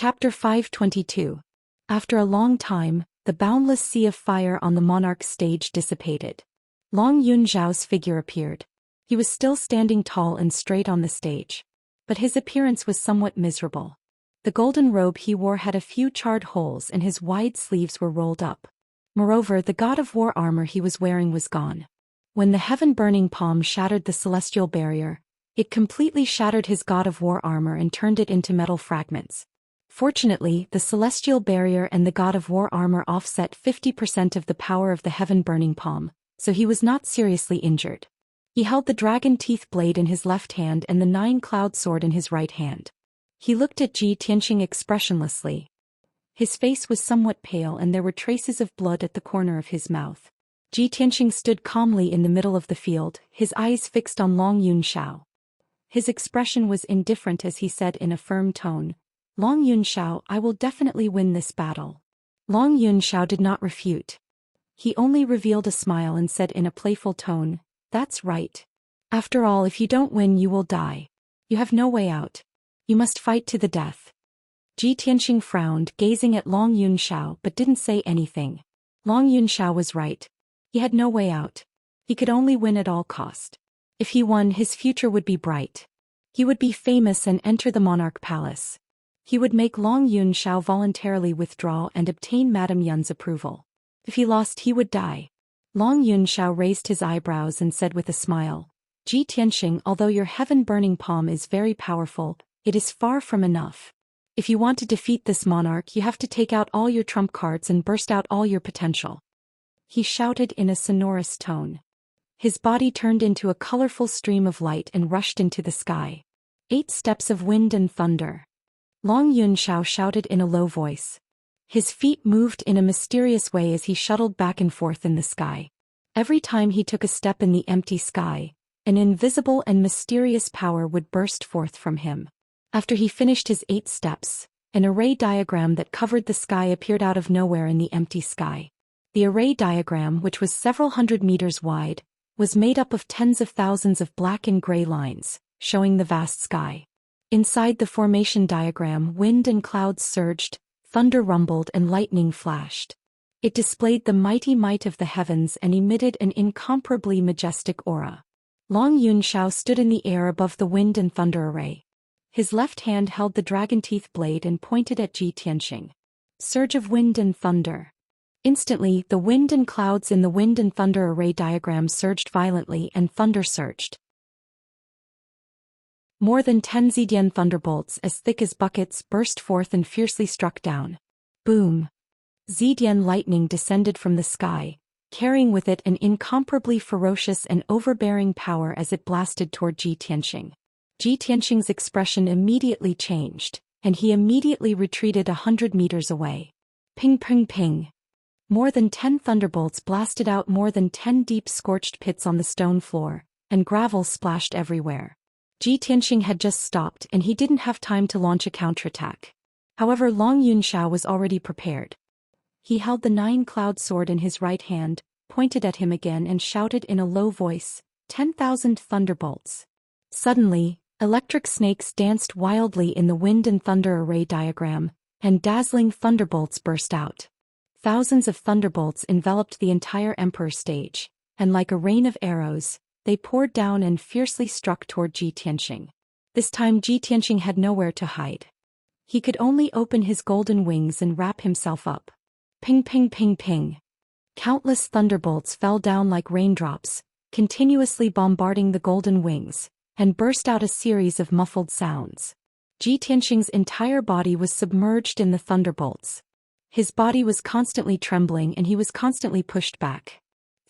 Chapter 522. After a long time, the boundless sea of fire on the monarch's stage dissipated. Long Yunzhao's figure appeared. He was still standing tall and straight on the stage. But his appearance was somewhat miserable. The golden robe he wore had a few charred holes and his wide sleeves were rolled up. Moreover, the god of war armor he was wearing was gone. When the heaven-burning palm shattered the celestial barrier, it completely shattered his god of war armor and turned it into metal fragments. Fortunately, the celestial barrier and the god of war armor offset 50% of the power of the heaven-burning palm, so he was not seriously injured. He held the dragon teeth blade in his left hand and the nine-cloud sword in his right hand. He looked at Ji Tianxing expressionlessly. His face was somewhat pale and there were traces of blood at the corner of his mouth. Ji Tianxing stood calmly in the middle of the field, his eyes fixed on Long Yunzhao. His expression was indifferent as he said in a firm tone, "Long Yunzhao, I will definitely win this battle." Long Yunzhao did not refute. He only revealed a smile and said in a playful tone, "That's right. After all, if you don't win you will die. You have no way out. You must fight to the death." Ji Tianxing frowned, gazing at Long Yunzhao but didn't say anything. Long Yunzhao was right. He had no way out. He could only win at all cost. If he won, his future would be bright. He would be famous and enter the monarch palace. He would make Long Yunzhao voluntarily withdraw and obtain Madame Yun's approval. If he lost, he would die. Long Yunzhao raised his eyebrows and said with a smile, "Ji Tianxing, although your heaven-burning palm is very powerful, it is far from enough. If you want to defeat this monarch, you have to take out all your trump cards and burst out all your potential." He shouted in a sonorous tone. His body turned into a colorful stream of light and rushed into the sky. 8 steps of wind and thunder. Long Yunzhao shouted in a low voice. His feet moved in a mysterious way as he shuttled back and forth in the sky. Every time he took a step in the empty sky, an invisible and mysterious power would burst forth from him. After he finished his 8 steps, an array diagram that covered the sky appeared out of nowhere in the empty sky. The array diagram, which was several hundred meters wide, was made up of tens of thousands of black and gray lines, showing the vast sky. Inside the formation diagram, wind and clouds surged, thunder rumbled and lightning flashed. It displayed the mighty might of the heavens and emitted an incomparably majestic aura. Long Yunzhao stood in the air above the wind and thunder array. His left hand held the dragon teeth blade and pointed at Ji Tianxing. Surge of wind and thunder. Instantly, the wind and clouds in the wind and thunder array diagram surged violently and thunder surged. More than 10 Zidian thunderbolts as thick as buckets burst forth and fiercely struck down. Boom! Zidian lightning descended from the sky, carrying with it an incomparably ferocious and overbearing power as it blasted toward Ji Tianxing. Ji Tianxing's expression immediately changed, and he immediately retreated 100 meters away. Ping ping ping! More than 10 thunderbolts blasted out more than 10 deep scorched pits on the stone floor, and gravel splashed everywhere. Ji Tianxing had just stopped and he didn't have time to launch a counterattack. However, Long Yunzhao was already prepared. He held the 9-cloud sword in his right hand, pointed at him again and shouted in a low voice, 10,000 thunderbolts. Suddenly, electric snakes danced wildly in the wind and thunder array diagram, and dazzling thunderbolts burst out. Thousands of thunderbolts enveloped the entire emperor stage, and like a rain of arrows, they poured down and fiercely struck toward Ji Tianxing. This time Ji Tianxing had nowhere to hide. He could only open his golden wings and wrap himself up. Ping ping ping ping. Countless thunderbolts fell down like raindrops, continuously bombarding the golden wings, and burst out a series of muffled sounds. Ji Tianxing's entire body was submerged in the thunderbolts. His body was constantly trembling and he was constantly pushed back.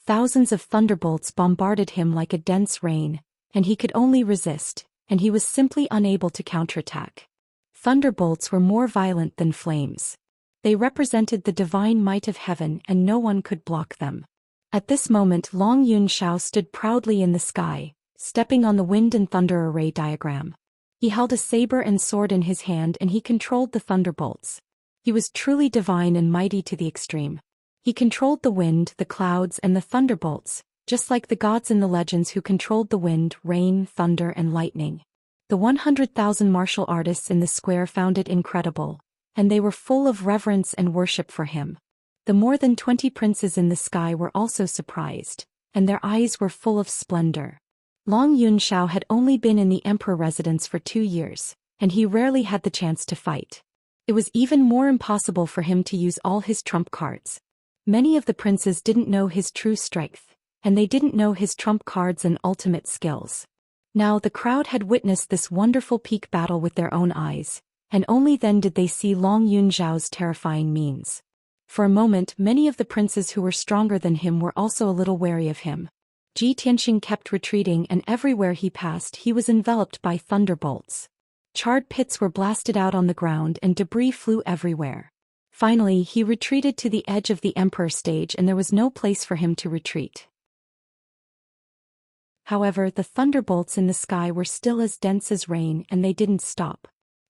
Thousands of thunderbolts bombarded him like a dense rain, and he could only resist, and he was simply unable to counterattack. Thunderbolts were more violent than flames. They represented the divine might of heaven and no one could block them. At this moment Long Yunzhao stood proudly in the sky, stepping on the wind and thunder array diagram. He held a saber and sword in his hand and he controlled the thunderbolts. He was truly divine and mighty to the extreme. He controlled the wind, the clouds, and the thunderbolts, just like the gods in the legends who controlled the wind, rain, thunder, and lightning. The 100,000 martial artists in the square found it incredible, and they were full of reverence and worship for him. The more than 20 princes in the sky were also surprised, and their eyes were full of splendor. Long Yunxiao had only been in the emperor residence for 2 years, and he rarely had the chance to fight. It was even more impossible for him to use all his trump cards. Many of the princes didn't know his true strength, and they didn't know his trump cards and ultimate skills. Now the crowd had witnessed this wonderful peak battle with their own eyes, and only then did they see Long Yunxiao's terrifying means. For a moment many of the princes who were stronger than him were also a little wary of him. Ji Tianxing kept retreating, and everywhere he passed he was enveloped by thunderbolts. Charred pits were blasted out on the ground and debris flew everywhere. Finally he retreated to the edge of the emperor stage, and there was no place for him to retreat. However, the thunderbolts in the sky were still as dense as rain, and they didn't stop.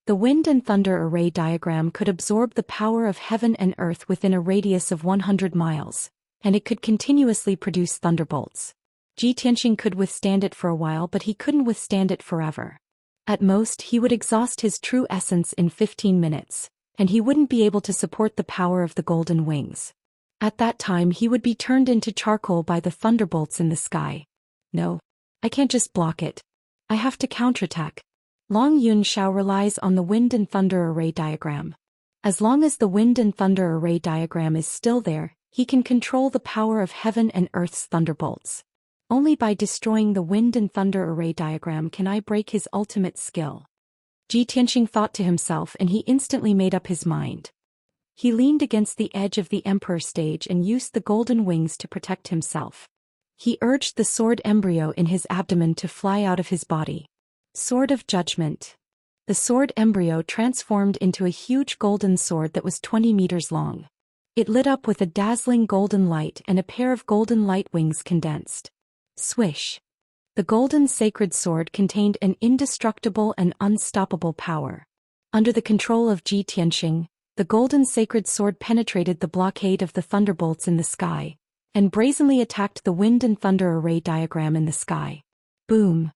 The wind and thunder array diagram could absorb the power of heaven and earth within a radius of 100 miles, and it could continuously produce thunderbolts. Ji Tianxing could withstand it for a while, but he couldn't withstand it forever. At most he would exhaust his true essence in 15 minutes, and he wouldn't be able to support the power of the golden wings. At that time he would be turned into charcoal by the thunderbolts in the sky. No, I can't just block it. I have to counterattack. Long Yunxiao relies on the wind and thunder array diagram. As long as the wind and thunder array diagram is still there, he can control the power of heaven and earth's thunderbolts. Only by destroying the wind and thunder array diagram can I break his ultimate skill. Ji Tianxing thought to himself, and he instantly made up his mind. He leaned against the edge of the emperor stage and used the golden wings to protect himself. He urged the sword embryo in his abdomen to fly out of his body. Sword of Judgment. The sword embryo transformed into a huge golden sword that was 20 meters long. It lit up with a dazzling golden light, and a pair of golden light wings condensed. Swish. The golden sacred sword contained an indestructible and unstoppable power. Under the control of Ji Tianxing, the golden sacred sword penetrated the blockade of the thunderbolts in the sky, and brazenly attacked the wind and thunder array diagram in the sky. Boom!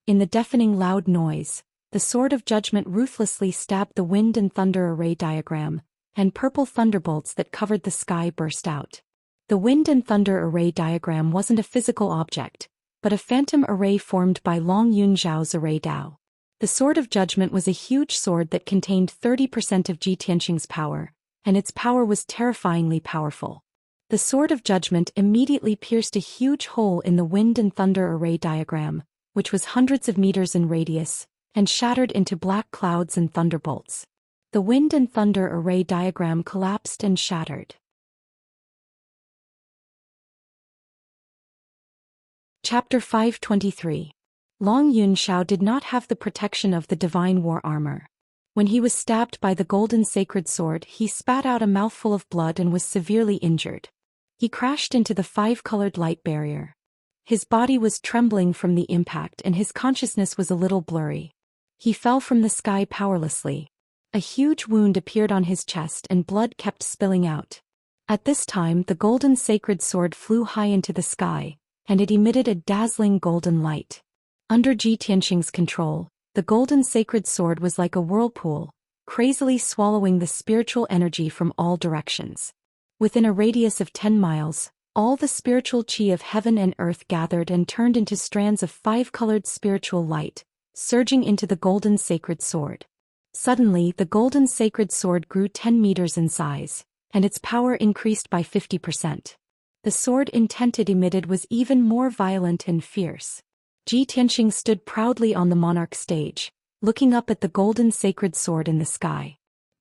In the deafening loud noise, the sword of judgment ruthlessly stabbed the wind and thunder array diagram, and purple thunderbolts that covered the sky burst out. The wind and thunder array diagram wasn't a physical object, but a phantom array formed by Long Yunxiao's array Dao. The sword of judgment was a huge sword that contained 30% of Ji Tianxing's power, and its power was terrifyingly powerful. The sword of judgment immediately pierced a huge hole in the wind and thunder array diagram, which was hundreds of meters in radius, and shattered into black clouds and thunderbolts. The wind and thunder array diagram collapsed and shattered. Chapter 523. Long Yunxiao did not have the protection of the divine war armor. When he was stabbed by the golden sacred sword, he spat out a mouthful of blood and was severely injured. He crashed into the 5-colored light barrier. His body was trembling from the impact, and his consciousness was a little blurry. He fell from the sky powerlessly. A huge wound appeared on his chest and blood kept spilling out. At this time the golden sacred sword flew high into the sky, and it emitted a dazzling golden light. Under Ji Tianxing's control, the golden sacred sword was like a whirlpool, crazily swallowing the spiritual energy from all directions. Within a radius of 10 miles, all the spiritual chi of heaven and earth gathered and turned into strands of 5-colored spiritual light, surging into the golden sacred sword. Suddenly the golden sacred sword grew 10 meters in size, and its power increased by 50%. The sword intent it emitted was even more violent and fierce. Ji Tianxing stood proudly on the monarch stage, looking up at the golden sacred sword in the sky.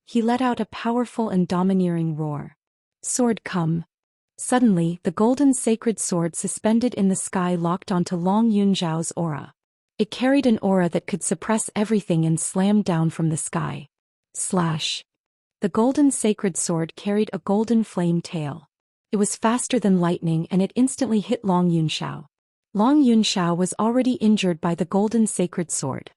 He let out a powerful and domineering roar. Sword, come. Suddenly the golden sacred sword suspended in the sky locked onto Long Yunxiao's aura. It carried an aura that could suppress everything and slammed down from the sky. Slash. The golden sacred sword carried a golden flame tail. It was faster than lightning, and it instantly hit Long Yunxiao. Long Yunxiao was already injured by the golden sacred sword.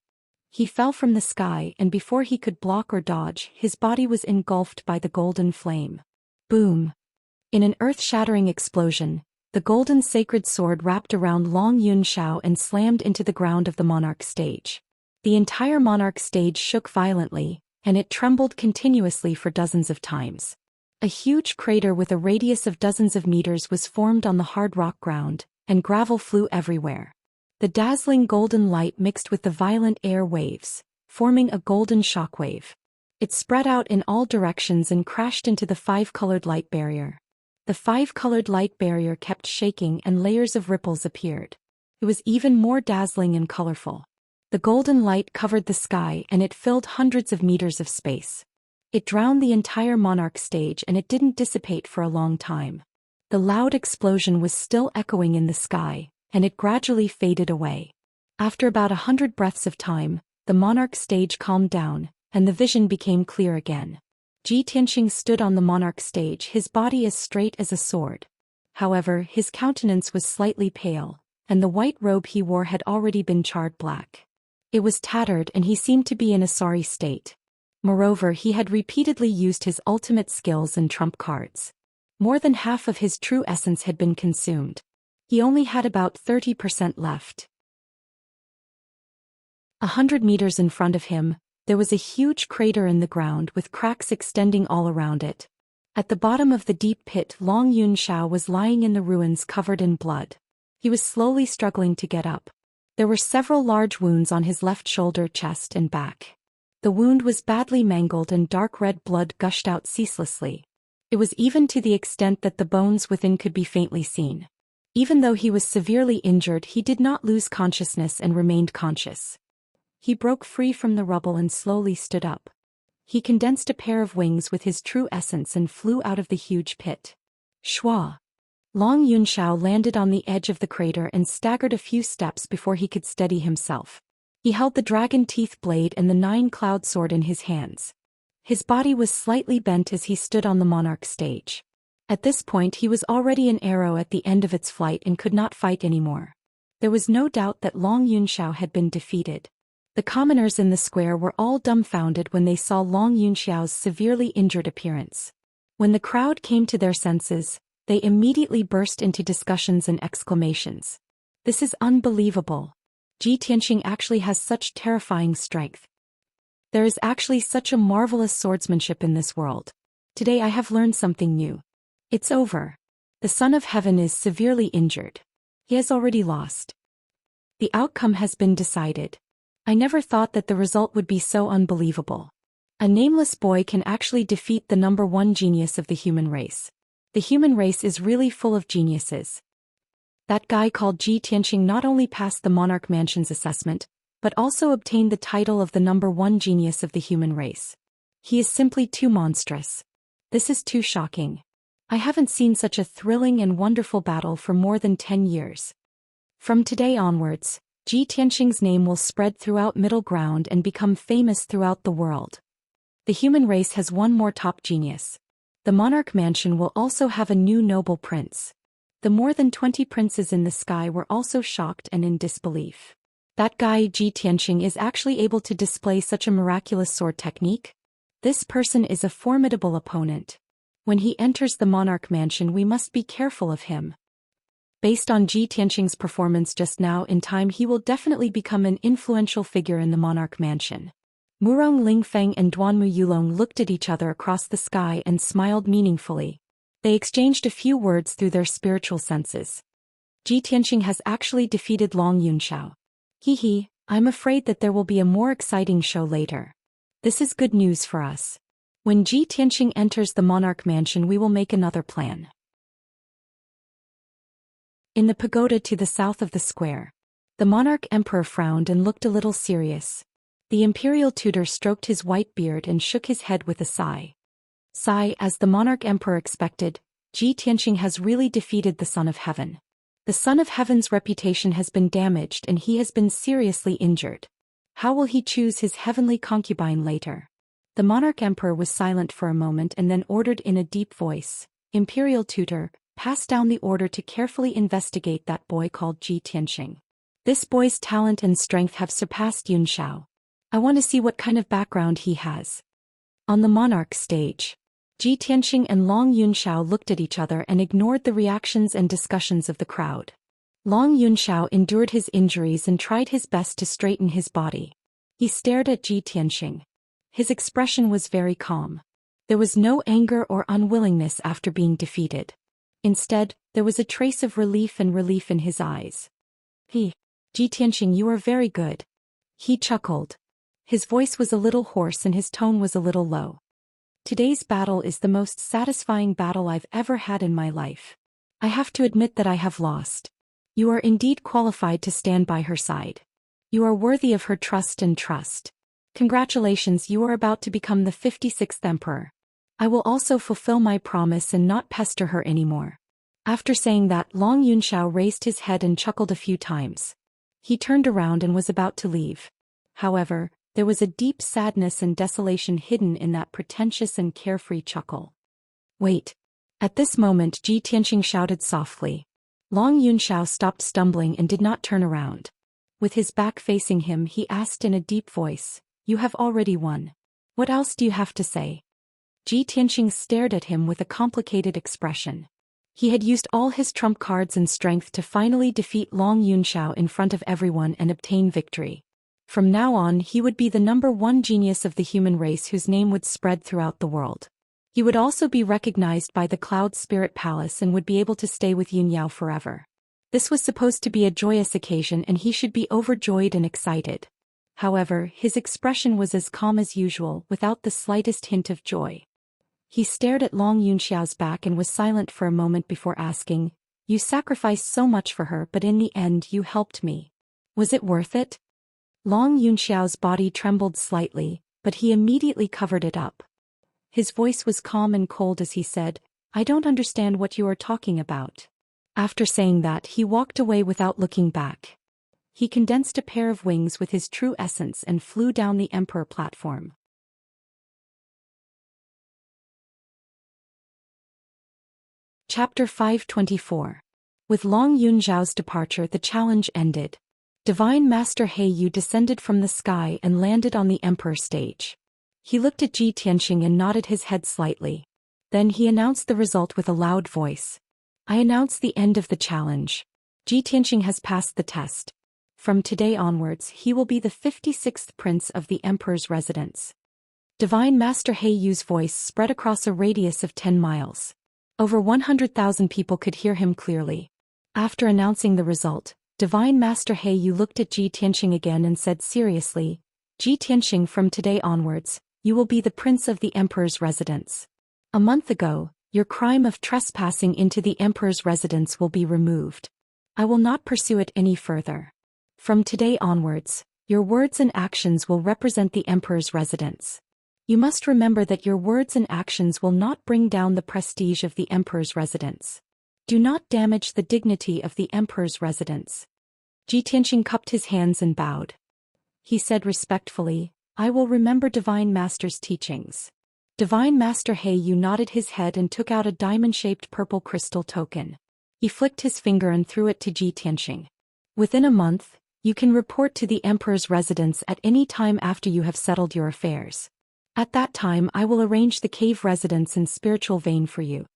He fell from the sky, and before he could block or dodge, his body was engulfed by the golden flame. Boom! In an earth-shattering explosion, the golden sacred sword wrapped around Long Yunxiao and slammed into the ground of the monarch stage. The entire monarch stage shook violently, and it trembled continuously for dozens of times. A huge crater with a radius of dozens of meters was formed on the hard rock ground, and gravel flew everywhere. The dazzling golden light mixed with the violent air waves, forming a golden shockwave. It spread out in all directions and crashed into the five-colored light barrier. The five-colored light barrier kept shaking and layers of ripples appeared. It was even more dazzling and colorful. The golden light covered the sky and it filled hundreds of meters of space. It drowned the entire monarch stage and it didn't dissipate for a long time. The loud explosion was still echoing in the sky, and it gradually faded away. After about 100 breaths of time, the monarch stage calmed down, and the vision became clear again. Ji Tianxing stood on the monarch stage, his body as straight as a sword. However, his countenance was slightly pale, and the white robe he wore had already been charred black. It was tattered and he seemed to be in a sorry state. Moreover, he had repeatedly used his ultimate skills and trump cards. More than half of his true essence had been consumed. He only had about 30% left. 100 meters in front of him, there was a huge crater in the ground with cracks extending all around it. At the bottom of the deep pit, Long Yunxiao was lying in the ruins covered in blood. He was slowly struggling to get up. There were several large wounds on his left shoulder, chest, and back. The wound was badly mangled and dark red blood gushed out ceaselessly. It was even to the extent that the bones within could be faintly seen. Even though he was severely injured, he did not lose consciousness and remained conscious. He broke free from the rubble and slowly stood up. He condensed a pair of wings with his true essence and flew out of the huge pit. Shua! Long Yunxiao landed on the edge of the crater and staggered a few steps before he could steady himself. He held the dragon teeth blade and the 9-cloud sword in his hands. His body was slightly bent as he stood on the monarch stage. At this point he was already an arrow at the end of its flight and could not fight anymore. There was no doubt that Long Yunxiao had been defeated. The commoners in the square were all dumbfounded when they saw Long Yunxiao's severely injured appearance. When the crowd came to their senses, they immediately burst into discussions and exclamations. This is unbelievable. Ji Tianxing actually has such terrifying strength. There is actually such a marvelous swordsmanship in this world. Today I have learned something new. It's over. The Son of Heaven is severely injured. He has already lost. The outcome has been decided. I never thought that the result would be so unbelievable. A nameless boy can actually defeat the number one genius of the human race. The human race is really full of geniuses. That guy called Ji Tianxing not only passed the Monarch Mansion's assessment, but also obtained the title of the number one genius of the human race. He is simply too monstrous. This is too shocking. I haven't seen such a thrilling and wonderful battle for more than 10 years. From today onwards, Ji Tianxing's name will spread throughout Middle Ground and become famous throughout the world. The human race has one more top genius. The Monarch Mansion will also have a new noble prince. The more than 20 princes in the sky were also shocked and in disbelief. That guy Ji Tianxing is actually able to display such a miraculous sword technique? This person is a formidable opponent. When he enters the Monarch Mansion, we must be careful of him. Based on Ji Tianxing's performance just now, in time he will definitely become an influential figure in the Monarch Mansion. Murong Lingfeng and Duanmu Yulong looked at each other across the sky and smiled meaningfully. They exchanged a few words through their spiritual senses. Ji Tianxing has actually defeated Long Yunxiao. Hee, I'm afraid that there will be a more exciting show later. This is good news for us. When Ji Tianxing enters the Monarch Mansion, we will make another plan. In the pagoda to the south of the square, the monarch emperor frowned and looked a little serious. The imperial tutor stroked his white beard and shook his head with a sigh. As the monarch emperor expected, Ji Tianxing has really defeated the Son of Heaven. The Son of Heaven's reputation has been damaged and he has been seriously injured. How will he choose his heavenly concubine later? The monarch emperor was silent for a moment and then ordered in a deep voice, "Imperial tutor, pass down the order to carefully investigate that boy called Ji Tianxing. This boy's talent and strength have surpassed Yunxiao. I want to see what kind of background he has." On the monarch stage, Ji Tianxing and Long Yunxiao looked at each other and ignored the reactions and discussions of the crowd. Long Yunxiao endured his injuries and tried his best to straighten his body. He stared at Ji Tianxing. His expression was very calm. There was no anger or unwillingness after being defeated. Instead, there was a trace of relief in his eyes. Ji Tianxing, you are very good. He chuckled. His voice was a little hoarse and his tone was a little low. Today's battle is the most satisfying battle I've ever had in my life. I have to admit that I have lost. You are indeed qualified to stand by her side. You are worthy of her trust and trust. Congratulations, you are about to become the 56th emperor. I will also fulfill my promise and not pester her anymore. After saying that, Long Yunxiao raised his head and chuckled a few times. He turned around and was about to leave. However, there was a deep sadness and desolation hidden in that pretentious and carefree chuckle. Wait. At this moment, Ji Tianxing shouted softly. Long Yunxiao stopped stumbling and did not turn around. With his back facing him, he asked in a deep voice, "You have already won. What else do you have to say?" Ji Tianxing stared at him with a complicated expression. He had used all his trump cards and strength to finally defeat Long Yunxiao in front of everyone and obtain victory. From now on, he would be the #1 genius of the human race whose name would spread throughout the world. He would also be recognized by the Cloud Spirit Palace and would be able to stay with Yunyao forever. This was supposed to be a joyous occasion and he should be overjoyed and excited. However, his expression was as calm as usual, without the slightest hint of joy. He stared at Long Yunxiao's back and was silent for a moment before asking, "You sacrificed so much for her, but in the end you helped me. Was it worth it?" Long Yunxiao's body trembled slightly, but he immediately covered it up. His voice was calm and cold as he said, "I don't understand what you are talking about." After saying that, he walked away without looking back. He condensed a pair of wings with his true essence and flew down the Emperor platform. Chapter 524. With Long Yunxiao's departure, the challenge ended. Divine Master He Yu descended from the sky and landed on the Emperor stage. He looked at Ji Tianxing and nodded his head slightly. Then he announced the result with a loud voice. "I announce the end of the challenge. Ji Tianxing has passed the test. From today onwards, he will be the 56th prince of the Emperor's residence." Divine Master He Yu's voice spread across a radius of 10 miles. Over 100,000 people could hear him clearly. After announcing the result, Divine Master He Yu looked at Ji Tianxing again and said seriously, "Ji Tianxing, from today onwards, you will be the prince of the Emperor's residence. A month ago, your crime of trespassing into the Emperor's residence will be removed. I will not pursue it any further. From today onwards, your words and actions will represent the Emperor's residence. You must remember that your words and actions will not bring down the prestige of the Emperor's residence. Do not damage the dignity of the Emperor's residence." Ji Tianxing cupped his hands and bowed. He said respectfully, "I will remember Divine Master's teachings." Divine Master He Yu nodded his head and took out a diamond-shaped purple crystal token. He flicked his finger and threw it to Ji Tianxing. "Within a month, you can report to the Emperor's residence at any time after you have settled your affairs. At that time I will arrange the cave residence and spiritual vein for you."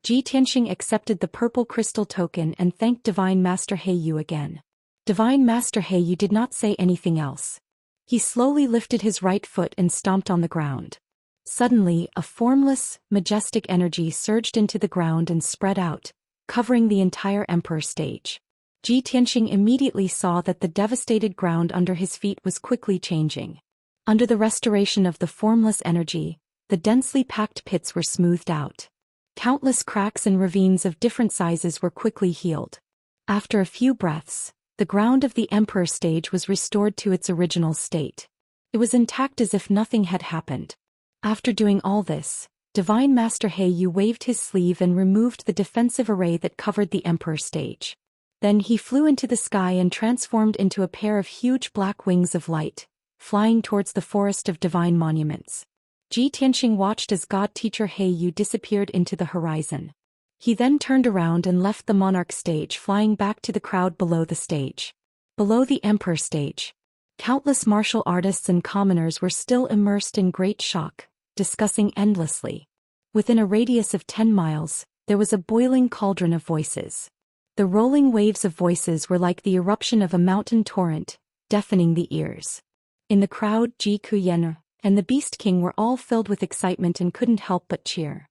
Ji Tianxing accepted the purple crystal token and thanked Divine Master He Yu again. Divine Master He Yu did not say anything else. He slowly lifted his right foot and stomped on the ground. Suddenly, a formless, majestic energy surged into the ground and spread out, covering the entire Emperor stage. Ji Tianxing immediately saw that the devastated ground under his feet was quickly changing. Under the restoration of the formless energy, the densely packed pits were smoothed out. Countless cracks and ravines of different sizes were quickly healed. After a few breaths, the ground of the Emperor stage was restored to its original state. It was intact as if nothing had happened. After doing all this, Divine Master He Yu waved his sleeve and removed the defensive array that covered the Emperor stage. Then he flew into the sky and transformed into a pair of huge black wings of light, flying towards the forest of divine monuments. Ji Tianxing watched as God Teacher He Yu disappeared into the horizon. He then turned around and left the monarch stage, flying back to the crowd below the stage. Below the Emperor stage, countless martial artists and commoners were still immersed in great shock, discussing endlessly. Within a radius of 10 miles, there was a boiling cauldron of voices. The rolling waves of voices were like the eruption of a mountain torrent, deafening the ears. In the crowd, Ji Kuyen, and the Beast King were all filled with excitement and couldn't help but cheer.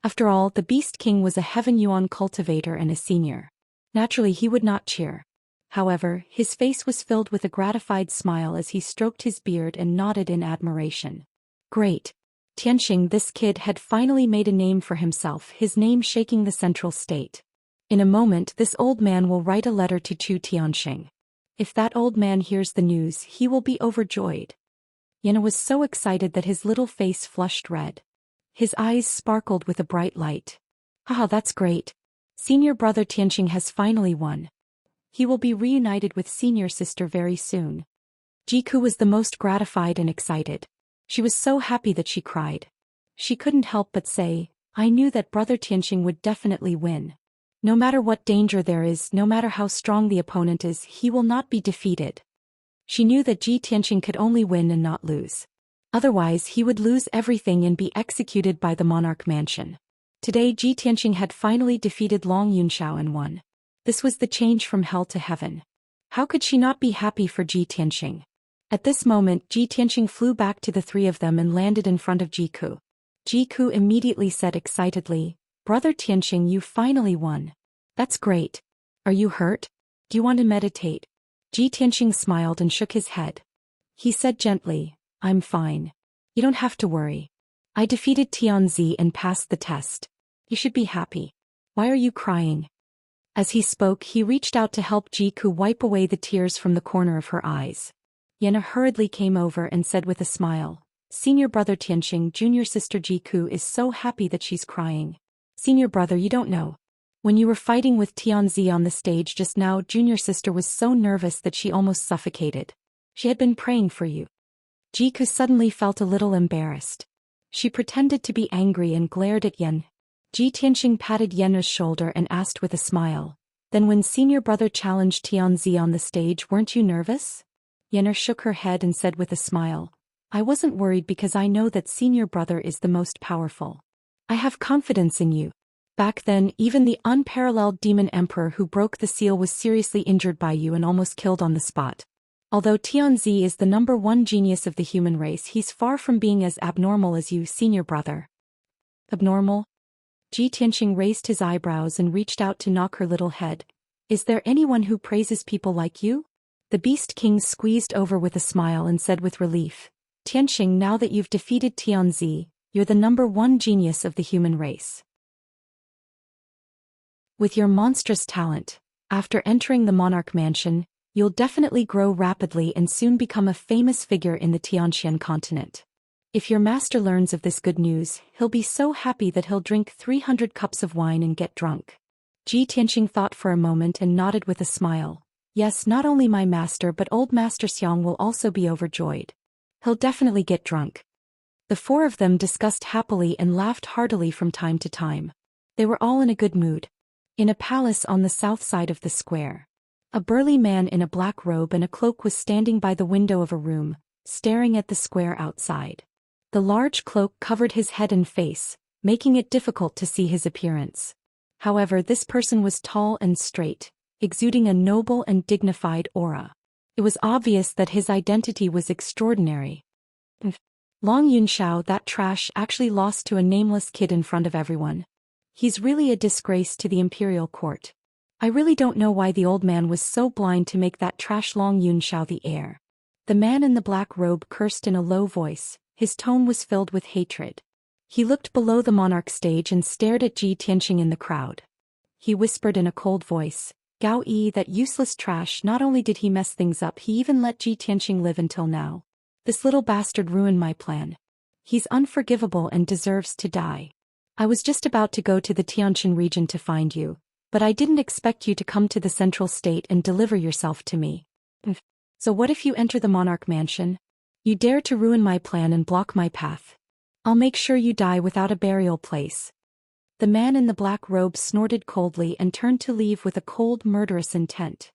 After all, the Beast King was a Heaven Yuan cultivator and a senior. Naturally, he would not cheer. However, his face was filled with a gratified smile as he stroked his beard and nodded in admiration. Great. Xianxia, this kid had finally made a name for himself, his name shaking the central state. In a moment, this old man will write a letter to Chu Tianxing. If that old man hears the news, he will be overjoyed. Yana was so excited that his little face flushed red. His eyes sparkled with a bright light. Haha, that's great. Senior brother Tianxing has finally won. He will be reunited with senior sister very soon. Jiku was the most gratified and excited. She was so happy that she cried. She couldn't help but say, I knew that brother Tianxing would definitely win. No matter what danger there is, no matter how strong the opponent is, he will not be defeated. She knew that Ji Tianxing could only win and not lose. Otherwise, he would lose everything and be executed by the monarch mansion. Today, Ji Tianxing had finally defeated Long Yunxiao and won. This was the change from hell to heaven. How could she not be happy for Ji Tianxing? At this moment, Ji Tianxing flew back to the three of them and landed in front of Jiku. Jiku immediately said excitedly, Brother Tianxing, you finally won. That's great. Are you hurt? Do you want to meditate? Ji Tianxing smiled and shook his head. He said gently, I'm fine. You don't have to worry. I defeated Tianzi and passed the test. You should be happy. Why are you crying? As he spoke, he reached out to help Jiku wipe away the tears from the corner of her eyes. Yana hurriedly came over and said with a smile, Senior brother Tianxing, junior sister Jiku is so happy that she's crying. Senior brother, you don't know. When you were fighting with Tianzi on the stage just now, junior sister was so nervous that she almost suffocated. She had been praying for you. Jiku suddenly felt a little embarrassed. She pretended to be angry and glared at Yan. Ji Tianxing patted Yenna's shoulder and asked with a smile, Then when senior brother challenged Tianzi on the stage, weren't you nervous? Yenna shook her head and said with a smile, I wasn't worried because I know that senior brother is the most powerful. I have confidence in you. Back then, even the unparalleled demon emperor who broke the seal was seriously injured by you and almost killed on the spot. Although Tianzi is the #1 genius of the human race, he's far from being as abnormal as you, senior brother. Abnormal? Ji Tianxing raised his eyebrows and reached out to knock her little head. Is there anyone who praises people like you? The Beast King squeezed over with a smile and said with relief, Tianxing, now that you've defeated Tianzi, you're the #1 genius of the human race. With your monstrous talent, after entering the monarch mansion, you'll definitely grow rapidly and soon become a famous figure in the Tianxian continent. If your master learns of this good news, he'll be so happy that he'll drink 300 cups of wine and get drunk. Ji Tianxing thought for a moment and nodded with a smile. Yes, not only my master but old Master Xiang will also be overjoyed. He'll definitely get drunk. The four of them discussed happily and laughed heartily from time to time. They were all in a good mood. In a palace on the south side of the square, a burly man in a black robe and a cloak was standing by the window of a room, staring at the square outside. The large cloak covered his head and face, making it difficult to see his appearance. However, this person was tall and straight, exuding a noble and dignified aura. It was obvious that his identity was extraordinary. Long Yunxiao, that trash, actually lost to a nameless kid in front of everyone. He's really a disgrace to the imperial court. I really don't know why the old man was so blind to make that trash Long Yunxiao the heir. The man in the black robe cursed in a low voice, his tone was filled with hatred. He looked below the monarch stage and stared at Ji Tianxing in the crowd. He whispered in a cold voice, Gao Yi, that useless trash, not only did he mess things up, he even let Ji Tianxing live until now. This little bastard ruined my plan. He's unforgivable and deserves to die. I was just about to go to the Tianxin region to find you, but I didn't expect you to come to the central state and deliver yourself to me. So what if you enter the monarch mansion? You dare to ruin my plan and block my path. I'll make sure you die without a burial place. The man in the black robe snorted coldly and turned to leave with a cold, murderous intent.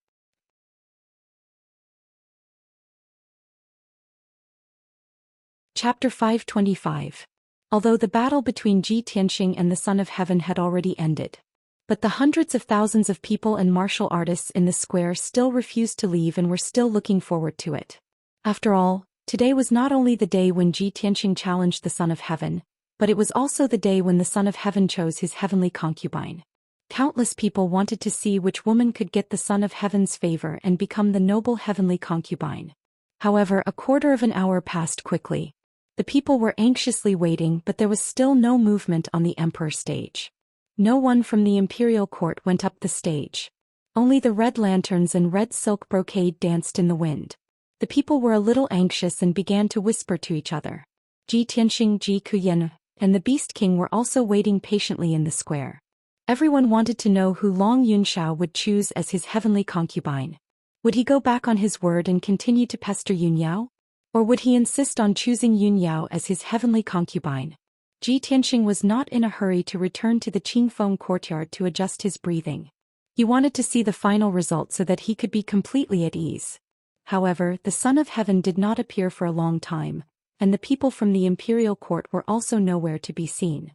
Chapter 525. Although the battle between Ji Tianxing and the Son of Heaven had already ended, but the hundreds of thousands of people and martial artists in the square still refused to leave and were still looking forward to it. After all, Today was not only the day when Ji Tianqing challenged the Son of Heaven, but it was also the day when the Son of Heaven chose his heavenly concubine. Countless people wanted to see which woman could get the Son of Heaven's favor and become the noble heavenly concubine. However, a quarter of an hour passed quickly. The people were anxiously waiting, but there was still no movement on the emperor stage. No one from the imperial court went up the stage. Only the red lanterns and red silk brocade danced in the wind. The people were a little anxious and began to whisper to each other. Ji Tianqing, Ji Kuyan, and the Beast King were also waiting patiently in the square. Everyone wanted to know who Long Yunxiao would choose as his heavenly concubine. Would he go back on his word and continue to pester Yunyao? Or would he insist on choosing Yunyao as his heavenly concubine? Ji Tianqing was not in a hurry to return to the Qingfeng courtyard to adjust his breathing. He wanted to see the final result so that he could be completely at ease. However, the Son of Heaven did not appear for a long time, and the people from the imperial court were also nowhere to be seen.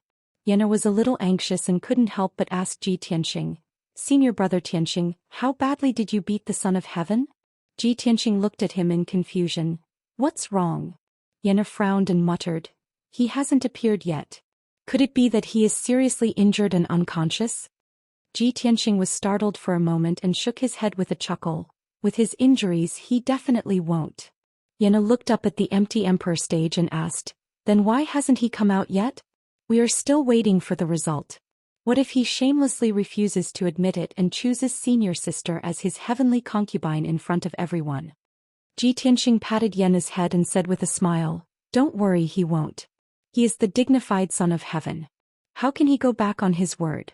Yana was a little anxious and couldn't help but ask Ji Tianqing, "Senior brother Tianqing, how badly did you beat the Son of Heaven?" Ji Tianqing looked at him in confusion. "What's wrong?" Yana frowned and muttered, "He hasn't appeared yet. Could it be that he is seriously injured and unconscious?" Ji Tianqing was startled for a moment and shook his head with a chuckle. With his injuries, he definitely won't. Yana looked up at the empty emperor stage and asked, "Then why hasn't he come out yet? We are still waiting for the result. What if he shamelessly refuses to admit it and chooses senior sister as his heavenly concubine in front of everyone?" Ji Tianqing patted Yena's head and said with a smile, "Don't worry, he won't. He is the dignified Son of Heaven. How can he go back on his word?"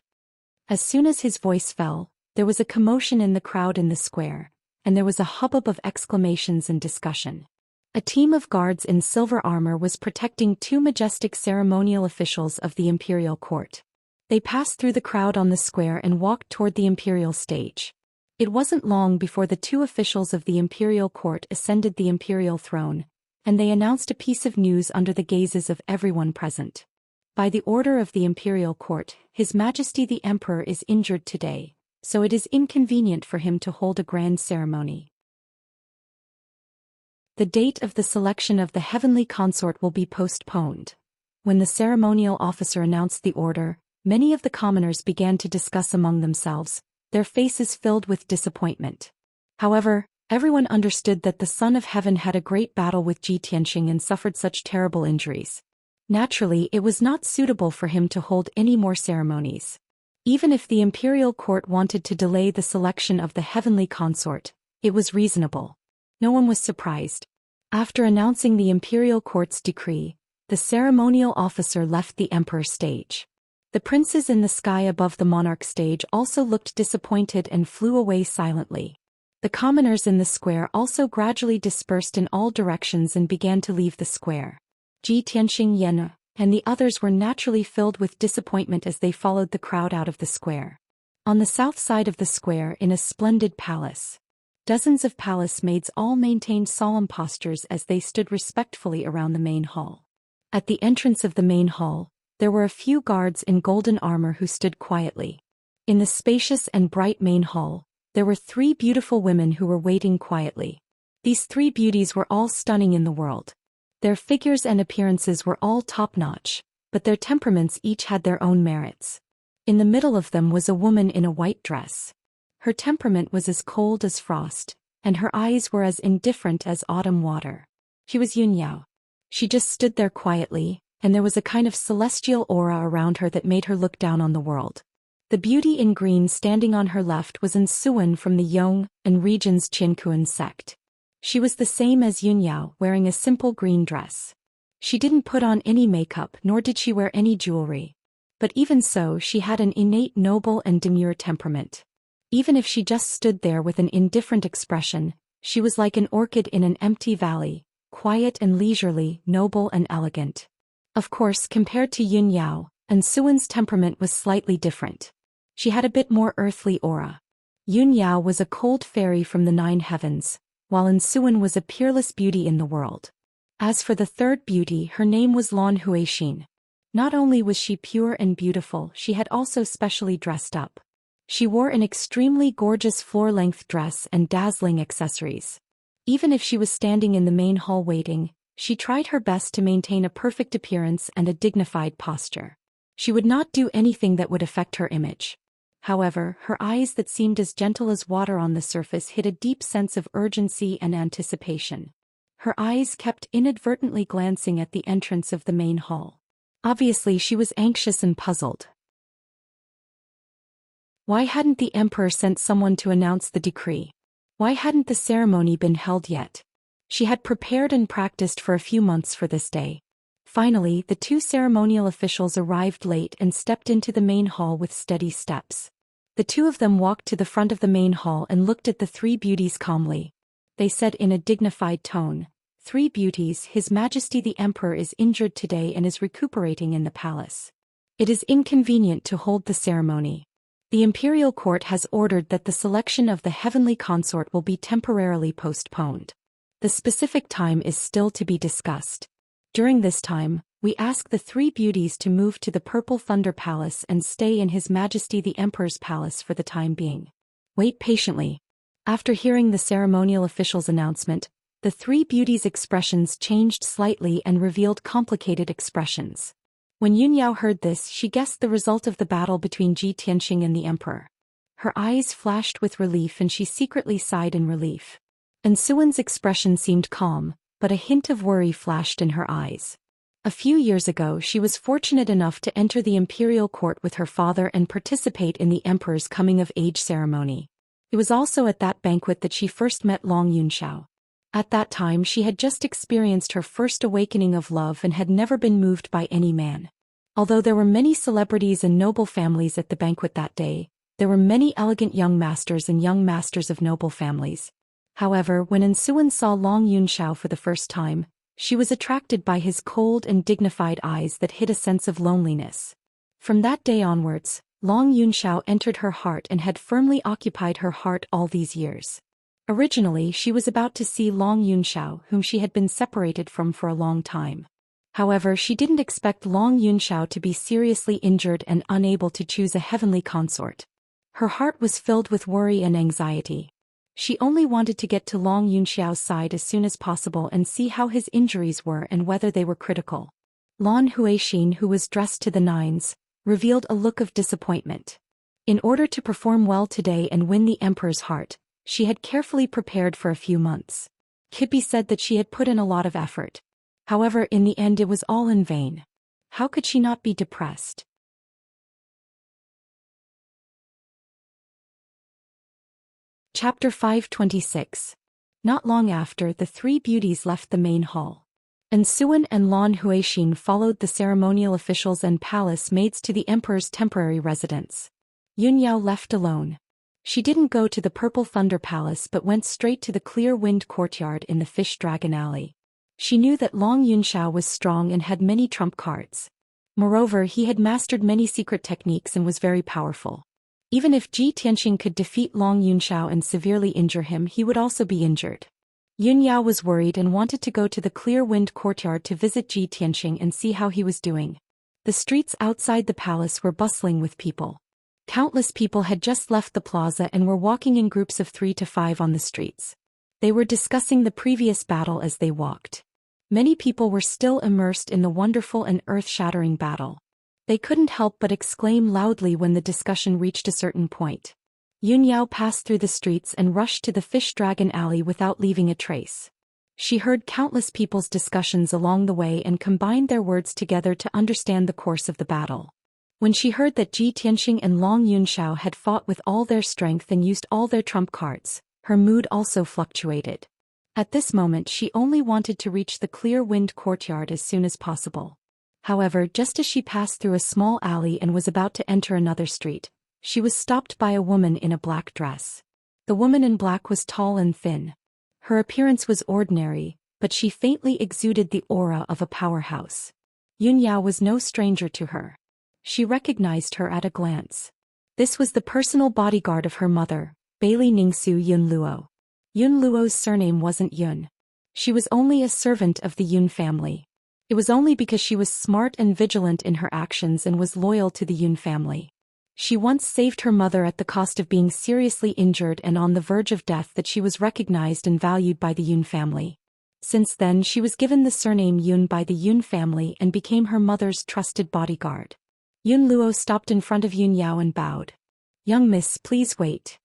As soon as his voice fell, there was a commotion in the crowd in the square, and there was a hubbub of exclamations and discussion. A team of guards in silver armor was protecting two majestic ceremonial officials of the imperial court. They passed through the crowd on the square and walked toward the imperial stage. It wasn't long before the two officials of the imperial court ascended the imperial throne, and they announced a piece of news under the gazes of everyone present. By the order of the imperial court, His Majesty the Emperor is injured today, so it is inconvenient for him to hold a grand ceremony. The date of the selection of the heavenly consort will be postponed. When the ceremonial officer announced the order, many of the commoners began to discuss among themselves, their faces filled with disappointment. However, everyone understood that the Son of Heaven had a great battle with Ji Tianqing and suffered such terrible injuries. Naturally, it was not suitable for him to hold any more ceremonies. Even if the imperial court wanted to delay the selection of the heavenly consort, it was reasonable. No one was surprised. After announcing the imperial court's decree, the ceremonial officer left the emperor stage. The princes in the sky above the monarch stage also looked disappointed and flew away silently. The commoners in the square also gradually dispersed in all directions and began to leave the square. Ji Tianqing, Yana, and the others were naturally filled with disappointment as they followed the crowd out of the square. On the south side of the square, in a splendid palace, dozens of palace maids all maintained solemn postures as they stood respectfully around the main hall. At the entrance of the main hall, there were a few guards in golden armor who stood quietly. In the spacious and bright main hall, there were 3 beautiful women who were waiting quietly. These 3 beauties were all stunning in the world. Their figures and appearances were all top-notch, but their temperaments each had their own merits. In the middle of them was a woman in a white dress. Her temperament was as cold as frost, and her eyes were as indifferent as autumn water. She was Yunyao. She just stood there quietly, and there was a kind of celestial aura around her that made her look down on the world. The beauty in green standing on her left was Suan from the Yong and region's Qinkuan sect. She was the same as Yunyao, wearing a simple green dress. She didn't put on any makeup nor did she wear any jewelry. But even so, she had an innate noble and demure temperament. Even if she just stood there with an indifferent expression, she was like an orchid in an empty valley, quiet and leisurely, noble and elegant. Of course, compared to Yunyao, Suan's temperament was slightly different. She had a bit more earthly aura. Yunyao was a cold fairy from the 9 heavens, while Suan was a peerless beauty in the world. As for the third beauty, her name was Lan Huixin. Not only was she pure and beautiful, she had also specially dressed up. She wore an extremely gorgeous floor-length dress and dazzling accessories. Even if she was standing in the main hall waiting, she tried her best to maintain a perfect appearance and a dignified posture. She would not do anything that would affect her image. However, her eyes that seemed as gentle as water on the surface hid a deep sense of urgency and anticipation. Her eyes kept inadvertently glancing at the entrance of the main hall. Obviously, she was anxious and puzzled. Why hadn't the emperor sent someone to announce the decree? Why hadn't the ceremony been held yet? She had prepared and practiced for a few months for this day. Finally, the two ceremonial officials arrived late and stepped into the main hall with steady steps. The two of them walked to the front of the main hall and looked at the three beauties calmly. They said in a dignified tone, "Three beauties, His Majesty the Emperor is injured today and is recuperating in the palace. It is inconvenient to hold the ceremony. The imperial court has ordered that the selection of the heavenly consort will be temporarily postponed. The specific time is still to be discussed. During this time, we ask the three beauties to move to the Purple Thunder Palace and stay in His Majesty the Emperor's palace for the time being. Wait patiently." After hearing the ceremonial official's announcement, the three beauties' expressions changed slightly and revealed complicated expressions. When Yunyao heard this, she guessed the result of the battle between Zhou Xian and the emperor. Her eyes flashed with relief and she secretly sighed in relief. And Suwen's expression seemed calm, but a hint of worry flashed in her eyes. A few years ago, she was fortunate enough to enter the imperial court with her father and participate in the emperor's coming-of-age ceremony. It was also at that banquet that she first met Long Yunxiao. At that time, she had just experienced her first awakening of love and had never been moved by any man. Although there were many celebrities and noble families at the banquet that day, there were many elegant young masters and young masters of noble families. However, when Suwen saw Long Yunxiao for the first time, she was attracted by his cold and dignified eyes that hid a sense of loneliness. From that day onwards, Long Yunxiao entered her heart and had firmly occupied her heart all these years. Originally, she was about to see Long Yunxiao, whom she had been separated from for a long time. However, she didn't expect Long Yunxiao to be seriously injured and unable to choose a heavenly consort. Her heart was filled with worry and anxiety. She only wanted to get to Long Yunxiao's side as soon as possible and see how his injuries were and whether they were critical. Lan Huixin, who was dressed to the nines, revealed a look of disappointment. In order to perform well today and win the emperor's heart, she had carefully prepared for a few months. Kippi said that she had put in a lot of effort. However, in the end it was all in vain. How could she not be depressed? Chapter 526. Not long after, the three beauties left the main hall. And Suwen and Lan Huixin followed the ceremonial officials and palace maids to the emperor's temporary residence. Yunyao left alone. She didn't go to the Purple Thunder Palace but went straight to the Clear Wind Courtyard in the Fish Dragon Alley. She knew that Long Yunxiao was strong and had many trump cards. Moreover, he had mastered many secret techniques and was very powerful. Even if Zhi Tianxing could defeat Long Yunxiao and severely injure him, he would also be injured. Yunyao was worried and wanted to go to the Clear Wind Courtyard to visit Zhi Tianxing and see how he was doing. The streets outside the palace were bustling with people. Countless people had just left the plaza and were walking in groups of 3 to 5 on the streets. They were discussing the previous battle as they walked. Many people were still immersed in the wonderful and earth-shattering battle. They couldn't help but exclaim loudly when the discussion reached a certain point. Yunyao passed through the streets and rushed to the Fish Dragon Alley without leaving a trace. She heard countless people's discussions along the way and combined their words together to understand the course of the battle. When she heard that Zhi Tianxing and Long Yunxiao had fought with all their strength and used all their trump cards, her mood also fluctuated. At this moment she only wanted to reach the Clear Wind Courtyard as soon as possible. However, just as she passed through a small alley and was about to enter another street, she was stopped by a woman in a black dress. The woman in black was tall and thin. Her appearance was ordinary, but she faintly exuded the aura of a powerhouse. Yunyao was no stranger to her. She recognized her at a glance. This was the personal bodyguard of her mother, Bailey Ningsu Yun Luo. Yun Luo's surname wasn't Yun. She was only a servant of the Yun family. It was only because she was smart and vigilant in her actions and was loyal to the Yun family. She once saved her mother at the cost of being seriously injured and on the verge of death that she was recognized and valued by the Yun family. Since then she was given the surname Yun by the Yun family and became her mother's trusted bodyguard. Yun Luo stopped in front of Yun Yao and bowed. "Young miss, please wait."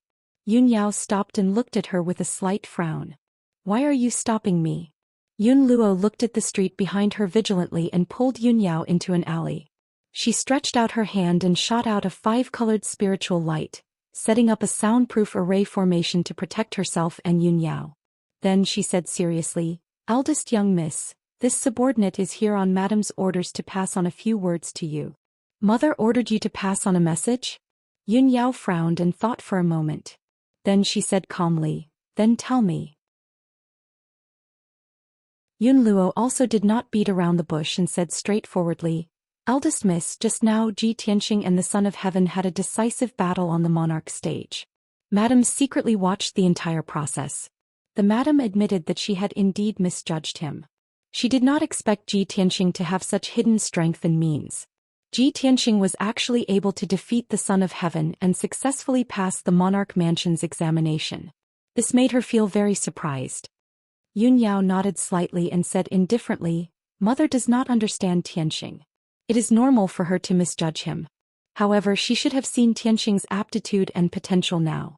Yun Yao stopped and looked at her with a slight frown. "Why are you stopping me?" Yun Luo looked at the street behind her vigilantly and pulled Yun Yao into an alley. She stretched out her hand and shot out a 5-colored spiritual light, setting up a soundproof array formation to protect herself and Yun Yao. Then she said seriously, "Eldest young miss, this subordinate is here on Madam's orders to pass on a few words to you." "Mother ordered you to pass on a message?" Yun Yao frowned and thought for a moment. Then she said calmly, "Then tell me." Yun Luo also did not beat around the bush and said straightforwardly, "Eldest miss, just now Ji Tianxing and the Son of Heaven had a decisive battle on the monarch stage. Madam secretly watched the entire process. The madam admitted that she had indeed misjudged him. She did not expect Ji Tianxing to have such hidden strength and means. Ji Tianxing was actually able to defeat the Son of Heaven and successfully pass the Monarch Mansion's examination. This made her feel very surprised. Yun Yao nodded slightly and said indifferently, "Mother does not understand Tianxing. It is normal for her to misjudge him. However, she should have seen Tianxing's aptitude and potential now."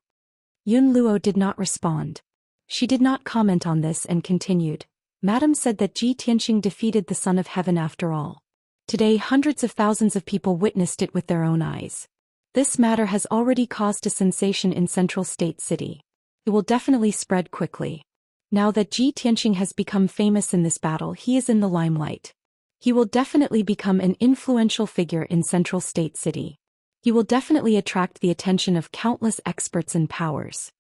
Yun Luo did not respond. She did not comment on this and continued, "Madam said that Ji Tianxing defeated the Son of Heaven after all. Today hundreds of thousands of people witnessed it with their own eyes. This matter has already caused a sensation in Central State City. It will definitely spread quickly. Now that Ji Tianxing has become famous in this battle, he is in the limelight. He will definitely become an influential figure in Central State City. He will definitely attract the attention of countless experts and powers.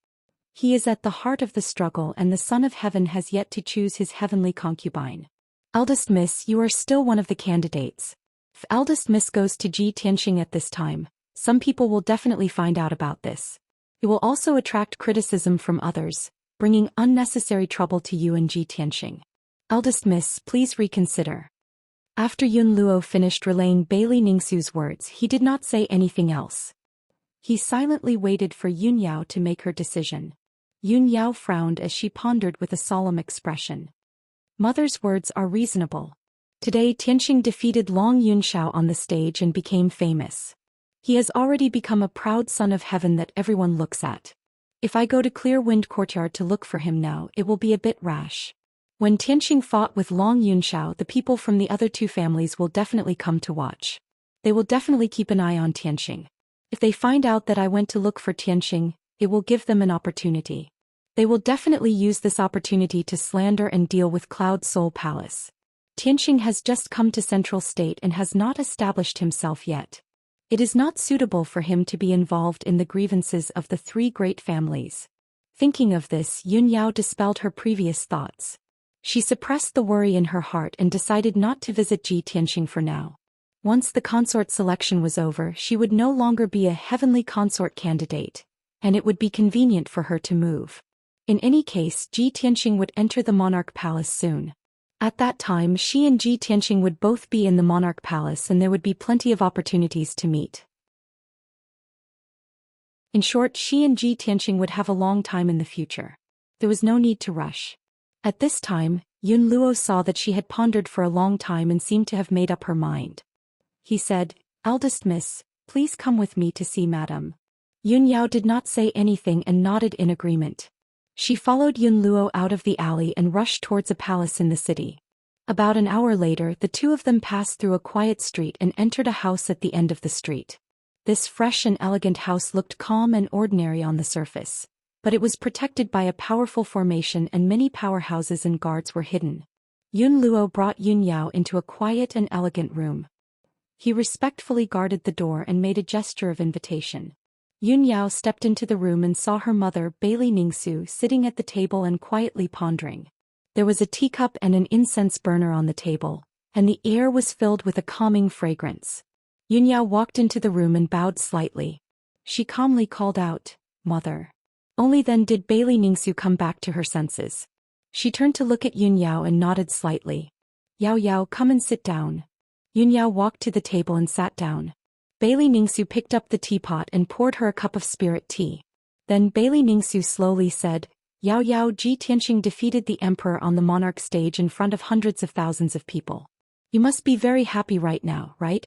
He is at the heart of the struggle and the Son of Heaven has yet to choose his heavenly concubine. Eldest miss, you are still one of the candidates. If eldest miss goes to Ji Tianxing at this time, some people will definitely find out about this. It will also attract criticism from others, bringing unnecessary trouble to you and Ji Tianxing. Eldest miss, please reconsider." After Yun Luo finished relaying Bailey Ningxu's words, he did not say anything else. He silently waited for Yun Yao to make her decision. Yun Yao frowned as she pondered with a solemn expression. Mother's words are reasonable. Today Tianxing defeated Long Yunxiao on the stage and became famous. He has already become a proud Son of Heaven that everyone looks at. If I go to Clear Wind Courtyard to look for him now, it will be a bit rash. When Tianxing fought with Long Yunxiao, the people from the other two families will definitely come to watch. They will definitely keep an eye on Tianxing. If they find out that I went to look for Tianxing, it will give them an opportunity. They will definitely use this opportunity to slander and deal with Cloud Soul Palace. Tianxing has just come to Central State and has not established himself yet. It is not suitable for him to be involved in the grievances of the three great families. Thinking of this, Yun Yao dispelled her previous thoughts. She suppressed the worry in her heart and decided not to visit Ji Tianxing for now. Once the consort selection was over, she would no longer be a heavenly consort candidate, and it would be convenient for her to move. In any case, Ji Tianxing would enter the Monarch Palace soon. At that time, she and Ji Tianxing would both be in the Monarch Palace and there would be plenty of opportunities to meet. In short, she and Ji Tianxing would have a long time in the future. There was no need to rush. At this time, Yun Luo saw that she had pondered for a long time and seemed to have made up her mind. He said, "Eldest miss, please come with me to see Madam." Yun Yao did not say anything and nodded in agreement. She followed Yun Luo out of the alley and rushed towards a palace in the city. About an hour later, the two of them passed through a quiet street and entered a house at the end of the street. This fresh and elegant house looked calm and ordinary on the surface, but it was protected by a powerful formation and many powerhouses and guards were hidden. Yun Luo brought Yun Yao into a quiet and elegant room. He respectfully guarded the door and made a gesture of invitation. Yun Yao stepped into the room and saw her mother, Bailey Ningxu, sitting at the table and quietly pondering. There was a teacup and an incense burner on the table, and the air was filled with a calming fragrance. Yun Yao walked into the room and bowed slightly. She calmly called out, "Mother." Only then did Bailey Ningxu come back to her senses. She turned to look at Yun Yao and nodded slightly. "Yao Yao, come and sit down." Yun Yao walked to the table and sat down. Bailey Ningsu picked up the teapot and poured her a cup of spirit tea. Then Bailey Ningsu slowly said, Yao Yao Ji Tianxing defeated the emperor on the monarch stage in front of hundreds of thousands of people. You must be very happy right now, right?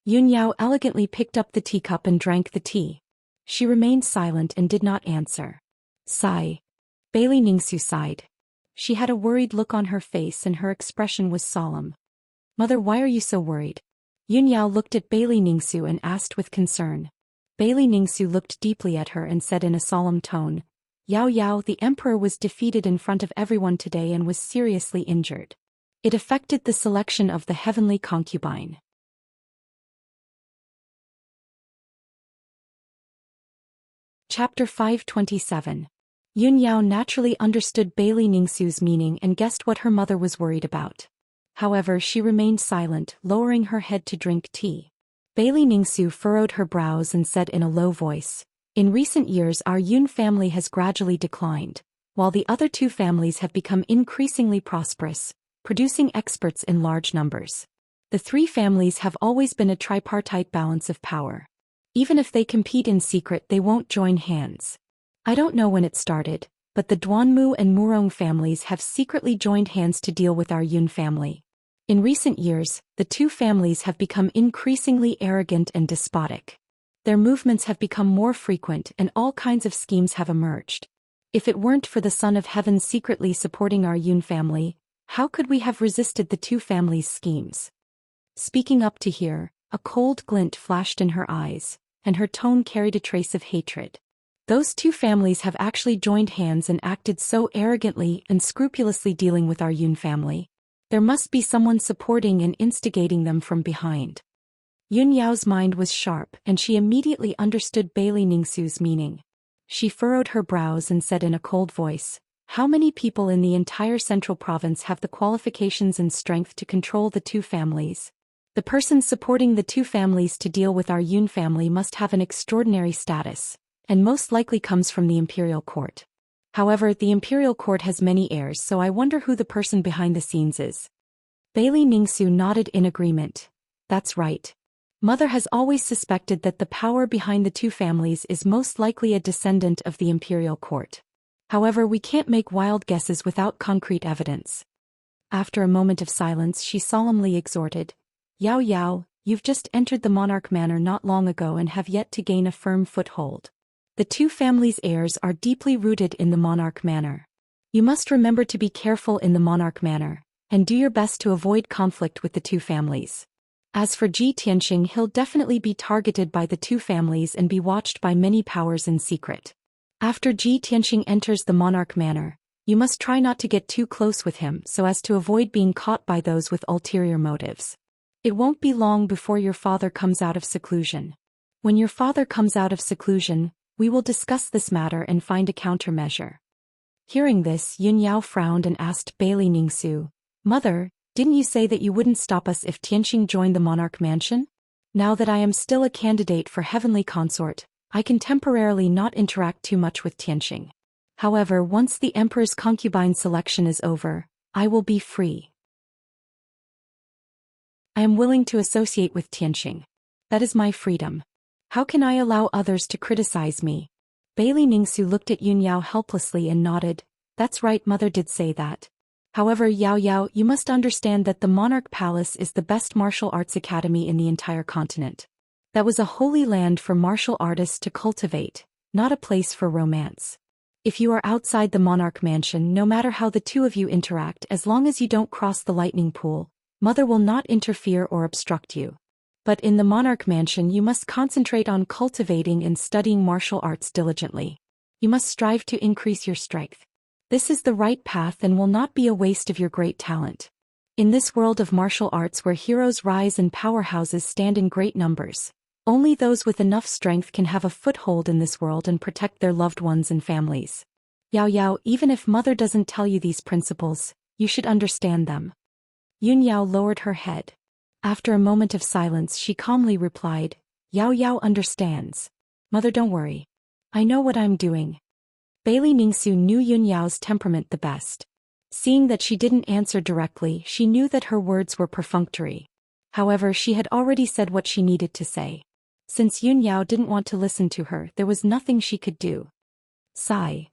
Yun Yao elegantly picked up the teacup and drank the tea. She remained silent and did not answer. Sigh. Bailey Ningsu sighed. She had a worried look on her face and her expression was solemn. Mother, why are you so worried? Yun Yao looked at Bailey Ningsu and asked with concern. Bailey Ningsu looked deeply at her and said in a solemn tone, Yao Yao, the emperor was defeated in front of everyone today and was seriously injured. It affected the selection of the heavenly concubine. Chapter 527. Yun Yao naturally understood Bailey Ningsu's meaning and guessed what her mother was worried about. However, she remained silent, lowering her head to drink tea. Bailey Ningsu furrowed her brows and said in a low voice, In recent years our Yun family has gradually declined, while the other two families have become increasingly prosperous, producing experts in large numbers. The three families have always been a tripartite balance of power. Even if they compete in secret, they won't join hands. I don't know when it started, but the Duanmu and Murong families have secretly joined hands to deal with our Yun family. In recent years, the two families have become increasingly arrogant and despotic. Their movements have become more frequent and all kinds of schemes have emerged. If it weren't for the Son of Heaven secretly supporting our Yun family, how could we have resisted the two families' schemes? Speaking up to here, a cold glint flashed in her eyes, and her tone carried a trace of hatred. Those two families have actually joined hands and acted so arrogantly and scrupulously dealing with our Yun family. There must be someone supporting and instigating them from behind. Yun Yao's mind was sharp and she immediately understood Bailey Ningsu's meaning. She furrowed her brows and said in a cold voice, How many people in the entire central province have the qualifications and strength to control the two families? The person supporting the two families to deal with our Yun family must have an extraordinary status, and most likely comes from the imperial court. However, the imperial court has many heirs, so I wonder who the person behind the scenes is. Bailey Ningsu nodded in agreement. That's right. Mother has always suspected that the power behind the two families is most likely a descendant of the imperial court. However, we can't make wild guesses without concrete evidence. After a moment of silence, she solemnly exhorted, Yao Yao, you've just entered the monarch manor not long ago and have yet to gain a firm foothold. The two families' heirs are deeply rooted in the monarch manor. You must remember to be careful in the monarch manor, and do your best to avoid conflict with the two families. As for Ji Tianxing, he'll definitely be targeted by the two families and be watched by many powers in secret. After Ji Tianxing enters the monarch manor, you must try not to get too close with him so as to avoid being caught by those with ulterior motives. It won't be long before your father comes out of seclusion. When your father comes out of seclusion, we will discuss this matter and find a countermeasure. Hearing this, Yun Yao frowned and asked Bailey Ningsu, Mother, didn't you say that you wouldn't stop us if Tianxing joined the monarch mansion? Now that I am still a candidate for heavenly consort, I can temporarily not interact too much with Tianxing. However, once the emperor's concubine selection is over, I will be free. I am willing to associate with Tianxing. That is my freedom. How can I allow others to criticize me? Bailey Ningsu looked at Yun Yao helplessly and nodded. That's right, Mother did say that. However, Yao Yao, you must understand that the Monarch Palace is the best martial arts academy in the entire continent. That was a holy land for martial artists to cultivate, not a place for romance. If you are outside the Monarch Mansion, no matter how the two of you interact, as long as you don't cross the lightning pool, Mother will not interfere or obstruct you. But in the Monarch Mansion you must concentrate on cultivating and studying martial arts diligently. You must strive to increase your strength. This is the right path and will not be a waste of your great talent. In this world of martial arts where heroes rise and powerhouses stand in great numbers, only those with enough strength can have a foothold in this world and protect their loved ones and families. Yao Yao, even if Mother doesn't tell you these principles, you should understand them. Yun Yao lowered her head. After a moment of silence she calmly replied, Yao Yao understands. Mother, don't worry. I know what I'm doing. Bailey Ningsu knew Yun Yao's temperament the best. Seeing that she didn't answer directly, she knew that her words were perfunctory. However, she had already said what she needed to say. Since Yun Yao didn't want to listen to her, there was nothing she could do. Sigh.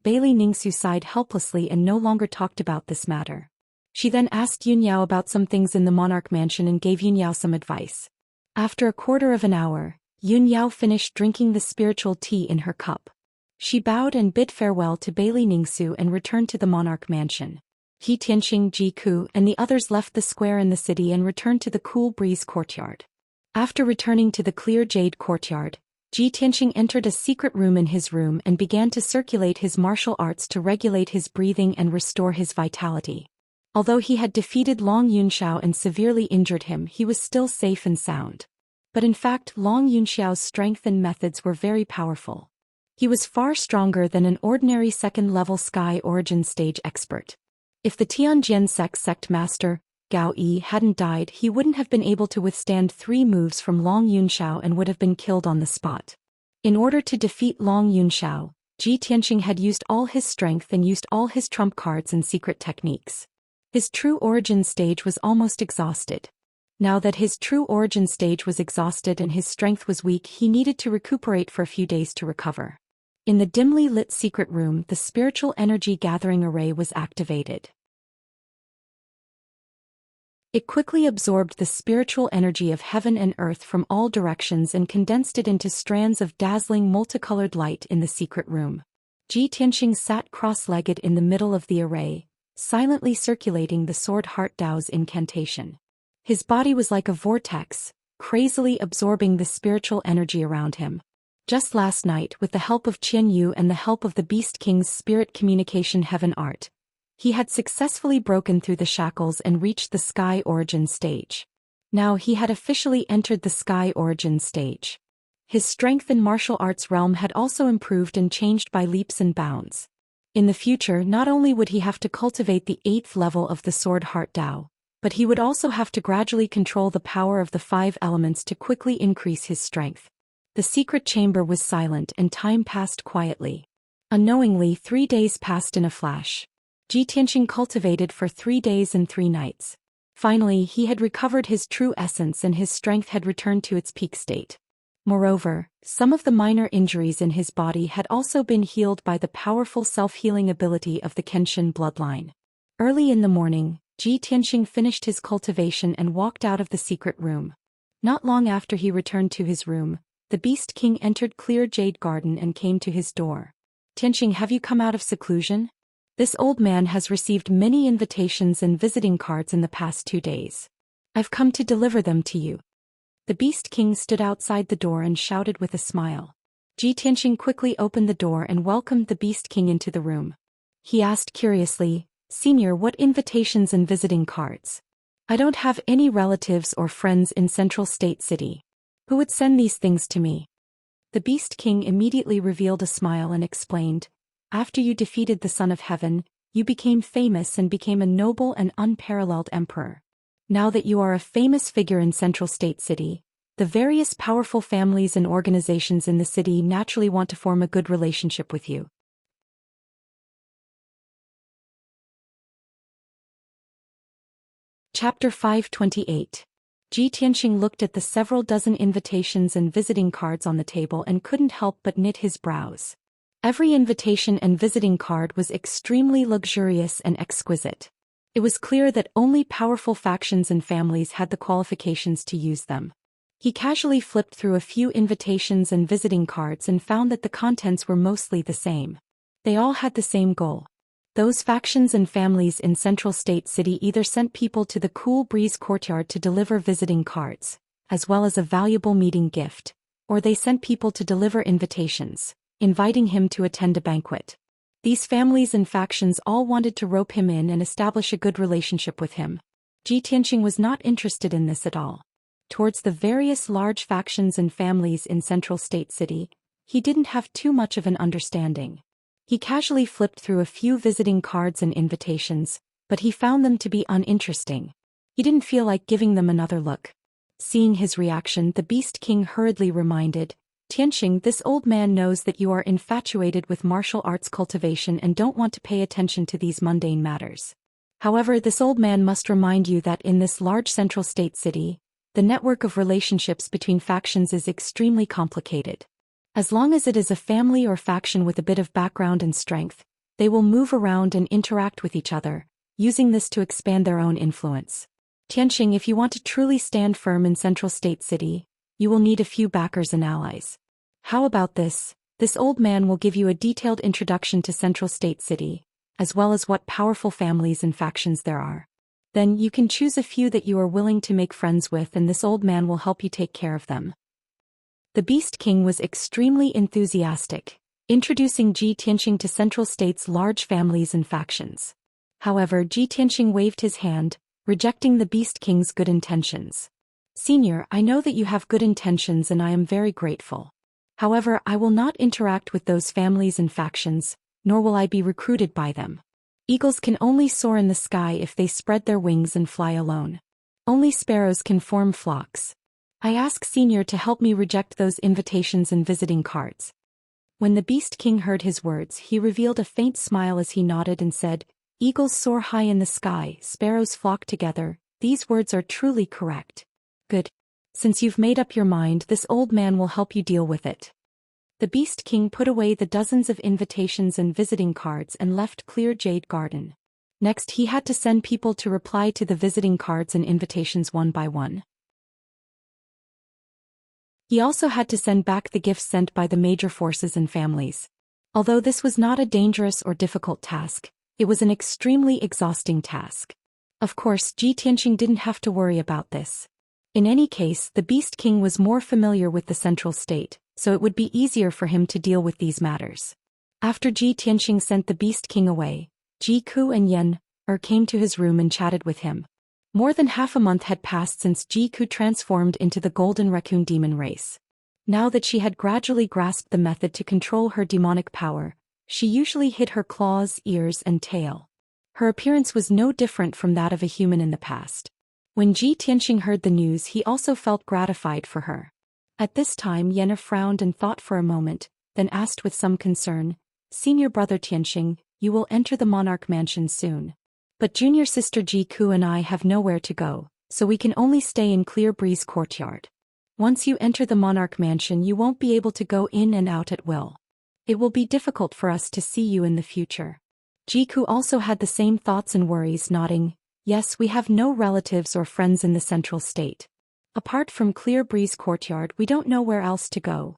Bailey Ningsu sighed helplessly and no longer talked about this matter. She then asked Yun Yao about some things in the monarch mansion and gave Yun Yao some advice. After a quarter of an hour, Yun Yao finished drinking the spiritual tea in her cup. She bowed and bid farewell to Bailey Ningsu and returned to the monarch mansion. He Tianqing Ji Ku and the others left the square in the city and returned to the cool breeze courtyard. After returning to the clear jade courtyard, Ji Tianqing entered a secret room in his room and began to circulate his martial arts to regulate his breathing and restore his vitality. Although he had defeated Long Yunxiao and severely injured him, he was still safe and sound. But in fact, Long Yunxiao's strength and methods were very powerful. He was far stronger than an ordinary second-level Sky Origin stage expert. If the Tianjian sect master, Gao Yi, hadn't died, he wouldn't have been able to withstand 3 moves from Long Yunxiao and would have been killed on the spot. In order to defeat Long Yunxiao, Ji Tianqing had used all his strength and used all his trump cards and secret techniques. His true origin stage was almost exhausted. Now that his true origin stage was exhausted and his strength was weak, he needed to recuperate for a few days to recover. In the dimly lit secret room, the spiritual energy gathering array was activated. It quickly absorbed the spiritual energy of heaven and earth from all directions and condensed it into strands of dazzling multicolored light in the secret room. Ji Tianqing sat cross-legged in the middle of the array, silently circulating the Sword Heart Dao's incantation. His body was like a vortex, crazily absorbing the spiritual energy around him. Just last night, with the help of Qian Yu and the help of the Beast King's spirit communication heaven art, he had successfully broken through the shackles and reached the Sky Origin stage. Now he had officially entered the Sky Origin stage. His strength in martial arts realm had also improved and changed by leaps and bounds. In the future, not only would he have to cultivate the 8th level of the Sword Heart Dao, but he would also have to gradually control the power of the 5 elements to quickly increase his strength. The secret chamber was silent and time passed quietly. Unknowingly, 3 days passed in a flash. Ji Tianqing cultivated for 3 days and 3 nights. Finally, he had recovered his true essence and his strength had returned to its peak state. Moreover, some of the minor injuries in his body had also been healed by the powerful self-healing ability of the Kenshin bloodline. Early in the morning, Ji Tianqing finished his cultivation and walked out of the secret room. Not long after he returned to his room, the Beast King entered Clear Jade Garden and came to his door. Tianqing, have you come out of seclusion? This old man has received many invitations and visiting cards in the past 2 days. I've come to deliver them to you. The Beast King stood outside the door and shouted with a smile. Ji Tianqing quickly opened the door and welcomed the Beast King into the room. He asked curiously, Senior, what invitations and visiting cards? I don't have any relatives or friends in Central State City. Who would send these things to me? The Beast King immediately revealed a smile and explained, After you defeated the Son of Heaven, you became famous and became a noble and unparalleled emperor. Now that you are a famous figure in Central State City, the various powerful families and organizations in the city naturally want to form a good relationship with you. Chapter 528. Ji Tianqing looked at the several dozen invitations and visiting cards on the table and couldn't help but knit his brows. Every invitation and visiting card was extremely luxurious and exquisite. It was clear that only powerful factions and families had the qualifications to use them. He casually flipped through a few invitations and visiting cards and found that the contents were mostly the same. They all had the same goal. Those factions and families in Central State City either sent people to the Cool Breeze Courtyard to deliver visiting cards, as well as a valuable meeting gift, or they sent people to deliver invitations, inviting him to attend a banquet. These families and factions all wanted to rope him in and establish a good relationship with him. Ji Tianqing was not interested in this at all. Towards the various large factions and families in Central State City, he didn't have too much of an understanding. He casually flipped through a few visiting cards and invitations, but he found them to be uninteresting. He didn't feel like giving them another look. Seeing his reaction, the Beast King hurriedly reminded, Tianqing, this old man knows that you are infatuated with martial arts cultivation and don't want to pay attention to these mundane matters. However, this old man must remind you that in this large Central State City, The network of relationships between factions is extremely complicated. As long as it is a family or faction with a bit of background and strength, they will move around and interact with each other, using this to expand their own influence. Tianxing, if you want to truly stand firm in Central State City, you will need a few backers and allies. How about this? This old man will give you a detailed introduction to Central State City, as well as what powerful families and factions there are. Then you can choose a few that you are willing to make friends with, and this old man will help you take care of them. The Beast King was extremely enthusiastic, introducing Ji Tianxing to Central State's large families and factions. However, Ji Tianxing waved his hand, rejecting the Beast King's good intentions. Senior, I know that you have good intentions and I am very grateful. However, I will not interact with those families and factions, nor will I be recruited by them. Eagles can only soar in the sky if they spread their wings and fly alone. Only sparrows can form flocks. I ask Senior to help me reject those invitations and visiting cards. When the Beast King heard his words, he revealed a faint smile as he nodded and said, Eagles soar high in the sky, sparrows flock together. These words are truly correct. Good. Since you've made up your mind, this old man will help you deal with it. The Beast King put away the dozens of invitations and visiting cards and left Clear Jade Garden. Next, he had to send people to reply to the visiting cards and invitations one by one. He also had to send back the gifts sent by the major forces and families. Although this was not a dangerous or difficult task, it was an extremely exhausting task. Of course, Ji Tianxing didn't have to worry about this. In any case, the Beast King was more familiar with the central state, so it would be easier for him to deal with these matters. After Ji Tianxing sent the Beast King away, Ji Ku and Yen came to his room and chatted with him. More than half a month had passed since Ji Ku transformed into the Golden Raccoon Demon race. Now that she had gradually grasped the method to control her demonic power, she usually hid her claws, ears, and tail. Her appearance was no different from that of a human in the past. When Ji Tianxing heard the news, he also felt gratified for her. At this time, Yen frowned and thought for a moment, then asked with some concern, Senior brother Tianxing, you will enter the Monarch Mansion soon. But junior sister Ji Ku and I have nowhere to go, so we can only stay in Clear Breeze Courtyard. Once you enter the Monarch Mansion, you won't be able to go in and out at will. It will be difficult for us to see you in the future. Ji Ku also had the same thoughts and worries, nodding, yes, we have no relatives or friends in the central state. Apart from Clear Breeze Courtyard, we don't know where else to go.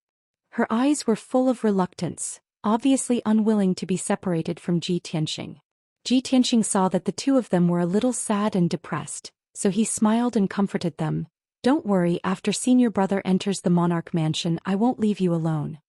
Her eyes were full of reluctance, obviously unwilling to be separated from Ji Tianxing. Ji Tianxing saw that the two of them were a little sad and depressed, so he smiled and comforted them. Don't worry, after senior brother enters the Monarch Mansion, I won't leave you alone.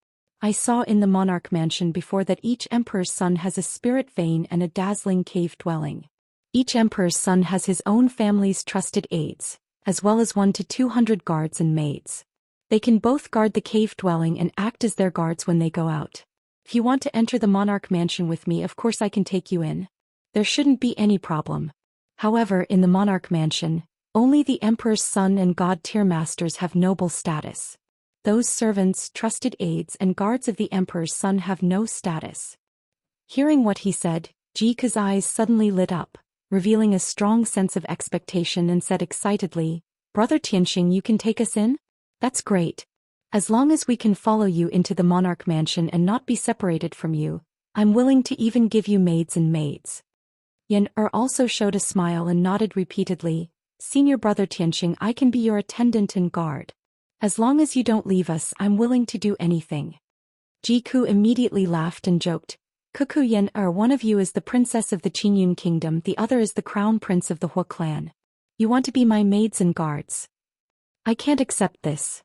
I saw in the Monarch Mansion before that each Emperor's son has a spirit vein and a dazzling cave dwelling. Each Emperor's son has his own family's trusted aides, as well as 1 to 200 guards and maids. They can both guard the cave dwelling and act as their guards when they go out. If you want to enter the Monarch Mansion with me, of course I can take you in. There shouldn't be any problem. However, in the Monarch Mansion, only the Emperor's son and God-tier masters have noble status. Those servants, trusted aides, and guards of the Emperor's son have no status. Hearing what he said, Ji Ku's eyes suddenly lit up, revealing a strong sense of expectation, and said excitedly, Brother Tianxing, you can take us in? That's great. As long as we can follow you into the Monarch Mansion and not be separated from you, I'm willing to even give you maids and maids. Yen also showed a smile and nodded repeatedly, Senior brother Tianxing, I can be your attendant and guard. As long as you don't leave us, I'm willing to do anything. Ji Ku immediately laughed and joked, Kuku Yen, one of you is the princess of the Qinyun kingdom, the other is the crown prince of the Hu clan. You want to be my maids and guards? I can't accept this.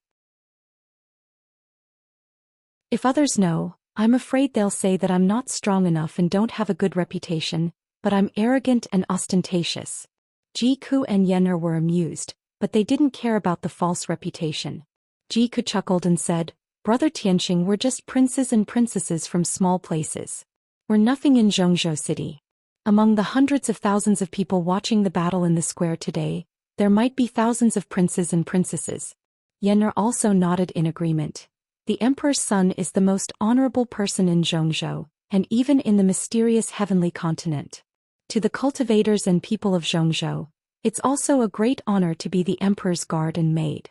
If others know, I'm afraid they'll say that I'm not strong enough and don't have a good reputation, but I'm arrogant and ostentatious. Ji Ku and Yen were amused, but they didn't care about the false reputation. Ji Ku chuckled and said, Brother Tianxing, we're just princes and princesses from small places. We're nothing in Zhongzhou City. Among the hundreds of thousands of people watching the battle in the square today, there might be thousands of princes and princesses. Yen also nodded in agreement. The Emperor's son is the most honorable person in Zhongzhou, and even in the mysterious heavenly continent. To the cultivators and people of Zhongzhou, It's also a great honor to be the emperor's guard and maid.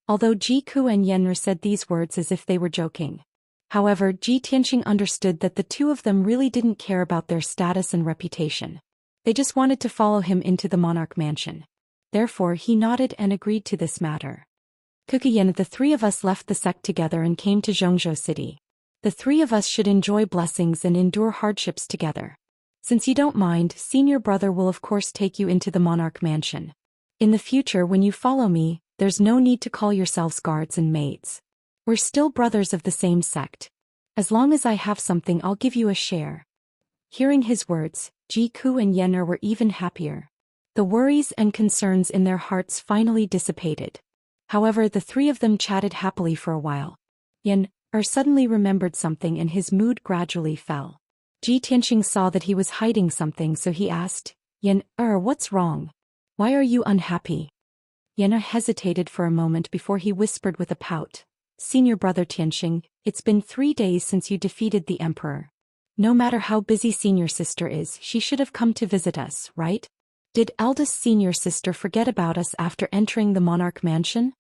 Although Ji Ku and Yen'er said these words as if they were joking. However, Ji Tianqing understood that the two of them really didn't care about their status and reputation. They just wanted to follow him into the monarch mansion. Therefore he nodded and agreed to this matter. Kukuyen, the three of us left the sect together and came to Zhongzhou city. The three of us should enjoy blessings and endure hardships together. Since you don't mind, senior brother will of course take you into the monarch mansion. In the future when you follow me, there's no need to call yourselves guards and maids. We're still brothers of the same sect. As long as I have something I'll give you a share. Hearing his words, Ji Ku and Yen'er were even happier. The worries and concerns in their hearts finally dissipated. However, the three of them chatted happily for a while. Yen'er suddenly remembered something and his mood gradually fell. Ji Tianqing saw that he was hiding something, so he asked, Yen'er, what's wrong? Why are you unhappy? Yen'er hesitated for a moment before he whispered with a pout. Senior brother Tianqing, it's been 3 days since you defeated the emperor. No matter how busy senior sister is, she should have come to visit us, right? Did eldest senior sister forget about us after entering the monarch mansion?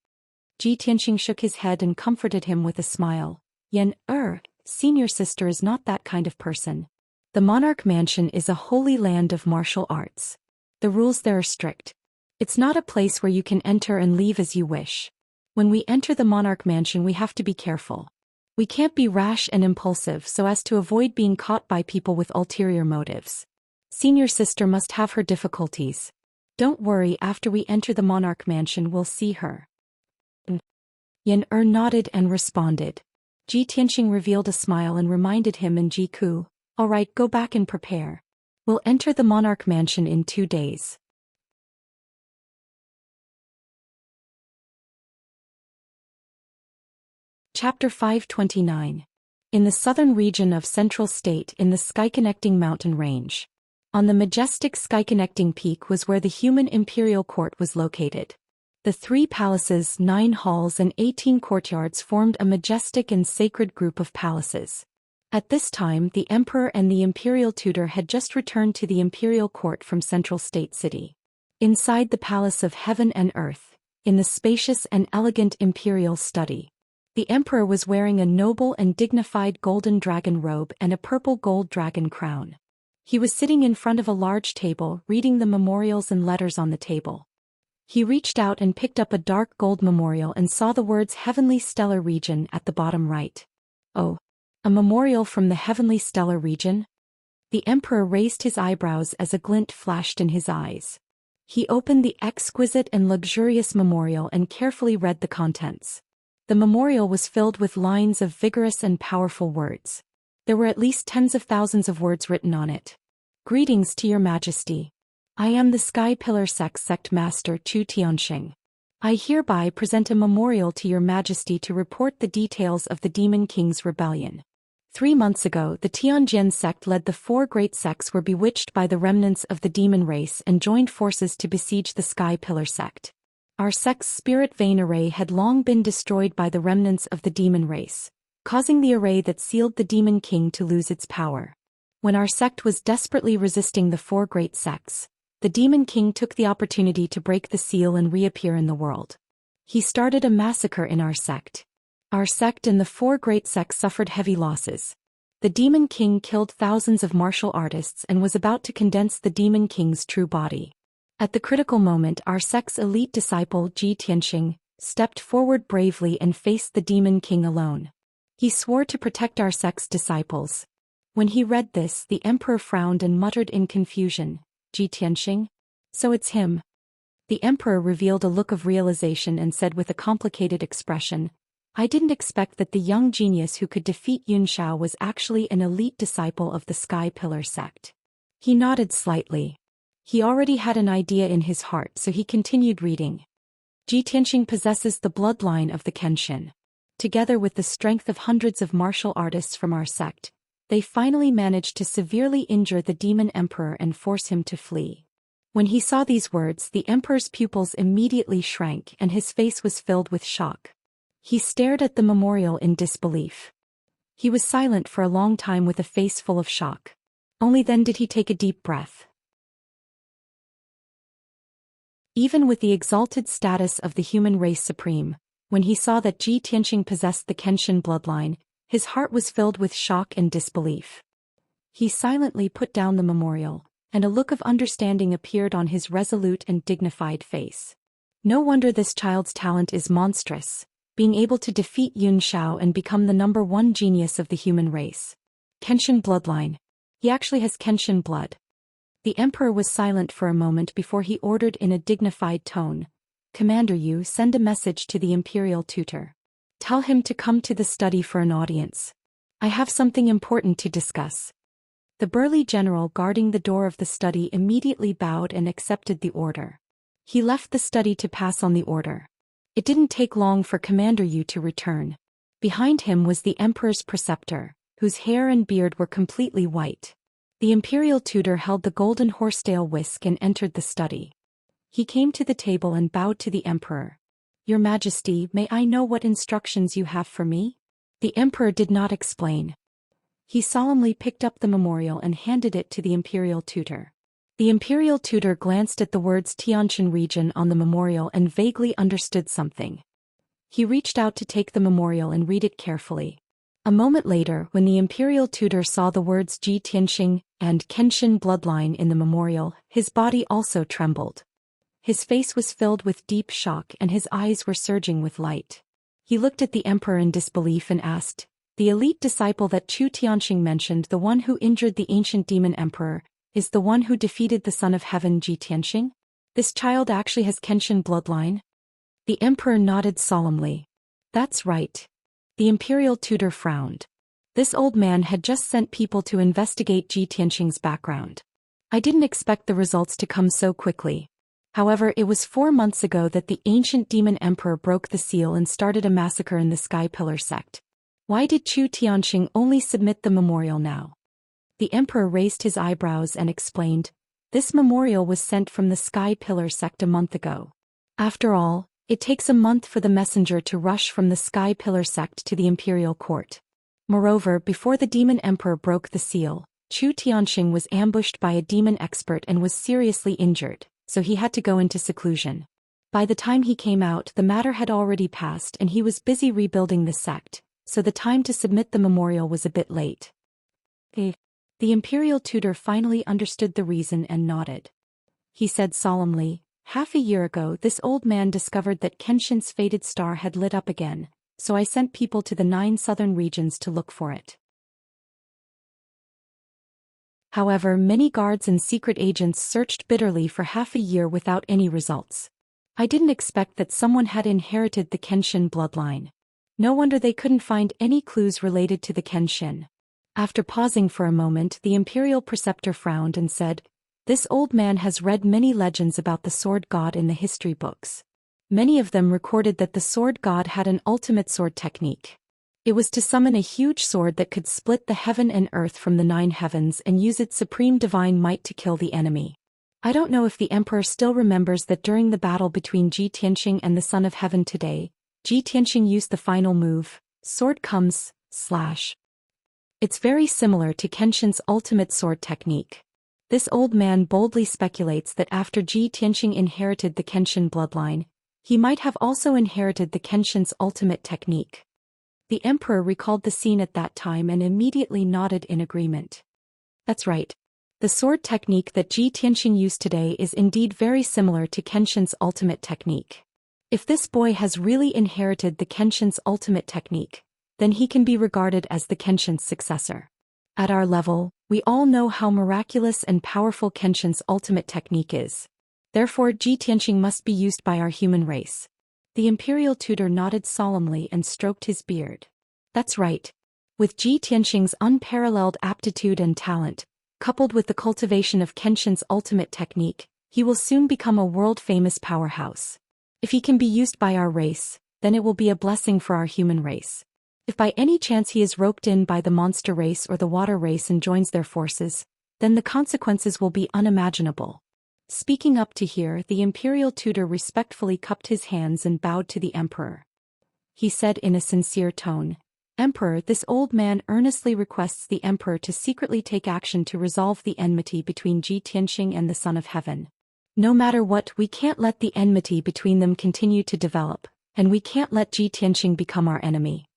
Ji Tianqing shook his head and comforted him with a smile. Yen'er, senior sister is not that kind of person. The monarch mansion is a holy land of martial arts. The rules there are strict. It's not a place where you can enter and leave as you wish. When we enter the monarch mansion we have to be careful. We can't be rash and impulsive so as to avoid being caught by people with ulterior motives. Senior sister must have her difficulties. Don't worry, after we enter the monarch mansion we'll see her. Yen'er nodded and responded. Ji Tianqing revealed a smile and reminded him and Ji Ku, all right, go back and prepare. We'll enter the monarch mansion in 2 days. Chapter 529. In the southern region of Central State in the sky-connecting mountain range. On the majestic sky-connecting peak was where the human imperial court was located. The 3 palaces, 9 halls and 18 courtyards formed a majestic and sacred group of palaces. At this time the emperor and the imperial tutor had just returned to the imperial court from Central State City. Inside the palace of heaven and earth, in the spacious and elegant imperial study, the emperor was wearing a noble and dignified golden dragon robe and a purple gold dragon crown. He was sitting in front of a large table, reading the memorials and letters on the table. He reached out and picked up a dark gold memorial and saw the words Heavenly Stellar Region at the bottom right. Oh, a memorial from the Heavenly Stellar Region? The emperor raised his eyebrows as a glint flashed in his eyes. He opened the exquisite and luxurious memorial and carefully read the contents. The memorial was filled with lines of vigorous and powerful words. There were at least tens of thousands of words written on it. Greetings to your majesty. I am the Sky Pillar Sect Master Chu Tianqing. I hereby present a memorial to your majesty to report the details of the Demon King's rebellion. 3 months ago the Tianjin sect led the 4 great sects were bewitched by the remnants of the demon race and joined forces to besiege the Sky Pillar sect. Our sect's spirit vein array had long been destroyed by the remnants of the demon race, causing the array that sealed the Demon King to lose its power. When our sect was desperately resisting the 4 great sects, the Demon King took the opportunity to break the seal and reappear in the world. He started a massacre in our sect. Our sect and the 4 great sects suffered heavy losses. The Demon King killed thousands of martial artists and was about to condense the Demon King's true body. At the critical moment our sect's elite disciple Ji Tianqing stepped forward bravely and faced the Demon King alone. He swore to protect our sect's disciples. When he read this the emperor frowned and muttered in confusion, Ji Tianqing? So it's him. The emperor revealed a look of realization and said with a complicated expression, I didn't expect that the young genius who could defeat Yun Shao was actually an elite disciple of the Sky Pillar sect. He nodded slightly. He already had an idea in his heart so he continued reading. Ji Tianqing possesses the bloodline of the Kenshin. Together with the strength of hundreds of martial artists from our sect, they finally managed to severely injure the demon emperor and force him to flee. When he saw these words the emperor's pupils immediately shrank and his face was filled with shock. He stared at the memorial in disbelief. He was silent for a long time with a face full of shock. Only then did he take a deep breath. Even with the exalted status of the human race supreme, when he saw that Ji Tianqing possessed the Kenshin bloodline, his heart was filled with shock and disbelief. He silently put down the memorial, and a look of understanding appeared on his resolute and dignified face. No wonder this child's talent is monstrous, being able to defeat Yun Xiao and become the #1 genius of the human race. Kenshin bloodline. He actually has Kenshin blood. The emperor was silent for a moment before he ordered in a dignified tone, "Commander Yu, send a message to the imperial tutor. Tell him to come to the study for an audience. I have something important to discuss." The burly general guarding the door of the study immediately bowed and accepted the order. He left the study to pass on the order. It didn't take long for Commander Yu to return. Behind him was the emperor's preceptor, whose hair and beard were completely white. The imperial tutor held the golden horsetail whisk and entered the study. He came to the table and bowed to the emperor. "Your Majesty, may I know what instructions you have for me?" The emperor did not explain. He solemnly picked up the memorial and handed it to the imperial tutor. The imperial tutor glanced at the words Tianjin region on the memorial and vaguely understood something. He reached out to take the memorial and read it carefully. A moment later, when the imperial tutor saw the words Ji Tianqing and Kenshin bloodline in the memorial, his body also trembled. His face was filled with deep shock and his eyes were surging with light. He looked at the emperor in disbelief and asked, "The elite disciple that Chu Tianqing mentioned, the one who injured the ancient demon emperor, is the one who defeated the son of heaven Ji Tianqing? This child actually has Kenshin bloodline?" The emperor nodded solemnly. "That's right." The imperial tutor frowned. This old man had just sent people to investigate Ji Tianqing's background. "I didn't expect the results to come so quickly. However, it was 4 months ago that the ancient demon emperor broke the seal and started a massacre in the Sky Pillar sect. Why did Chu Tianqing only submit the memorial now?" The emperor raised his eyebrows and explained, "This memorial was sent from the Sky Pillar sect a month ago. After all, it takes a month for the messenger to rush from the Sky Pillar sect to the imperial court. Moreover, before the demon emperor broke the seal, Chu Tianqing was ambushed by a demon expert and was seriously injured, so he had to go into seclusion. By the time he came out, the matter had already passed and he was busy rebuilding the sect, so the time to submit the memorial was a bit late." The imperial tutor finally understood the reason and nodded. He said solemnly, "Half a year ago this old man discovered that Kenshin's fated star had lit up again, so I sent people to the 9 southern regions to look for it. However, many guards and secret agents searched bitterly for half a year without any results. I didn't expect that someone had inherited the Kenshin bloodline. No wonder they couldn't find any clues related to the Kenshin." After pausing for a moment, the imperial preceptor frowned and said, "This old man has read many legends about the sword god in the history books. Many of them recorded that the sword god had an ultimate sword technique. It was to summon a huge sword that could split the heaven and earth from the 9 heavens and use its supreme divine might to kill the enemy. I don't know if the emperor still remembers that during the battle between Ji Tianqing and the son of heaven today, Ji Tianqing used the final move, sword comes, slash. It's very similar to Kenshin's ultimate sword technique. This old man boldly speculates that after Ji Tianqing inherited the Kenshin bloodline, he might have also inherited the Kenshin's ultimate technique." The emperor recalled the scene at that time and immediately nodded in agreement. "That's right. The sword technique that Ji Tianqing used today is indeed very similar to Kenshin's ultimate technique. If this boy has really inherited the Kenshin's ultimate technique, then he can be regarded as the Kenshin's successor. At our level, we all know how miraculous and powerful Kenshin's ultimate technique is. Therefore, Ji Tianqing must be used by our human race." The imperial tutor nodded solemnly and stroked his beard. "That's right. With Ji Tianqing's unparalleled aptitude and talent, coupled with the cultivation of Kenshin's ultimate technique, he will soon become a world-famous powerhouse. If he can be used by our race, then it will be a blessing for our human race. If by any chance he is roped in by the monster race or the water race and joins their forces, then the consequences will be unimaginable." Speaking up to hear, the imperial tutor respectfully cupped his hands and bowed to the emperor. He said in a sincere tone, "Emperor, this old man earnestly requests the emperor to secretly take action to resolve the enmity between Ji Tianqing and the Son of Heaven. No matter what, we can't let the enmity between them continue to develop, and we can't let Ji Tianqing become our enemy.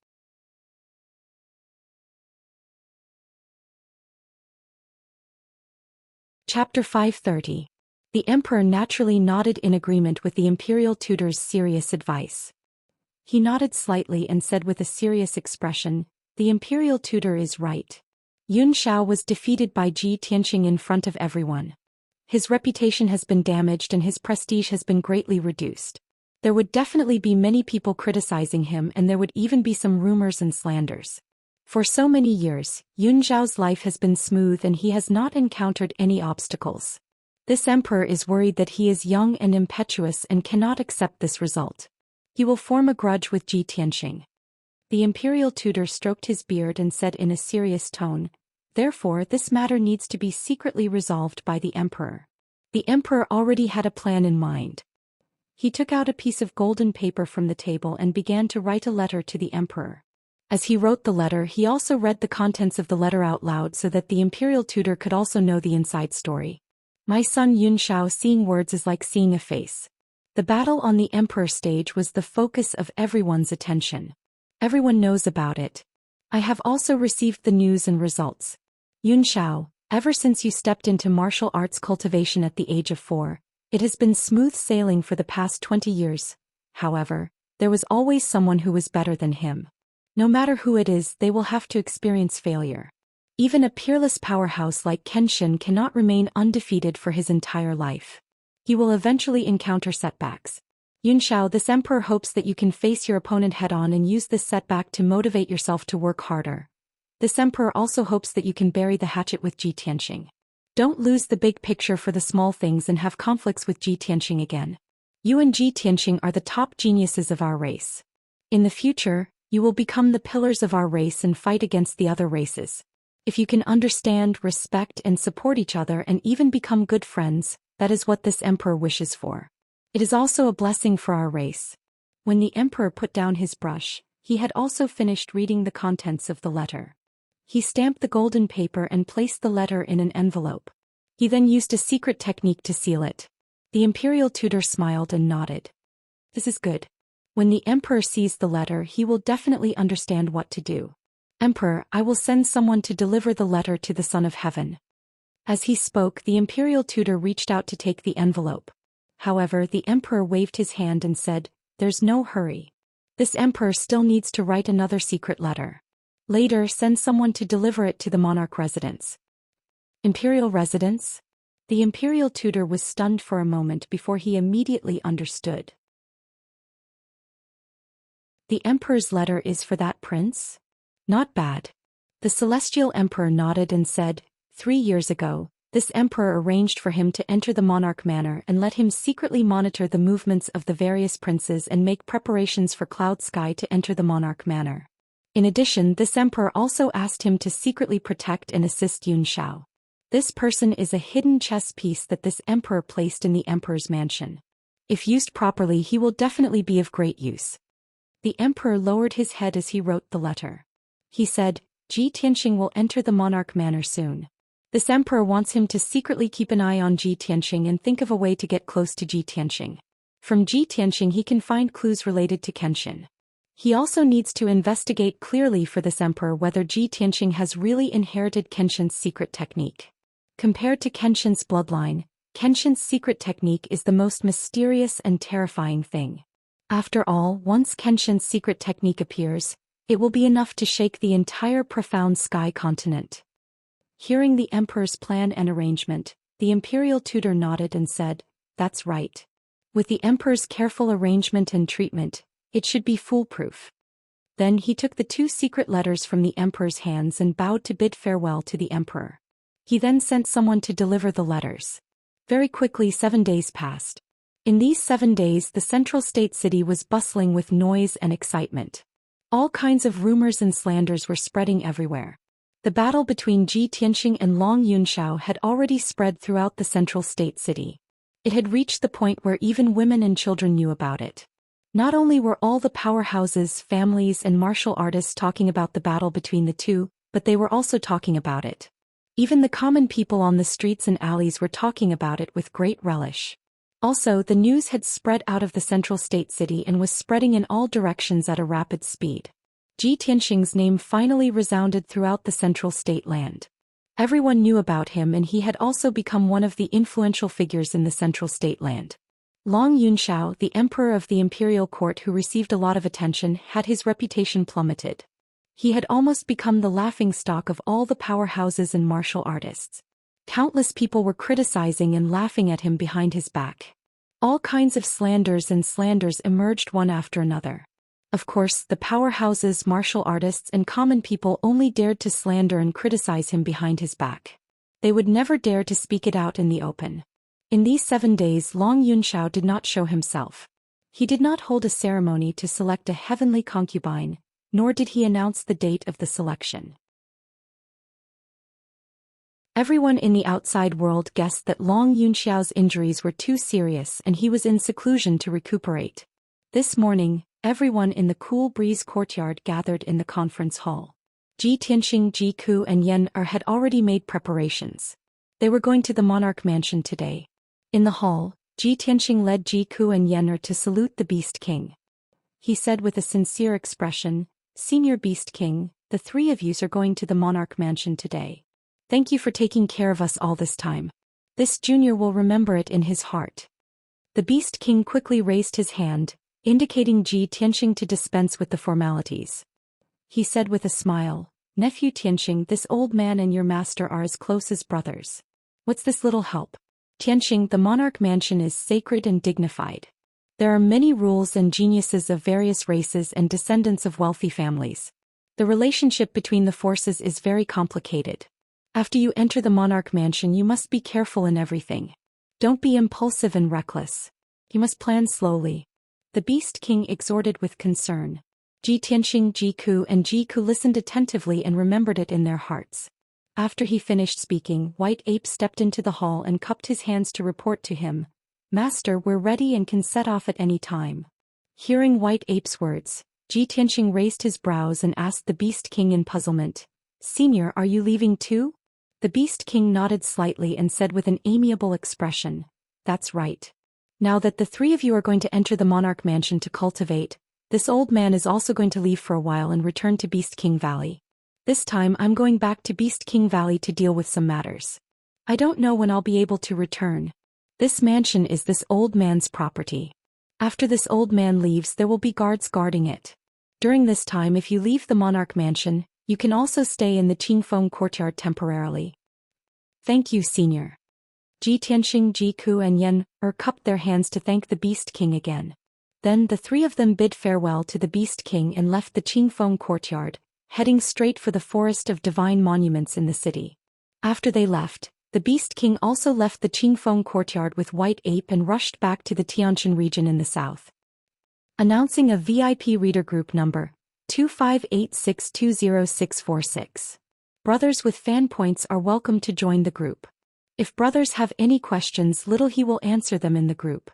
Chapter 530. The emperor naturally nodded in agreement with the imperial tutor's serious advice. He nodded slightly and said with a serious expression, "The imperial tutor is right. Yun Shao was defeated by Ji Tianqing in front of everyone. His reputation has been damaged and his prestige has been greatly reduced. There would definitely be many people criticizing him, and there would even be some rumors and slanders. For so many years, Yun Zhao's life has been smooth and he has not encountered any obstacles. This emperor is worried that he is young and impetuous and cannot accept this result. He will form a grudge with Ji Tianqing." The imperial tutor stroked his beard and said in a serious tone, "Therefore this matter needs to be secretly resolved by the emperor." The emperor already had a plan in mind. He took out a piece of golden paper from the table and began to write a letter to the emperor. As he wrote the letter, he also read the contents of the letter out loud so that the imperial tutor could also know the inside story. "My son Yun Shao, seeing words is like seeing a face. The battle on the emperor stage was the focus of everyone's attention. Everyone knows about it. I have also received the news and results. Yun Shao, ever since you stepped into martial arts cultivation at the age of 4, it has been smooth sailing for the past 20 years. However, there was always someone who was better than him. No matter who it is, they will have to experience failure. Even a peerless powerhouse like Kenshin cannot remain undefeated for his entire life. He will eventually encounter setbacks. Yun Shao, this emperor hopes that you can face your opponent head-on and use this setback to motivate yourself to work harder. This emperor also hopes that you can bury the hatchet with Ji Tianqing. Don't lose the big picture for the small things and have conflicts with Ji Tianqing again. You and Ji Tianqing are the top geniuses of our race. In the future, you will become the pillars of our race and fight against the other races. If you can understand, respect, and support each other and even become good friends, that is what this emperor wishes for. It is also a blessing for our race." When the emperor put down his brush, he had also finished reading the contents of the letter. He stamped the golden paper and placed the letter in an envelope. He then used a secret technique to seal it. The imperial tutor smiled and nodded. "This is good. When the emperor sees the letter, he will definitely understand what to do. Emperor, I will send someone to deliver the letter to the Son of Heaven." As he spoke, the imperial tutor reached out to take the envelope. However, the emperor waved his hand and said, "There's no hurry. This emperor still needs to write another secret letter. Later, send someone to deliver it to the monarch residence." Imperial residence? The imperial tutor was stunned for a moment before he immediately understood. The emperor's letter is for that prince? Not bad. The celestial emperor nodded and said, 3 years ago, this emperor arranged for him to enter the monarch manor and let him secretly monitor the movements of the various princes and make preparations for Cloud Sky to enter the monarch manor. In addition, this emperor also asked him to secretly protect and assist Yun Shao. This person is a hidden chess piece that this emperor placed in the emperor's mansion. If used properly, he will definitely be of great use. The emperor lowered his head as he wrote the letter. He said, Ji Tianqing will enter the monarch manor soon. This emperor wants him to secretly keep an eye on Ji Tianqing and think of a way to get close to Ji Tianqing. From Ji Tianqing he can find clues related to Kenshin. He also needs to investigate clearly for this emperor whether Ji Tianqing has really inherited Kenshin's secret technique. Compared to Kenshin's bloodline, Kenshin's secret technique is the most mysterious and terrifying thing. After all, once Kenshin's secret technique appears, it will be enough to shake the entire profound sky continent. Hearing the emperor's plan and arrangement, the imperial tutor nodded and said, "That's right. With the emperor's careful arrangement and treatment, it should be foolproof." Then he took the 2 secret letters from the emperor's hands and bowed to bid farewell to the emperor. He then sent someone to deliver the letters. Very quickly 7 days passed. In these 7 days the central state city was bustling with noise and excitement. All kinds of rumors and slanders were spreading everywhere. The battle between Ji Tianqing and Long Yunshao had already spread throughout the central state city. It had reached the point where even women and children knew about it. Not only were all the powerhouses, families, and martial artists talking about the battle between the two, but they were also talking about it. Even the common people on the streets and alleys were talking about it with great relish. Also, the news had spread out of the central state city and was spreading in all directions at a rapid speed. Ji Tianxing's name finally resounded throughout the central state land. Everyone knew about him, and he had also become one of the influential figures in the central state land. Long Yunxiao, the emperor of the imperial court who received a lot of attention, had his reputation plummeted. He had almost become the laughingstock of all the powerhouses and martial artists. Countless people were criticizing and laughing at him behind his back. All kinds of slanders emerged one after another. Of course, the powerhouses, martial artists, and common people only dared to slander and criticize him behind his back. They would never dare to speak it out in the open. In these 7 days, Long Yunxiao did not show himself. He did not hold a ceremony to select a heavenly concubine, nor did he announce the date of the selection. Everyone in the outside world guessed that Long Yunxiao's injuries were too serious and he was in seclusion to recuperate. This morning, everyone in the cool breeze courtyard gathered in the conference hall. Ji Tianxing, Ji Ku, and Yan Er had already made preparations. They were going to the monarch mansion today. In the hall, Ji Tianxing led Ji Ku and Yan Er to salute the Beast King. He said with a sincere expression, "Senior Beast King, the 3 of yous are going to the monarch mansion today. Thank you for taking care of us all this time. This junior will remember it in his heart." The Beast King quickly raised his hand, indicating Ji Tianxing to dispense with the formalities. He said with a smile, "Nephew Tianxing, this old man and your master are as close as brothers. What's this little help? Tianxing, the monarch mansion is sacred and dignified. There are many rules and geniuses of various races and descendants of wealthy families. The relationship between the forces is very complicated. After you enter the monarch mansion, you must be careful in everything. Don't be impulsive and reckless. You must plan slowly." The Beast King exhorted with concern. Ji Tianxing, Ji Ku, and Ji Ku listened attentively and remembered it in their hearts. After he finished speaking, White Ape stepped into the hall and cupped his hands to report to him, "Master, we're ready and can set off at any time." Hearing White Ape's words, Ji Tianxing raised his brows and asked the Beast King in puzzlement, "Senior, are you leaving too?" The Beast King nodded slightly and said with an amiable expression, "That's right. Now that the 3 of you are going to enter the monarch mansion to cultivate, this old man is also going to leave for a while and return to Beast King Valley. This time I'm going back to Beast King Valley to deal with some matters. I don't know when I'll be able to return. This mansion is this old man's property. After this old man leaves, there will be guards guarding it. During this time, if you leave the monarch mansion, you can also stay in the Qingfeng courtyard temporarily." "Thank you, Senior." Ji Tianxing, Ji Ku, and Yan Er cupped their hands to thank the Beast King again. Then the 3 of them bid farewell to the Beast King and left the Qingfeng courtyard, heading straight for the Forest of Divine Monuments in the city. After they left, the Beast King also left the Qingfeng courtyard with White Ape and rushed back to the Tianshan region in the south. Announcing a VIP reader group number 258620646. Brothers with fan points are welcome to join the group. If brothers have any questions, little he will answer them in the group.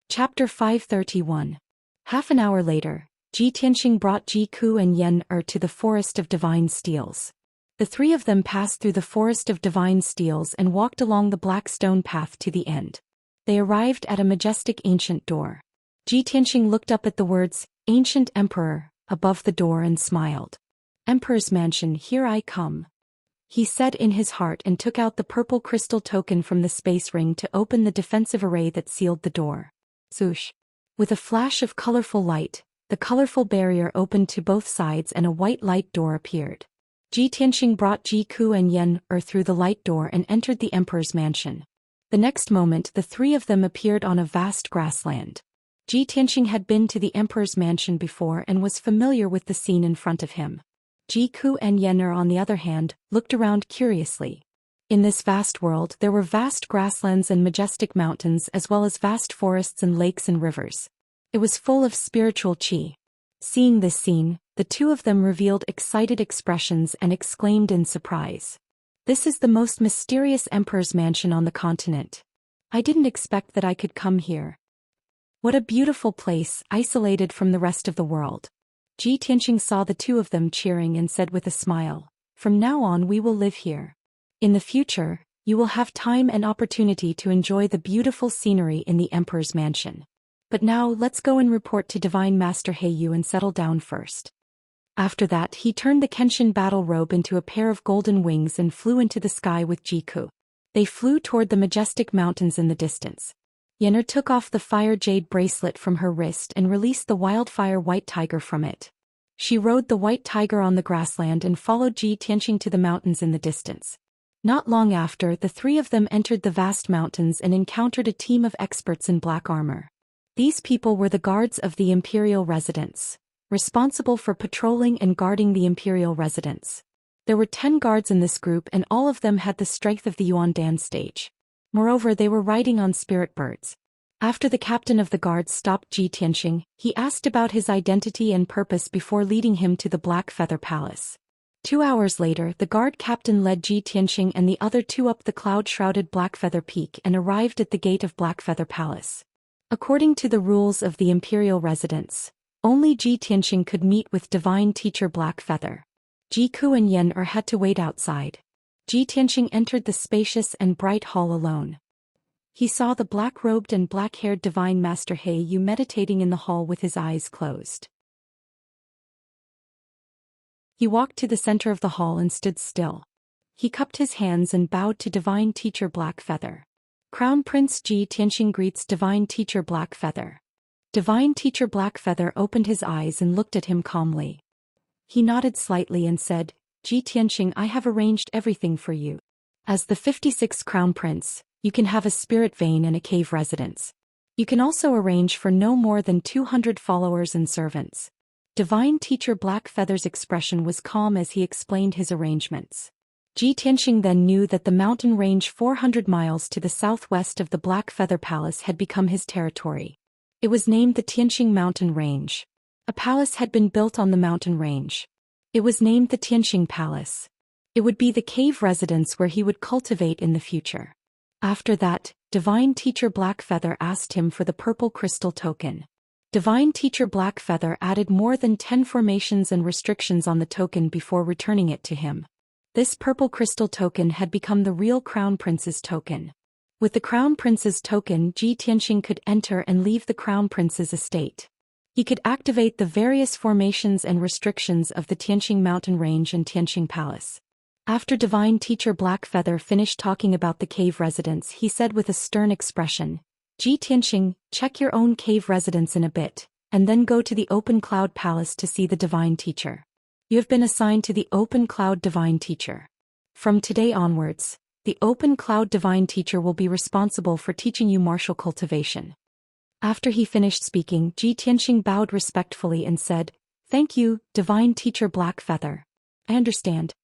Chapter 531. Half an hour later, Ji Tianxing brought Ji Ku and Yan Er to the Forest of Divine Steels. The 3 of them passed through the Forest of Divine Steels and walked along the black stone path to the end. They arrived at a majestic ancient door. Ji Tianxing looked up at the words, "Ancient Emperor," above the door and smiled. "Emperor's mansion, here I come," he said in his heart, and took out the purple crystal token from the space ring to open the defensive array that sealed the door. Swoosh! With a flash of colorful light, the colorful barrier opened to both sides and a white light door appeared. Ji Tianxing brought Ji Ku and Yan Er through the light door and entered the emperor's mansion. The next moment, the 3 of them appeared on a vast grassland. Ji Tianxing had been to the emperor's mansion before and was familiar with the scene in front of him. Ji Ku and Yan Er, on the other hand, looked around curiously. In this vast world, there were vast grasslands and majestic mountains, as well as vast forests and lakes and rivers. It was full of spiritual qi. Seeing this scene, the 2 of them revealed excited expressions and exclaimed in surprise, "This is the most mysterious emperor's mansion on the continent. I didn't expect that I could come here. What a beautiful place, isolated from the rest of the world." Ji Tianxing saw the 2 of them cheering and said with a smile, from now on we will live here. In the future, you will have time and opportunity to enjoy the beautiful scenery in the Emperor's mansion. But now let's go and report to Divine Master Heiyu and settle down first." After that he turned the Kenshin battle robe into a pair of golden wings and flew into the sky with Jiku. They flew toward the majestic mountains in the distance. Yennefer took off the fire jade bracelet from her wrist and released the wildfire white tiger from it. She rode the white tiger on the grassland and followed Ji Tianqing to the mountains in the distance. Not long after, the three of them entered the vast mountains and encountered a team of experts in black armor. These people were the guards of the imperial residence, responsible for patrolling and guarding the imperial residence. There were 10 guards in this group and all of them had the strength of the Yuan Dan stage. Moreover, they were riding on spirit birds. After the captain of the guards stopped Ji Tianqing, he asked about his identity and purpose before leading him to the Black Feather Palace. 2 hours later, the guard captain led Ji Tianqing and the other two up the cloud-shrouded Blackfeather Peak and arrived at the gate of Blackfeather Palace. According to the rules of the imperial residence, only Ji Tianqing could meet with divine teacher Blackfeather. Jiku and Yennefer had to wait outside. Ji Tianqing entered the spacious and bright hall alone. He saw the black-robed and black-haired divine master Heiyu meditating in the hall with his eyes closed. He walked to the center of the hall and stood still. He cupped his hands and bowed to divine teacher Blackfeather. Crown Prince Ji Tianqing greets divine teacher Blackfeather. Divine teacher Blackfeather opened his eyes and looked at him calmly. He nodded slightly and said, "Ji Tianqing, I have arranged everything for you. As the 56th Crown Prince, you can have a spirit vein and a cave residence. You can also arrange for no more than 200 followers and servants." Divine teacher Blackfeather's expression was calm as he explained his arrangements. Ji Tianqing then knew that the mountain range 400 miles to the southwest of the Blackfeather Palace had become his territory. It was named the Tianqing Mountain Range. A palace had been built on the mountain range. It was named the Tianqing Palace. It would be the cave residence where he would cultivate in the future. After that, Divine Teacher Blackfeather asked him for the purple crystal token. Divine Teacher Blackfeather added more than 10 formations and restrictions on the token before returning it to him. This purple crystal token had become the real Crown Prince's token. With the Crown Prince's token, Ji Tianqing could enter and leave the Crown Prince's estate. He could activate the various formations and restrictions of the Tianqing Mountain Range and Tianqing Palace. After Divine Teacher Blackfeather finished talking about the cave residence, he said with a stern expression, "Ji Tianqing, check your own cave residence in a bit, and then go to the Open Cloud Palace to see the Divine Teacher. You have been assigned to the Open Cloud Divine Teacher. From today onwards, the Open Cloud Divine Teacher will be responsible for teaching you martial cultivation." After he finished speaking, Ji Tianqing bowed respectfully and said, "Thank you, Divine Teacher Blackfeather. I understand."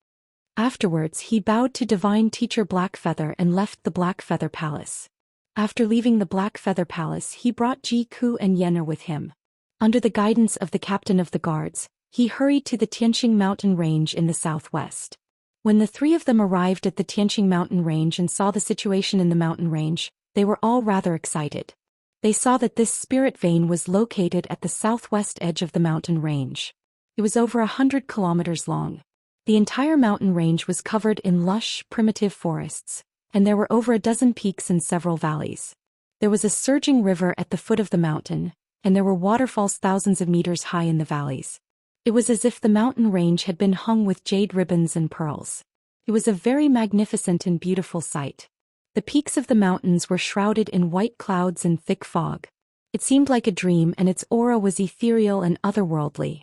Afterwards he bowed to Divine Teacher Blackfeather and left the Blackfeather Palace. After leaving the Blackfeather Palace he brought Jiku and Yennefer with him. Under the guidance of the captain of the guards, he hurried to the Tianqing Mountain Range in the southwest. When the three of them arrived at the Tianqing Mountain Range and saw the situation in the mountain range, they were all rather excited. They saw that this spirit vein was located at the southwest edge of the mountain range. It was over 100 kilometers long. The entire mountain range was covered in lush, primitive forests, and there were over a dozen peaks and several valleys. There was a surging river at the foot of the mountain, and there were waterfalls thousands of meters high in the valleys. It was as if the mountain range had been hung with jade ribbons and pearls. It was a very magnificent and beautiful sight. The peaks of the mountains were shrouded in white clouds and thick fog. It seemed like a dream and its aura was ethereal and otherworldly.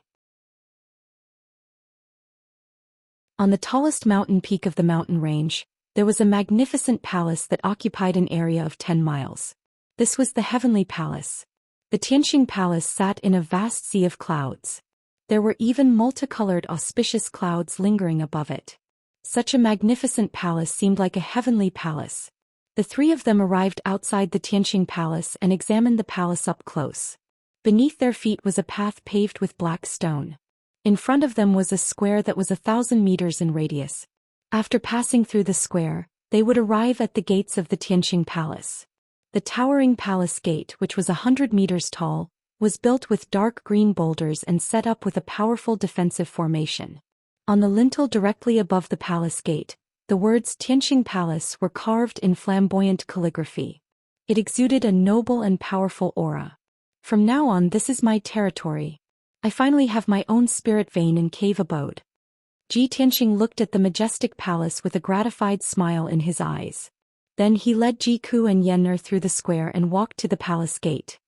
On the tallest mountain peak of the mountain range, there was a magnificent palace that occupied an area of 10 miles. This was the Heavenly Palace. The Tianqing Palace sat in a vast sea of clouds. There were even multicolored auspicious clouds lingering above it. Such a magnificent palace seemed like a heavenly palace. The three of them arrived outside the Tianqing Palace and examined the palace up close. Beneath their feet was a path paved with black stone. In front of them was a square that was 1,000 meters in radius. After passing through the square, they would arrive at the gates of the Tianqing Palace. The towering palace gate, which was 100 meters tall, was built with dark green boulders and set up with a powerful defensive formation. On the lintel directly above the palace gate, the words Tianqing Palace were carved in flamboyant calligraphy. It exuded a noble and powerful aura. From now on, this is my territory. I finally have my own spirit vein and cave abode. Tianqing looked at the majestic palace with a gratified smile in his eyes. Then he led Jiku and Yenner through the square and walked to the palace gate.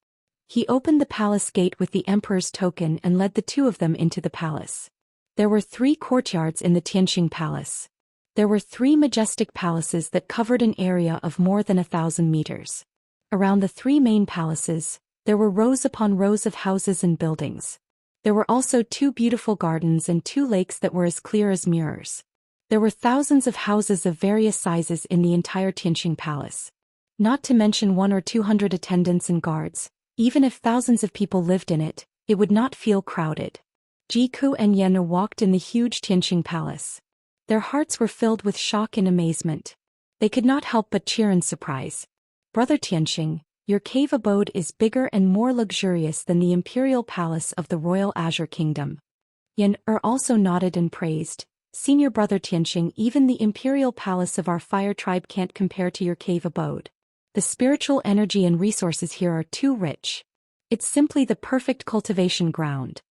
He opened the palace gate with the emperor's token and led the two of them into the palace. There were 3 courtyards in the Tianqing Palace. There were 3 majestic palaces that covered an area of more than 1,000 meters. Around the 3 main palaces, there were rows upon rows of houses and buildings. There were also 2 beautiful gardens and 2 lakes that were as clear as mirrors. There were thousands of houses of various sizes in the entire Tianqing Palace. Not to mention 100 or 200 attendants and guards. Even if thousands of people lived in it, it would not feel crowded. Jiku and Yenner walked in the huge Tianqing Palace. Their hearts were filled with shock and amazement. They could not help but cheer in surprise. Brother Tianqing, your cave abode is bigger and more luxurious than the imperial palace of the royal Azure Kingdom. Yenner also nodded and praised. Senior brother Tianqing, even the imperial palace of our fire tribe can't compare to your cave abode. The spiritual energy and resources here are too rich. It's simply the perfect cultivation ground.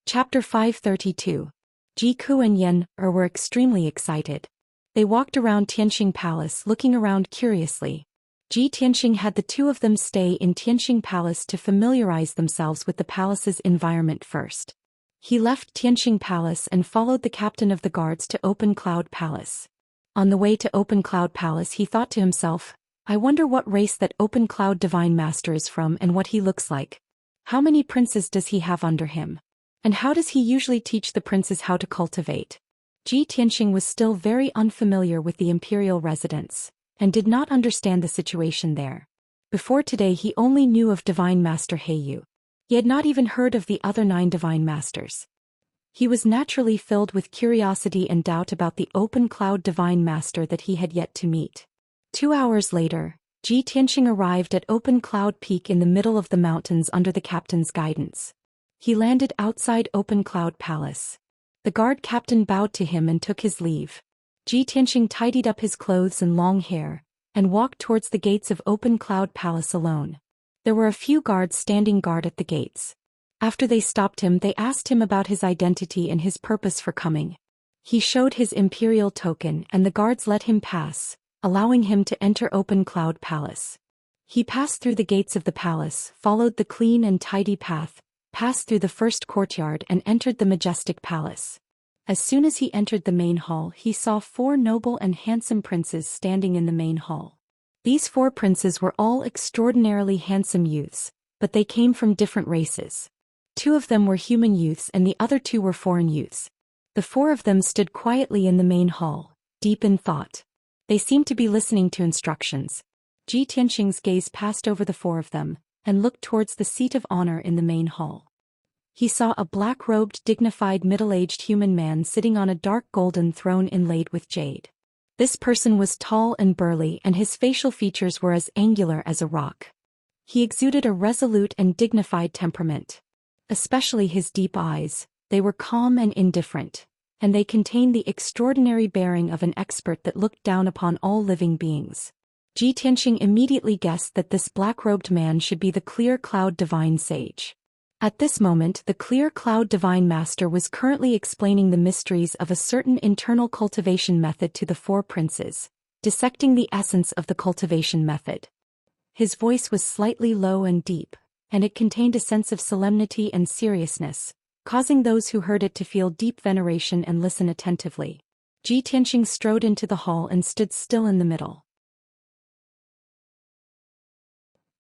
Chapter 532. Jiku and Yenner were extremely excited. They walked around Tianqing Palace looking around curiously. Tianqing had the two of them stay in Tianqing Palace to familiarize themselves with the palace's environment first. He left Tianqing Palace and followed the captain of the guards to Open Cloud Palace. On the way to Open Cloud Palace he thought to himself, I wonder what race that Open Cloud Divine Master is from and what he looks like. How many princes does he have under him? And how does he usually teach the princes how to cultivate? Tianqing was still very unfamiliar with the imperial residence, and did not understand the situation there. Before today he only knew of Divine Master Heyu. He had not even heard of the other 9 Divine Masters. He was naturally filled with curiosity and doubt about the Open Cloud Divine Master that he had yet to meet. 2 hours later, Tianqing arrived at Open Cloud Peak in the middle of the mountains under the captain's guidance. He landed outside Open Cloud Palace. The guard captain bowed to him and took his leave. Tianqing tidied up his clothes and long hair, and walked towards the gates of Open Cloud Palace alone. There were a few guards standing guard at the gates. After they stopped him, they asked him about his identity and his purpose for coming. He showed his imperial token and the guards let him pass, allowing him to enter Open Cloud Palace. He passed through the gates of the palace, followed the clean and tidy path, passed through the first courtyard and entered the majestic palace. As soon as he entered the main hall, he saw 4 noble and handsome princes standing in the main hall. These 4 princes were all extraordinarily handsome youths, but they came from different races. 2 of them were human youths and the other 2 were foreign youths. The 4 of them stood quietly in the main hall, deep in thought. They seemed to be listening to instructions. Tianqing's gaze passed over the 4 of them, and looked towards the seat of honor in the main hall. He saw a black-robed, dignified middle-aged human man sitting on a dark golden throne inlaid with jade. This person was tall and burly and his facial features were as angular as a rock. He exuded a resolute and dignified temperament. Especially his deep eyes, they were calm and indifferent, and they contained the extraordinary bearing of an expert that looked down upon all living beings. Tianqing immediately guessed that this black-robed man should be the Clear Cloud Divine Sage. At this moment the Clear Cloud Divine Master was currently explaining the mysteries of a certain internal cultivation method to the 4 princes, dissecting the essence of the cultivation method. His voice was slightly low and deep, and it contained a sense of solemnity and seriousness, causing those who heard it to feel deep veneration and listen attentively. Tianqing strode into the hall and stood still in the middle.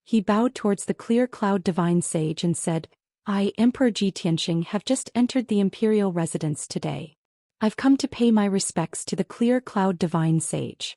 He bowed towards the Clear Cloud Divine Sage and said, I, Emperor Tianqing, have just entered the imperial residence today. I've come to pay my respects to the Clear Cloud Divine Sage.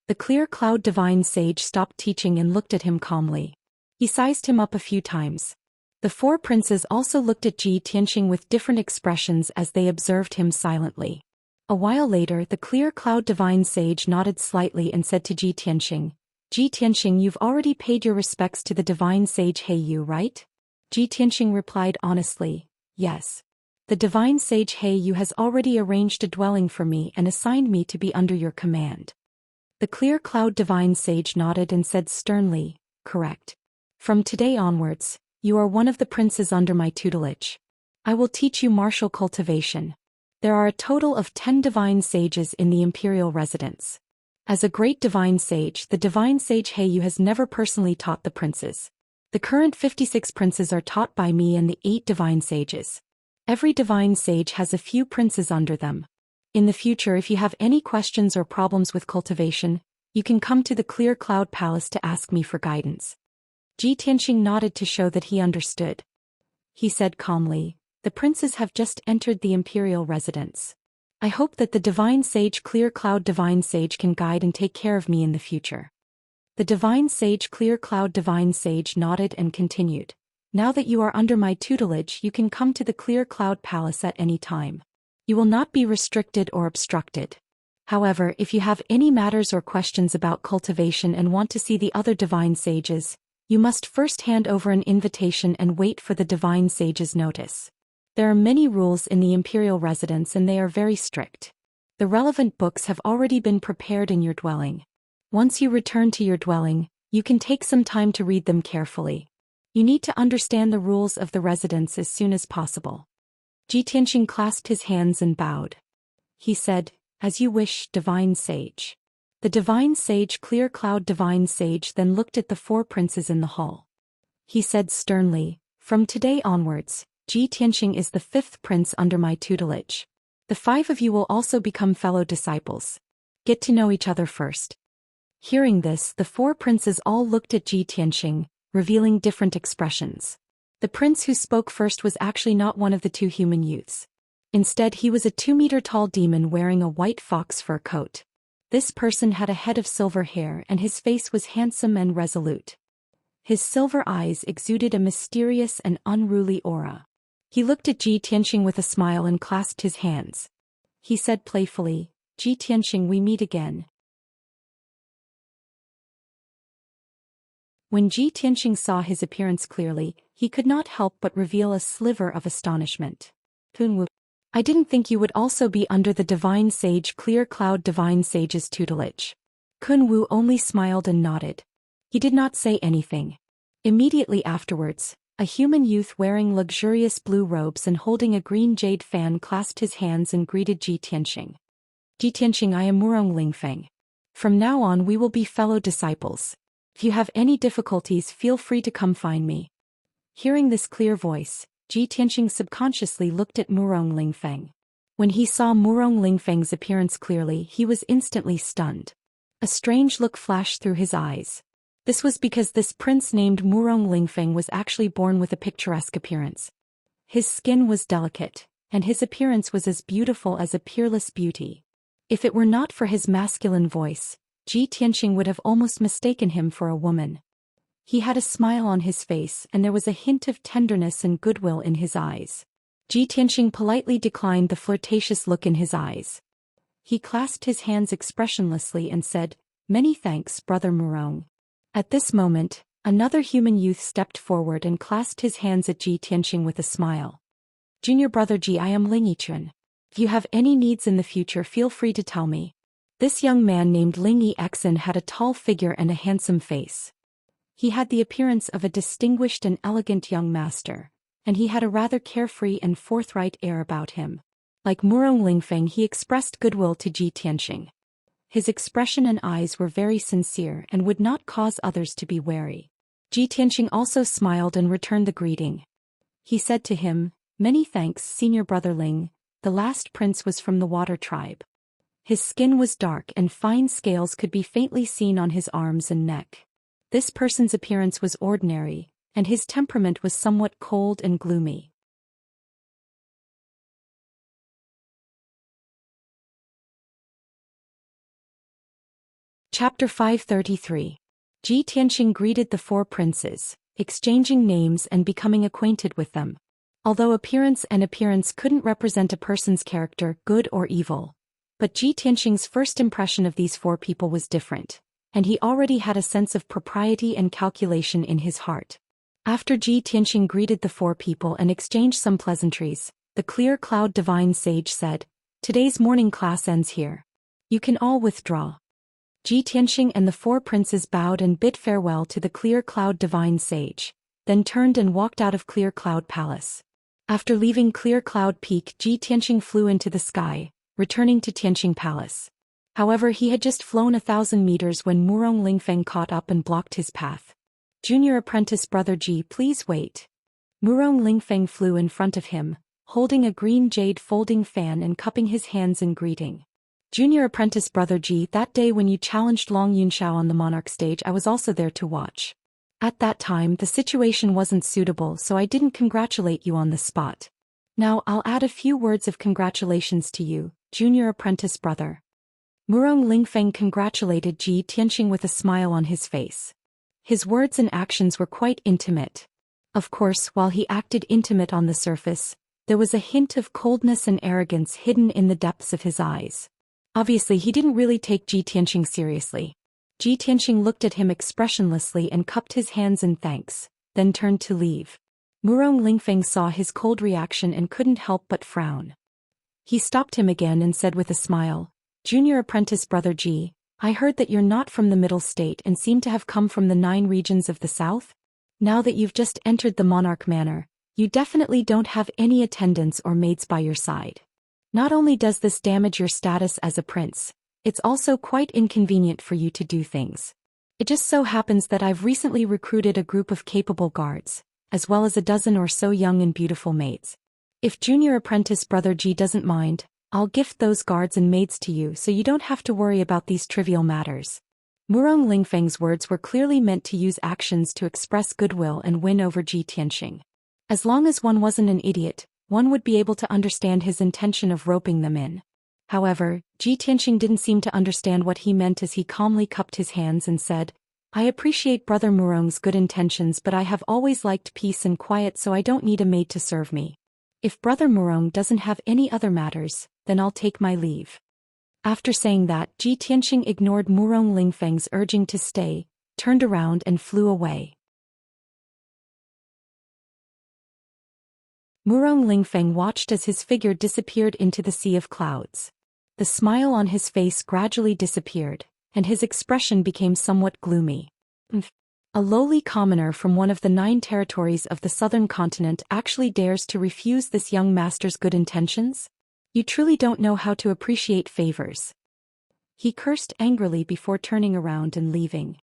The Clear Cloud Divine Sage stopped teaching and looked at him calmly. He sized him up a few times. The 4 princes also looked at Tianqing with different expressions as they observed him silently. A while later the Clear Cloud Divine Sage nodded slightly and said to Tianqing, Ji Tianxing, you've already paid your respects to the divine sage He Yu, right? Ji Tianxing replied honestly, yes. The divine sage He Yu has already arranged a dwelling for me and assigned me to be under your command. The clear cloud divine sage nodded and said sternly, correct. From today onwards, you are one of the princes under my tutelage. I will teach you martial cultivation. There are a total of 10 divine sages in the imperial residence. As a great divine sage, the divine sage He Yu has never personally taught the princes. The current 56 princes are taught by me and the 8 divine sages. Every divine sage has a few princes under them. In the future, if you have any questions or problems with cultivation, you can come to the Clear Cloud Palace to ask me for guidance. Ji Tianxing nodded to show that he understood. He said calmly, the princes have just entered the imperial residence. I hope that the divine sage Clear Cloud Divine Sage can guide and take care of me in the future. The divine sage Clear Cloud Divine Sage nodded and continued. Now that you are under my tutelage, you can come to the Clear Cloud Palace at any time. You will not be restricted or obstructed. However, if you have any matters or questions about cultivation and want to see the other divine sages, you must first hand over an invitation and wait for the divine sage's notice. There are many rules in the imperial residence and they are very strict. The relevant books have already been prepared in your dwelling. Once you return to your dwelling, you can take some time to read them carefully. You need to understand the rules of the residence as soon as possible. Ji Tianxing clasped his hands and bowed. He said, as you wish, divine sage. The divine sage Clear Cloud Divine Sage then looked at the 4 princes in the hall. He said sternly, from today onwards, Ji Tianxing is the 5th prince under my tutelage. The 5 of you will also become fellow disciples. Get to know each other first. Hearing this, the 4 princes all looked at Ji Tianxing, revealing different expressions. The prince who spoke first was actually not one of the 2 human youths. Instead, he was a 2-meter-tall demon wearing a white fox fur coat. This person had a head of silver hair and his face was handsome and resolute. His silver eyes exuded a mysterious and unruly aura. He looked at Ji Tianxing with a smile and clasped his hands. He said playfully, Ji Tianxing, we meet again. When Ji Tianxing saw his appearance clearly, he could not help but reveal a sliver of astonishment. Kunwu, I didn't think you would also be under the divine sage Clear Cloud Divine Sage's tutelage. Kunwu only smiled and nodded. He did not say anything. Immediately afterwards, a human youth wearing luxurious blue robes and holding a green jade fan clasped his hands and greeted Ji Tianxing. Ji Tianxing, I am Murong Lingfeng. From now on we will be fellow disciples. If you have any difficulties, feel free to come find me. Hearing this clear voice, Ji Tianxing subconsciously looked at Murong Lingfeng. When he saw Murong Lingfeng's appearance clearly, he was instantly stunned. A strange look flashed through his eyes. This was because this prince named Murong Lingfeng was actually born with a picturesque appearance. His skin was delicate, and his appearance was as beautiful as a peerless beauty. If it were not for his masculine voice, Ji Tianxing would have almost mistaken him for a woman. He had a smile on his face and there was a hint of tenderness and goodwill in his eyes. Ji Tianxing politely declined the flirtatious look in his eyes. He clasped his hands expressionlessly and said, Many thanks, Brother Murong. At this moment, another human youth stepped forward and clasped his hands at Ji Tianxing with a smile. Junior Brother Ji, I am Ling Yichun. If you have any needs in the future, feel free to tell me. This young man named Ling Yixin had a tall figure and a handsome face. He had the appearance of a distinguished and elegant young master, and he had a rather carefree and forthright air about him. Like Murong Lingfeng, he expressed goodwill to Ji Tianxing. His expression and eyes were very sincere and would not cause others to be wary. Ji Tianxing also smiled and returned the greeting. He said to him, Many thanks, Senior Brother Ling. The last prince was from the water tribe. His skin was dark and fine scales could be faintly seen on his arms and neck. This person's appearance was ordinary, and his temperament was somewhat cold and gloomy. Chapter 533. Ji Tianxing greeted the 4 princes, exchanging names and becoming acquainted with them. Although appearance couldn't represent a person's character, good or evil. But Ji Tianxing's first impression of these 4 people was different, and he already had a sense of propriety and calculation in his heart. After Ji Tianxing greeted the four people and exchanged some pleasantries, the clear cloud divine sage said, "Today's morning class ends here. You can all withdraw." Ji Tianxing and the four princes bowed and bid farewell to the clear cloud divine sage, then turned and walked out of Clear Cloud Palace. After leaving Clear Cloud Peak, Ji Tianxing flew into the sky, returning to Tianxing Palace. However, he had just flown 1,000 meters when Murong Lingfeng caught up and blocked his path. "Junior apprentice brother Ji, please wait." Murong Lingfeng flew in front of him, holding a green jade folding fan and cupping his hands in greeting. "Junior apprentice brother Ji, that day when you challenged Long Yunxiao on the monarch stage, I was also there to watch. At that time, the situation wasn't suitable, so I didn't congratulate you on the spot. Now I'll add a few words of congratulations to you, junior apprentice brother." Murong Lingfeng congratulated Ji Tianxing with a smile on his face. His words and actions were quite intimate. Of course, while he acted intimate on the surface, there was a hint of coldness and arrogance hidden in the depths of his eyes. Obviously, he didn't really take Ji Tianxing seriously. Ji Tianxing looked at him expressionlessly and cupped his hands in thanks, then turned to leave. Murong Lingfeng saw his cold reaction and couldn't help but frown. He stopped him again and said with a smile, "Junior apprentice brother Ji, I heard that you're not from the middle state and seem to have come from the 9 regions of the south? Now that you've just entered the monarch manor, you definitely don't have any attendants or maids by your side. Not only does this damage your status as a prince, it's also quite inconvenient for you to do things. It just so happens that I've recently recruited a group of capable guards, as well as a dozen or so young and beautiful maids. If junior apprentice brother Ji doesn't mind, I'll gift those guards and maids to you so you don't have to worry about these trivial matters." Murong Lingfeng's words were clearly meant to use actions to express goodwill and win over Ji Tianxing. As long as one wasn't an idiot, one would be able to understand his intention of roping them in. However, Ji Tianxing didn't seem to understand what he meant as he calmly cupped his hands and said, "I appreciate brother Murong's good intentions, but I have always liked peace and quiet, so I don't need a maid to serve me. If brother Murong doesn't have any other matters, then I'll take my leave." After saying that, Ji Tianxing ignored Murong Lingfeng's urging to stay, turned around and flew away. Murong Lingfeng watched as his figure disappeared into the sea of clouds. The smile on his face gradually disappeared, and his expression became somewhat gloomy. A lowly commoner from one of the 9 territories of the southern continent actually dares to refuse this young master's good intentions? You truly don't know how to appreciate favors. He cursed angrily before turning around and leaving.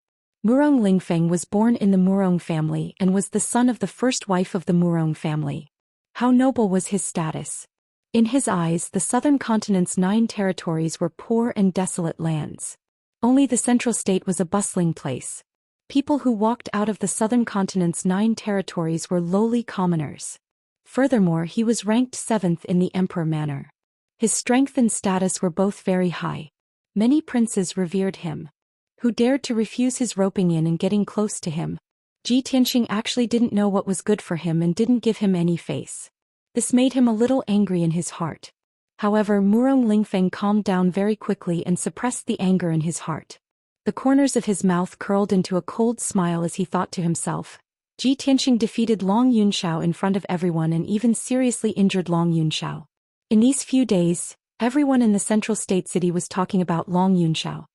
Murong Lingfeng was born in the Murong family and was the son of the first wife of the Murong family. How noble was his status! In his eyes, the southern continent's 9 territories were poor and desolate lands. Only the central state was a bustling place. People who walked out of the southern continent's 9 territories were lowly commoners. Furthermore, he was ranked 7th in the emperor manor. His strength and status were both very high. Many princes revered him. Who dared to refuse his roping in and getting close to him? Ji Tianxing actually didn't know what was good for him and didn't give him any face. This made him a little angry in his heart. However, Murong Lingfeng calmed down very quickly and suppressed the anger in his heart. The corners of his mouth curled into a cold smile as he thought to himself, Ji Tianxing defeated Long Yunxiao in front of everyone and even seriously injured Long Yunxiao. In these few days, everyone in the central state city was talking about Long Yunxiao.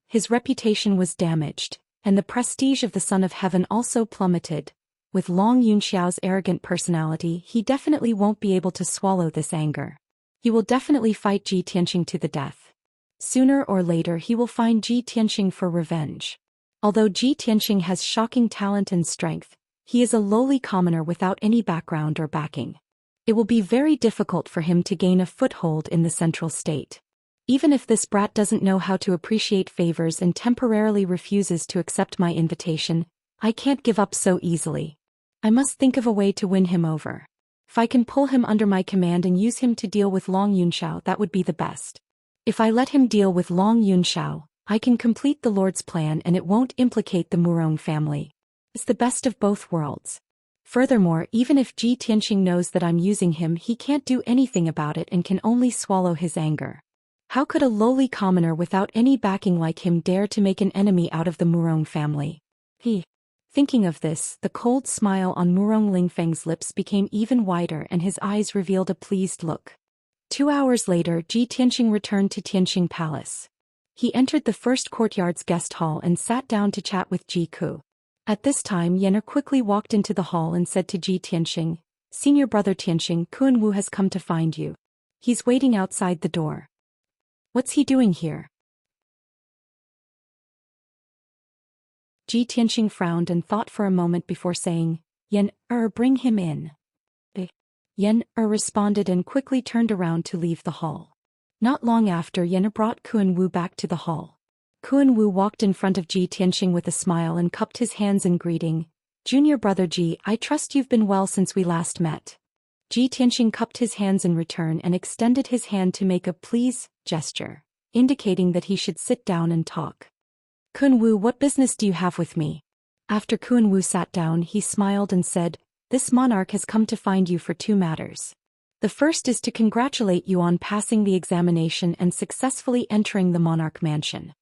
His reputation was damaged, and the prestige of the Son of Heaven also plummeted. With Long Yunxiao's arrogant personality, he definitely won't be able to swallow this anger. He will definitely fight Ji Tianxing to the death. Sooner or later he will find Ji Tianxing for revenge. Although Ji Tianxing has shocking talent and strength, he is a lowly commoner without any background or backing. It will be very difficult for him to gain a foothold in the central state. Even if this brat doesn't know how to appreciate favors and temporarily refuses to accept my invitation, I can't give up so easily. I must think of a way to win him over. If I can pull him under my command and use him to deal with Long Yunxiao, that would be the best. If I let him deal with Long Yunxiao, I can complete the Lord's plan and it won't implicate the Murong family. It's the best of both worlds. Furthermore, even if Ji Tianxing knows that I'm using him, he can't do anything about it and can only swallow his anger. How could a lowly commoner without any backing like him dare to make an enemy out of the Murong family? Thinking of this, the cold smile on Murong Lingfeng's lips became even wider and his eyes revealed a pleased look. 2 hours later, Ji Tianxing returned to Tianxing Palace. He entered the first courtyard's guest hall and sat down to chat with Ji Ku. At this time, Yan quickly walked into the hall and said to Ji Tianxing, "Senior brother Tianxing, Kun Wu has come to find you. He's waiting outside the door." "What's he doing here?" Ji Tianxing frowned and thought for a moment before saying, "Yan, bring him in." Yan responded and quickly turned around to leave the hall. Not long after, Yan brought Kun Wu back to the hall. Kun Wu walked in front of Ji Tianxing with a smile and cupped his hands in greeting. "Junior brother Ji, I trust you've been well since we last met." Ji Tianxing cupped his hands in return and extended his hand to make a please gesture, indicating that he should sit down and talk. "Kun Wu, what business do you have with me?" After Kun Wu sat down, he smiled and said, "This monarch has come to find you for 2 matters. The first is to congratulate you on passing the examination and successfully entering the monarch mansion."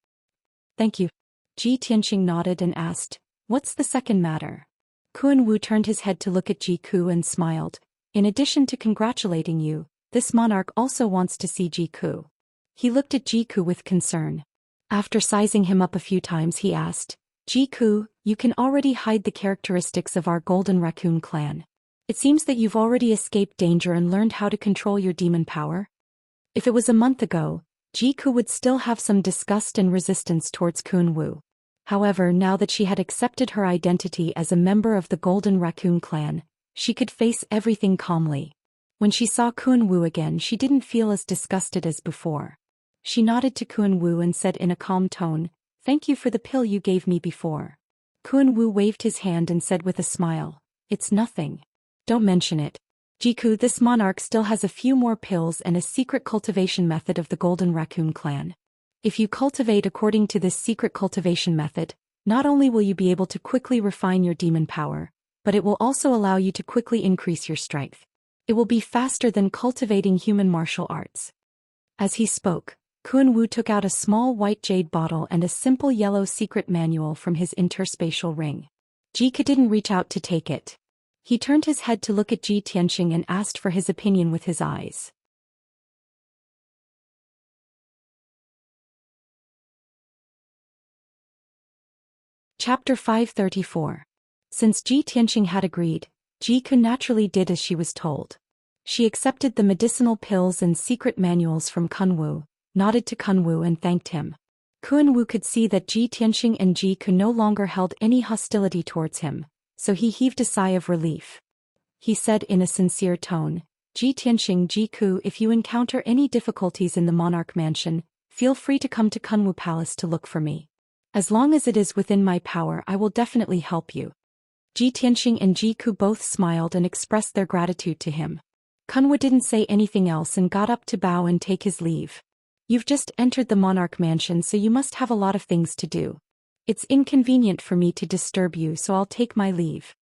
"Thank you." Ji Tianxing nodded and asked, "What's the second matter?" Kun Wu turned his head to look at Ji Ku and smiled. "In addition to congratulating you, this monarch also wants to see Ji Ku." He looked at Ji Ku with concern. After sizing him up a few times, he asked, "Ji Ku, you can already hide the characteristics of our Golden Raccoon clan. It seems that you've already escaped danger and learned how to control your demon power." If it was a month ago, Ji Ku would still have some disgust and resistance towards Kun Wu. However, now that she had accepted her identity as a member of the Golden Raccoon clan, she could face everything calmly. When she saw Kun Wu again, she didn't feel as disgusted as before. She nodded to Kun Wu and said in a calm tone, "Thank you for the pill you gave me before." Kun Wu waved his hand and said with a smile, "It's nothing. Don't mention it. Ji Ku, this monarch still has a few more pills and a secret cultivation method of the Golden Raccoon clan. If you cultivate according to this secret cultivation method, not only will you be able to quickly refine your demon power, but it will also allow you to quickly increase your strength. It will be faster than cultivating human martial arts." As he spoke, Kun Wu took out a small white jade bottle and a simple yellow secret manual from his interspatial ring. Ji Ku didn't reach out to take it. He turned his head to look at Ji Tianxing and asked for his opinion with his eyes. Chapter 534. Since Ji Tianxing had agreed, Ji Ku naturally did as she was told. She accepted the medicinal pills and secret manuals from Kun Wu, nodded to Kun Wu and thanked him. Kun Wu could see that Ji Tianxing and Ji Ku no longer held any hostility towards him, so he heaved a sigh of relief. He said in a sincere tone, "Ji Tianxing, Ji Ku, if you encounter any difficulties in the monarch mansion, feel free to come to Kun Wu Palace to look for me. As long as it is within my power, I will definitely help you." Ji Tianxing and Ji Ku both smiled and expressed their gratitude to him. Kun Wu didn't say anything else and got up to bow and take his leave. "You've just entered the monarch mansion, so you must have a lot of things to do. It's inconvenient for me to disturb you, so I'll take my leave."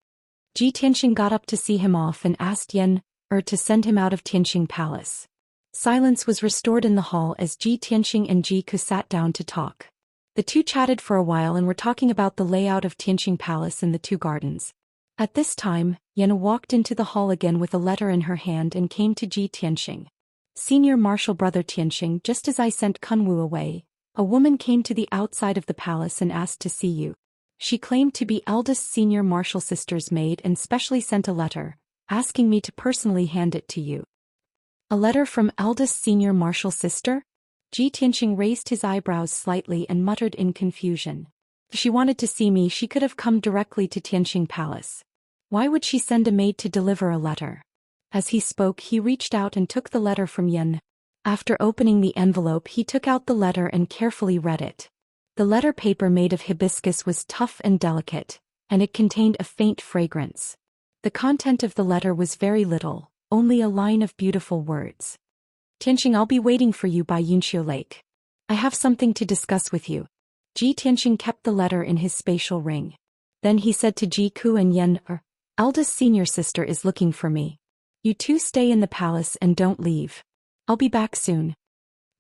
Ji Tianxing got up to see him off and asked Yan to send him out of Tianxing Palace. Silence was restored in the hall as Ji Tianxing and Ji Ku sat down to talk. The two chatted for a while and were talking about the layout of Tianxing Palace and the 2 gardens. At this time, Yan walked into the hall again with a letter in her hand and came to Ji Tianxing. "Senior Martial Brother Tianxing, just as I sent Kun Wu away, a woman came to the outside of the palace and asked to see you. She claimed to be eldest senior martial sister's maid and specially sent a letter, asking me to personally hand it to you." "A letter from eldest senior martial sister?" Ji Tianxing raised his eyebrows slightly and muttered in confusion. "If she wanted to see me, she could have come directly to Tianxing Palace. Why would she send a maid to deliver a letter?" As he spoke, he reached out and took the letter from Yan. After opening the envelope, he took out the letter and carefully read it. The letter paper made of hibiscus was tough and delicate, and it contained a faint fragrance. The content of the letter was very little, only a line of beautiful words. "Tianxing, I'll be waiting for you by Yunqiu Lake. I have something to discuss with you." Ji Tianxing kept the letter in his spatial ring. Then he said to Ji Ku and Yan, "Eldest senior sister is looking for me. You two stay in the palace and don't leave. I'll be back soon."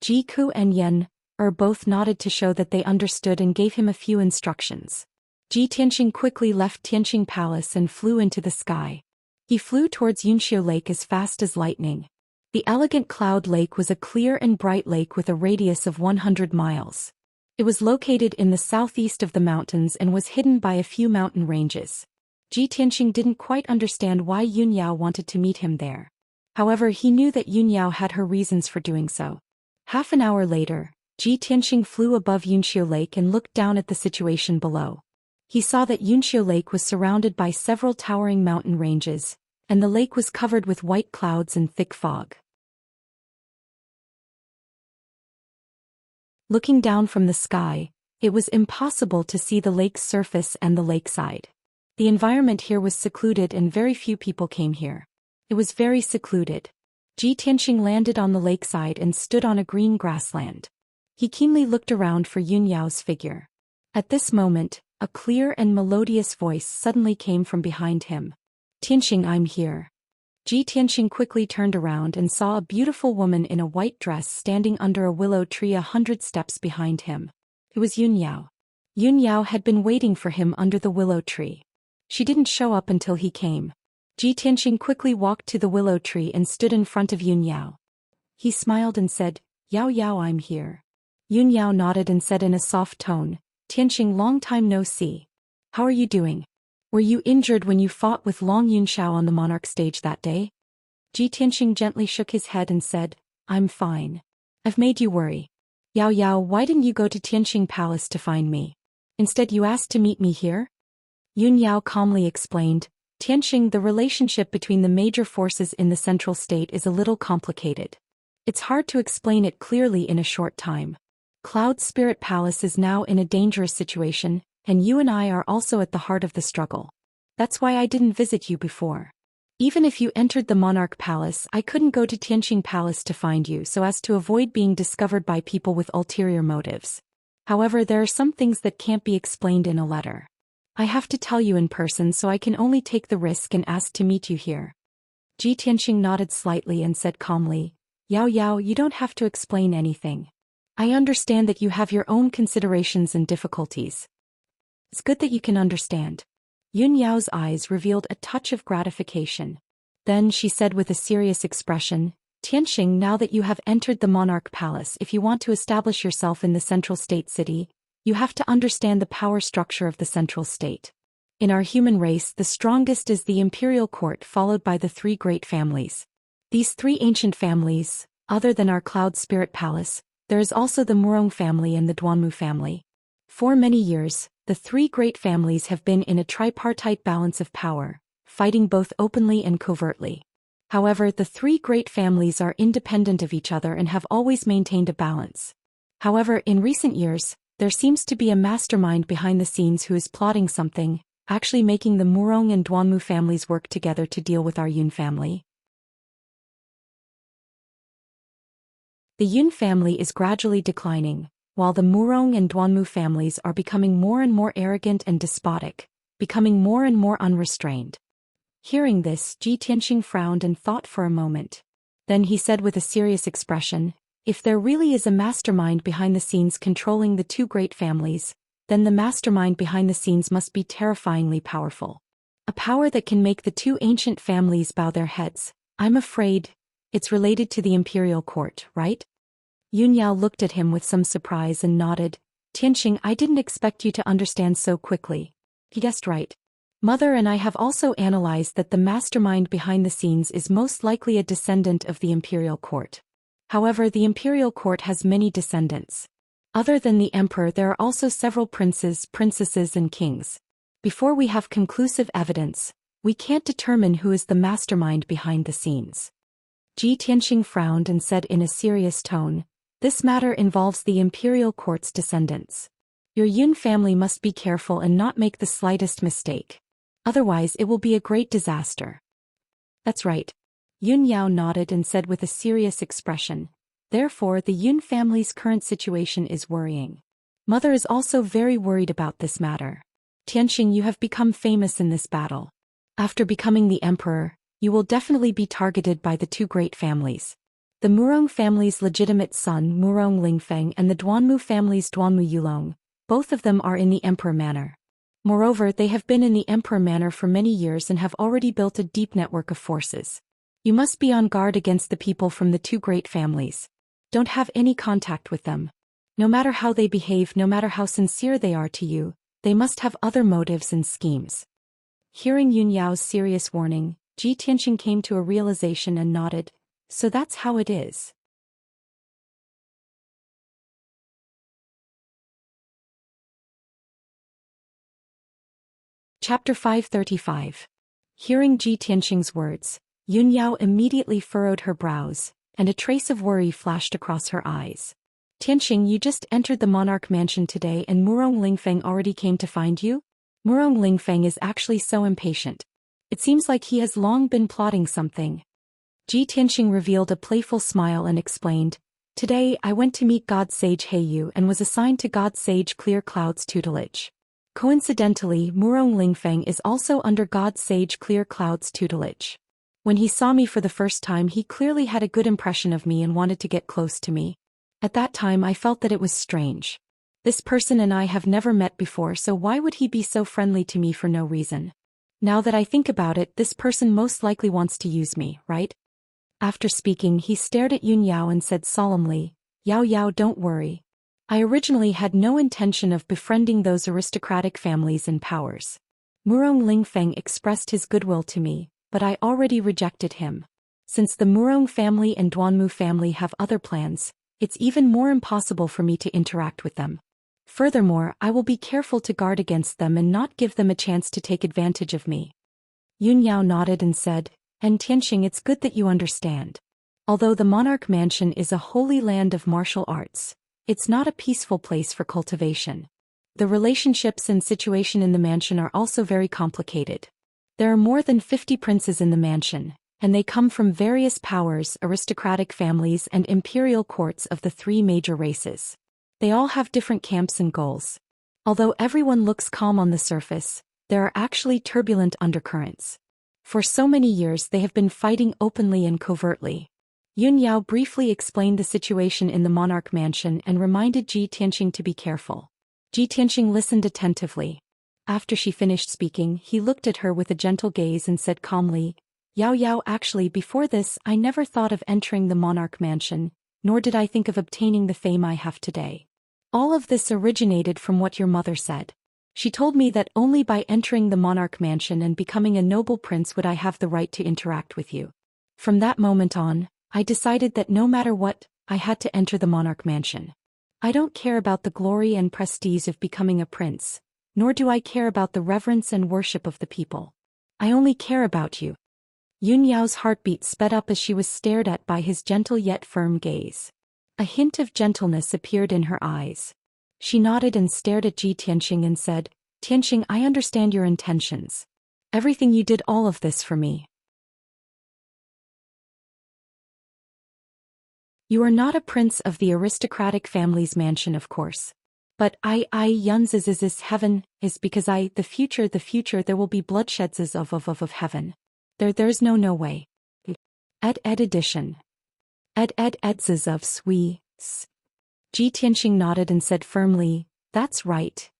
Jiku and Yen both nodded to show that they understood and gave him a few instructions. Ji Tianxing quickly left Tianxing Palace and flew into the sky. He flew towards Yunxiu Lake as fast as lightning. The elegant cloud lake was a clear and bright lake with a radius of 100 miles. It was located in the southeast of the mountains and was hidden by a few mountain ranges. Ji Tianxing didn't quite understand why Yunyao wanted to meet him there. However, he knew that Yunyao had her reasons for doing so. Half an hour later, Ji Tianxing flew above Yunxiu Lake and looked down at the situation below. He saw that Yunxiu Lake was surrounded by several towering mountain ranges, and the lake was covered with white clouds and thick fog. Looking down from the sky, it was impossible to see the lake's surface and the lakeside. The environment here was secluded and very few people came here. It was very secluded. Ji Tianxing landed on the lakeside and stood on a green grassland. He keenly looked around for Yunyao's figure. At this moment, a clear and melodious voice suddenly came from behind him. Tianxing, I'm here. Ji Tianxing quickly turned around and saw a beautiful woman in a white dress standing under a willow tree 100 steps behind him. It was Yunyao. Yunyao had been waiting for him under the willow tree. She didn't show up until he came. Ji Tianxing quickly walked to the willow tree and stood in front of Yunyao. He smiled and said, Yao Yao, I'm here. Yunyao nodded and said in a soft tone, Tianxing, long time no see. How are you doing? Were you injured when you fought with Long Yunxiao on the monarch stage that day? Ji Tianxing gently shook his head and said, I'm fine. I've made you worry. Yao Yao, why didn't you go to Tianxing Palace to find me? Instead you asked to meet me here? Yunyao calmly explained, Tianxing, the relationship between the major forces in the central state is a little complicated. It's hard to explain it clearly in a short time. Cloud Spirit Palace is now in a dangerous situation, and you and I are also at the heart of the struggle. That's why I didn't visit you before. Even if you entered the Monarch Palace, I couldn't go to Tianxing Palace to find you so as to avoid being discovered by people with ulterior motives. However, there are some things that can't be explained in a letter. I have to tell you in person, so I can only take the risk and ask to meet you here. Ji Tianxing nodded slightly and said calmly, Yao Yao, you don't have to explain anything. I understand that you have your own considerations and difficulties. It's good that you can understand. Yunyao's eyes revealed a touch of gratification. Then she said with a serious expression, Tianxing, now that you have entered the Monarch Palace, if you want to establish yourself in the central state city, you have to understand the power structure of the central state. In our human race, the strongest is the imperial court, followed by the 3 great families. These 3 ancient families, other than our Cloud Spirit Palace, there is also the Murong family and the Duanmu family. For many years, the 3 great families have been in a tripartite balance of power, fighting both openly and covertly. However, the 3 great families are independent of each other and have always maintained a balance. However, in recent years, there seems to be a mastermind behind the scenes who is plotting something, actually making the Murong and Duanmu families work together to deal with our Yun family. The Yun family is gradually declining, while the Murong and Duanmu families are becoming more and more arrogant and despotic, becoming more and more unrestrained. Hearing this, Ji Tianxing frowned and thought for a moment. Then he said with a serious expression, if there really is a mastermind behind the scenes controlling the 2 great families, then the mastermind behind the scenes must be terrifyingly powerful. A power that can make the 2 ancient families bow their heads. I'm afraid it's related to the imperial court, right? Yunyao looked at him with some surprise and nodded. Tianxing, I didn't expect you to understand so quickly. He guessed right. Mother and I have also analyzed that the mastermind behind the scenes is most likely a descendant of the imperial court. However, the imperial court has many descendants. Other than the emperor, there are also several princes, princesses, and kings. Before we have conclusive evidence, we can't determine who is the mastermind behind the scenes. Ji Tianxing frowned and said in a serious tone, this matter involves the imperial court's descendants. Your Yun family must be careful and not make the slightest mistake. Otherwise it will be a great disaster. That's right. Yunyao nodded and said with a serious expression, therefore the Yun family's current situation is worrying. Mother is also very worried about this matter. Tianxing, you have become famous in this battle. After becoming the emperor, you will definitely be targeted by the 2 great families. The Murong family's legitimate son Murong Lingfeng and the Duanmu family's Duanmu Yulong, both of them are in the Emperor Manor. Moreover, they have been in the Emperor Manor for many years and have already built a deep network of forces. You must be on guard against the people from the two great families. Don't have any contact with them. No matter how they behave, no matter how sincere they are to you, they must have other motives and schemes. Hearing Yun Yao's serious warning, Ji Tianxing came to a realization and nodded. So that's how it is. Chapter 535. Hearing Ji Tianxing's words, Yun Yao immediately furrowed her brows, and a trace of worry flashed across her eyes. Tianxing, you just entered the monarch mansion today and Murong Lingfeng already came to find you? Murong Lingfeng is actually so impatient. It seems like he has long been plotting something. Ji Tianxing revealed a playful smile and explained, Today I went to meet God Sage Heiyu and was assigned to God Sage Clear Cloud's tutelage. Coincidentally, Murong Lingfeng is also under God Sage Clear Cloud's tutelage. When he saw me for the first time, he clearly had a good impression of me and wanted to get close to me. At that time I felt that it was strange. This person and I have never met before, so why would he be so friendly to me for no reason? Now that I think about it, this person most likely wants to use me, right? After speaking, he stared at Yun Yao and said solemnly, Yao Yao, don't worry. I originally had no intention of befriending those aristocratic families and powers. Murong Lingfeng expressed his goodwill to me, but I already rejected him. Since the Murong family and Duanmu family have other plans, it's even more impossible for me to interact with them. Furthermore, I will be careful to guard against them and not give them a chance to take advantage of me. Yun Yao nodded and said, And Tianxing, it's good that you understand. Although the monarch mansion is a holy land of martial arts, it's not a peaceful place for cultivation. The relationships and situation in the mansion are also very complicated. There are more than 50 princes in the mansion, and they come from various powers, aristocratic families and imperial courts of the three major races. They all have different camps and goals. Although everyone looks calm on the surface, there are actually turbulent undercurrents. For so many years they have been fighting openly and covertly. Yun Yao briefly explained the situation in the monarch mansion and reminded Ji Tianxing to be careful. Ji Tianxing listened attentively. After she finished speaking, he looked at her with a gentle gaze and said calmly, Yao Yao, actually before this I never thought of entering the monarch mansion, nor did I think of obtaining the fame I have today. All of this originated from what your mother said. She told me that only by entering the monarch mansion and becoming a noble prince would I have the right to interact with you. From that moment on, I decided that no matter what, I had to enter the monarch mansion. I don't care about the glory and prestige of becoming a prince, nor do I care about the reverence and worship of the people. I only care about you. Yun Yao's heartbeat sped up as she was stared at by his gentle yet firm gaze. A hint of gentleness appeared in her eyes. She nodded and stared at Ji Tianxing and said, Tianxing, I understand your intentions. Everything you did, all of this for me. You are not a prince of the aristocratic family's mansion, of course. But Yun's heaven is because the future there will be bloodsheds of heaven. There's no way. Ed edition. Ed of sui. Ji Tianxing nodded and said firmly, That's right.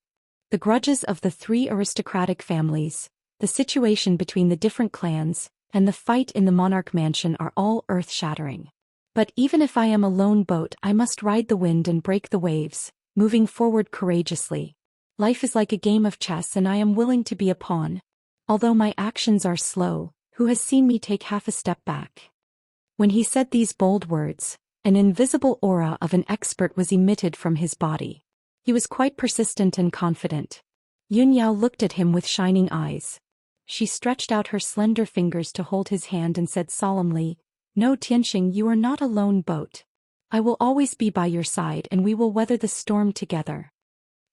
The grudges of the three aristocratic families, the situation between the different clans, and the fight in the monarch mansion are all earth-shattering. But even if I am a lone boat, I must ride the wind and break the waves, moving forward courageously. Life is like a game of chess and I am willing to be a pawn. Although my actions are slow, who has seen me take half a step back? When he said these bold words, an invisible aura of an expert was emitted from his body. He was quite persistent and confident. Yun Yao looked at him with shining eyes. She stretched out her slender fingers to hold his hand and said solemnly, No, Tianxing, you are not a lone boat. I will always be by your side and we will weather the storm together.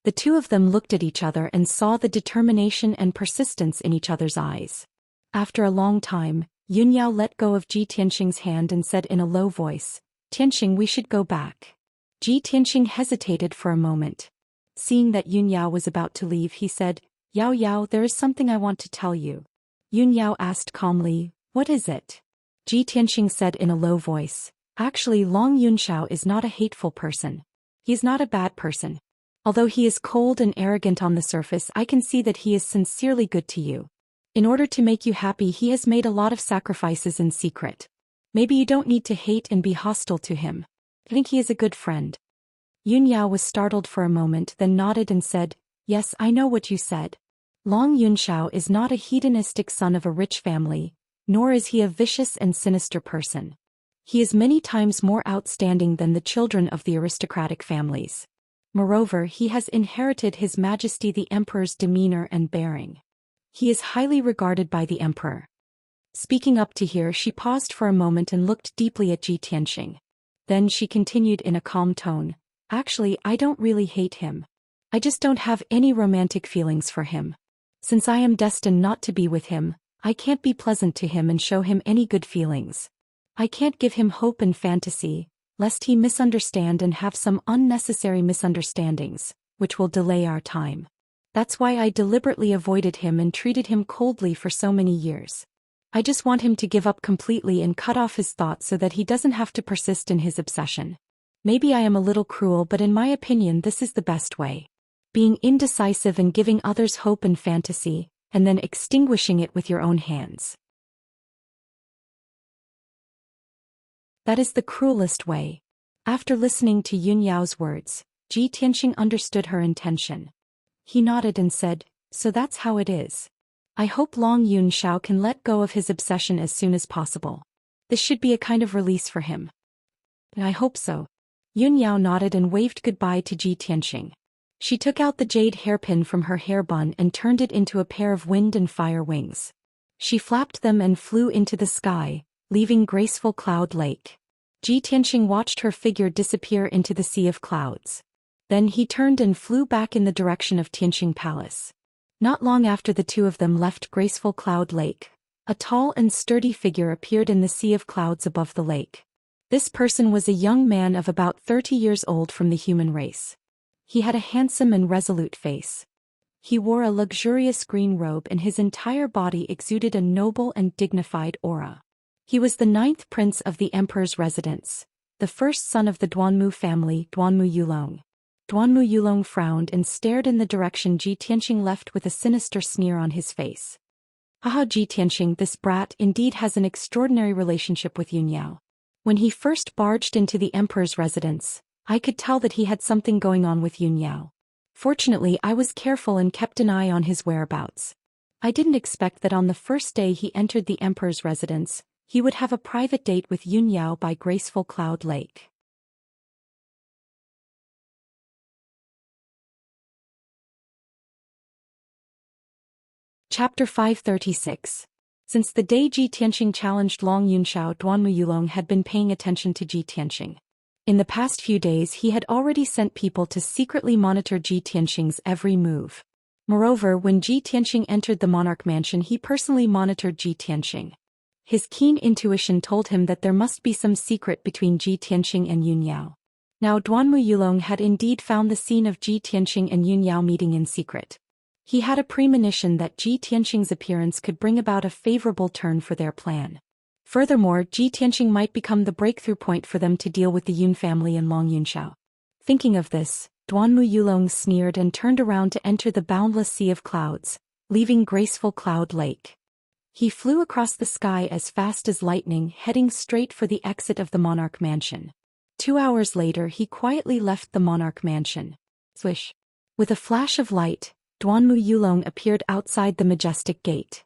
The two of them looked at each other and saw the determination and persistence in each other's eyes. After a long time, Yun Yao let go of Ji Tianxing's hand and said in a low voice, Tianxing, we should go back. Ji Tianxing hesitated for a moment. Seeing that Yun Yao was about to leave, he said, Yao Yao, there is something I want to tell you. Yun Yao asked calmly, What is it? Ji Tianxing said in a low voice, Actually, Long Yunxiao is not a hateful person. He's not a bad person. Although he is cold and arrogant on the surface, I can see that he is sincerely good to you. In order to make you happy, he has made a lot of sacrifices in secret. Maybe you don't need to hate and be hostile to him. I think he is a good friend. Yunyao was startled for a moment, then nodded and said, "Yes, I know what you said. Long Yunxiao is not a hedonistic son of a rich family, nor is he a vicious and sinister person. He is many times more outstanding than the children of the aristocratic families. Moreover, he has inherited His Majesty the Emperor's demeanor and bearing. He is highly regarded by the Emperor." Speaking up to here, she paused for a moment and looked deeply at Ji Tianxing. Then she continued in a calm tone, "Actually, I don't really hate him. I just don't have any romantic feelings for him. Since I am destined not to be with him, I can't be pleasant to him and show him any good feelings. I can't give him hope and fantasy, lest he misunderstand and have some unnecessary misunderstandings, which will delay our time. That's why I deliberately avoided him and treated him coldly for so many years. I just want him to give up completely and cut off his thoughts so that he doesn't have to persist in his obsession. Maybe I am a little cruel, but in my opinion this is the best way. Being indecisive and giving others hope and fantasy, and then extinguishing it with your own hands. That is the cruelest way." After listening to Yunyao's words, Ji Tianxing understood her intention. He nodded and said, "So that's how it is. I hope Long Yunxiao can let go of his obsession as soon as possible. This should be a kind of release for him." "I hope so." Yunyao nodded and waved goodbye to Ji Tianxing. She took out the jade hairpin from her hair bun and turned it into a pair of wind and fire wings. She flapped them and flew into the sky, leaving graceful Cloud Lake. Ji Tianxing watched her figure disappear into the sea of clouds. Then he turned and flew back in the direction of Tianxing Palace. Not long after the two of them left graceful Cloud Lake, a tall and sturdy figure appeared in the sea of clouds above the lake. This person was a young man of about 30 years old from the human race. He had a handsome and resolute face. He wore a luxurious green robe and his entire body exuded a noble and dignified aura. He was the 9th prince of the emperor's residence, the first son of the Duanmu family, Duanmu Yulong. Duanmu Yulong frowned and stared in the direction Ji Tianxing left with a sinister sneer on his face. "Haha, Ji Tianxing, this brat indeed has an extraordinary relationship with Yunyao. When he first barged into the emperor's residence, I could tell that he had something going on with Yunyao. Fortunately, I was careful and kept an eye on his whereabouts. I didn't expect that on the first day he entered the emperor's residence, he would have a private date with Yunyao by graceful Cloud Lake." Chapter 536. Since the day Ji Tianxing challenged Long Yunxiao, Duanmu Yulong had been paying attention to Ji Tianxing. In the past few days he had already sent people to secretly monitor Ji Tianxing's every move. Moreover, when Ji Tianxing entered the monarch mansion, he personally monitored Ji Tianxing. His keen intuition told him that there must be some secret between Ji Tianxing and Yunyao. Now Duanmu Yulong had indeed found the scene of Ji Tianxing and Yunyao meeting in secret. He had a premonition that Ji Tianxing's appearance could bring about a favorable turn for their plan. Furthermore, Ji Tianxing might become the breakthrough point for them to deal with the Yun family and Long Yunxiao. Thinking of this, Duanmu Yulong sneered and turned around to enter the boundless sea of clouds, leaving graceful Cloud Lake. He flew across the sky as fast as lightning, heading straight for the exit of the monarch mansion. 2 hours later he quietly left the monarch mansion. Swish! With a flash of light, Duanmu Yulong appeared outside the majestic gate.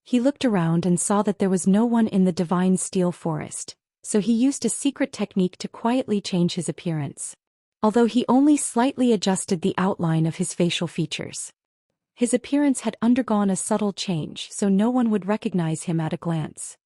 He looked around and saw that there was no one in the divine steel forest, so he used a secret technique to quietly change his appearance. Although he only slightly adjusted the outline of his facial features, his appearance had undergone a subtle change, so no one would recognize him at a glance.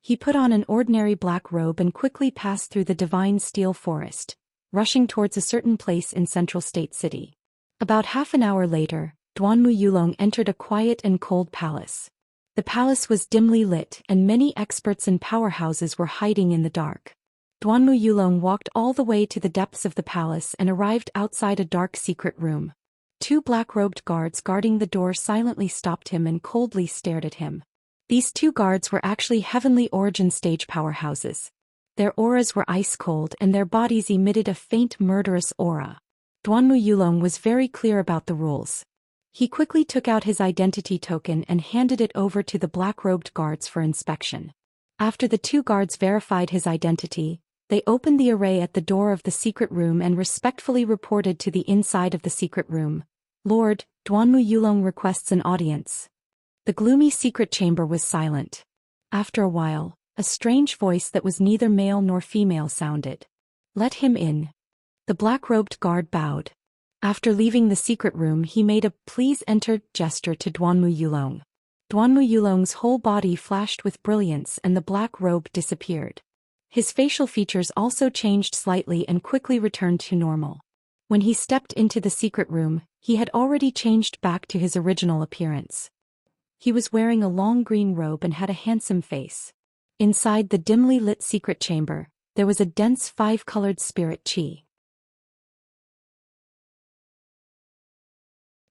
He put on an ordinary black robe and quickly passed through the divine steel forest, rushing towards a certain place in Central State City. About half an hour later, Duanmu Yulong entered a quiet and cold palace. The palace was dimly lit and many experts and powerhouses were hiding in the dark. Duanmu Yulong walked all the way to the depths of the palace and arrived outside a dark secret room. 2 black-robed guards guarding the door silently stopped him and coldly stared at him. These 2 guards were actually heavenly origin stage powerhouses. Their auras were ice-cold and their bodies emitted a faint murderous aura. Duanmu Yulong was very clear about the rules. He quickly took out his identity token and handed it over to the black-robed guards for inspection. After the two guards verified his identity, they opened the array at the door of the secret room and respectfully reported to the inside of the secret room. Lord, Duanmu Yulong requests an audience. The gloomy secret chamber was silent. After a while, a strange voice that was neither male nor female sounded. Let him in. The black-robed guard bowed. After leaving the secret room he made a "please enter" gesture to Duanmu Yulong. Duanmu Yulong's whole body flashed with brilliance and the black robe disappeared. His facial features also changed slightly and quickly returned to normal. When he stepped into the secret room, he had already changed back to his original appearance. He was wearing a long green robe and had a handsome face. Inside the dimly lit secret chamber, there was a dense five-colored spirit qi.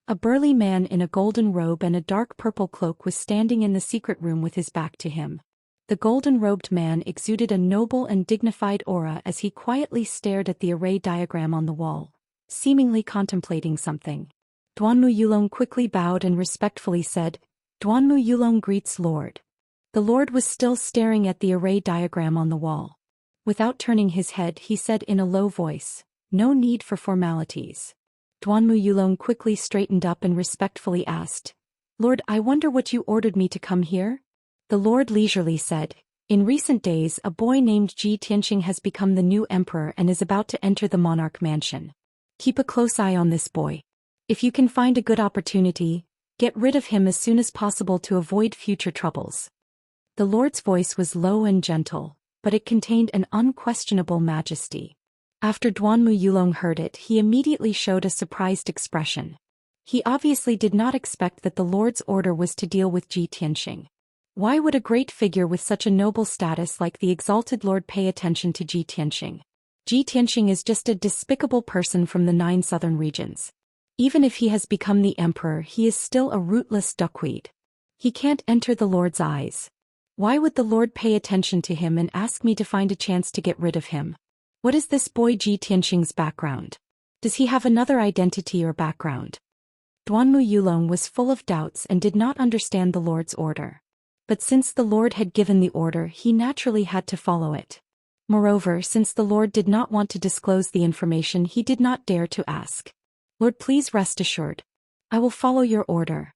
A burly man in a golden robe and a dark purple cloak was standing in the secret room with his back to him. The golden-robed man exuded a noble and dignified aura as he quietly stared at the array diagram on the wall, seemingly contemplating something. Duanmu Yulong quickly bowed and respectfully said, "Duanmu Yulong greets Lord." The Lord was still staring at the array diagram on the wall. Without turning his head he said in a low voice, "No need for formalities." Duanmu Yulong quickly straightened up and respectfully asked, "Lord, I wonder what you ordered me to come here?" The Lord leisurely said, "In recent days a boy named Ji Tianxing has become the new emperor and is about to enter the monarch mansion. Keep a close eye on this boy. If you can find a good opportunity, get rid of him as soon as possible to avoid future troubles." The Lord's voice was low and gentle, but it contained an unquestionable majesty. After Duanmu Yulong heard it, he immediately showed a surprised expression. He obviously did not expect that the Lord's order was to deal with Ji Tianxing. Why would a great figure with such a noble status like the exalted Lord pay attention to Ji Tianxing? Ji Tianxing is just a despicable person from the 9 southern regions. Even if he has become the emperor, he is still a rootless duckweed. He can't enter the Lord's eyes. Why would the Lord pay attention to him and ask me to find a chance to get rid of him? What is this boy Ji Tianxing's background? Does he have another identity or background? Duanmu Yulong was full of doubts and did not understand the Lord's order. But since the Lord had given the order, he naturally had to follow it. Moreover, since the Lord did not want to disclose the information, he did not dare to ask. "Lord, please rest assured. I will follow your order."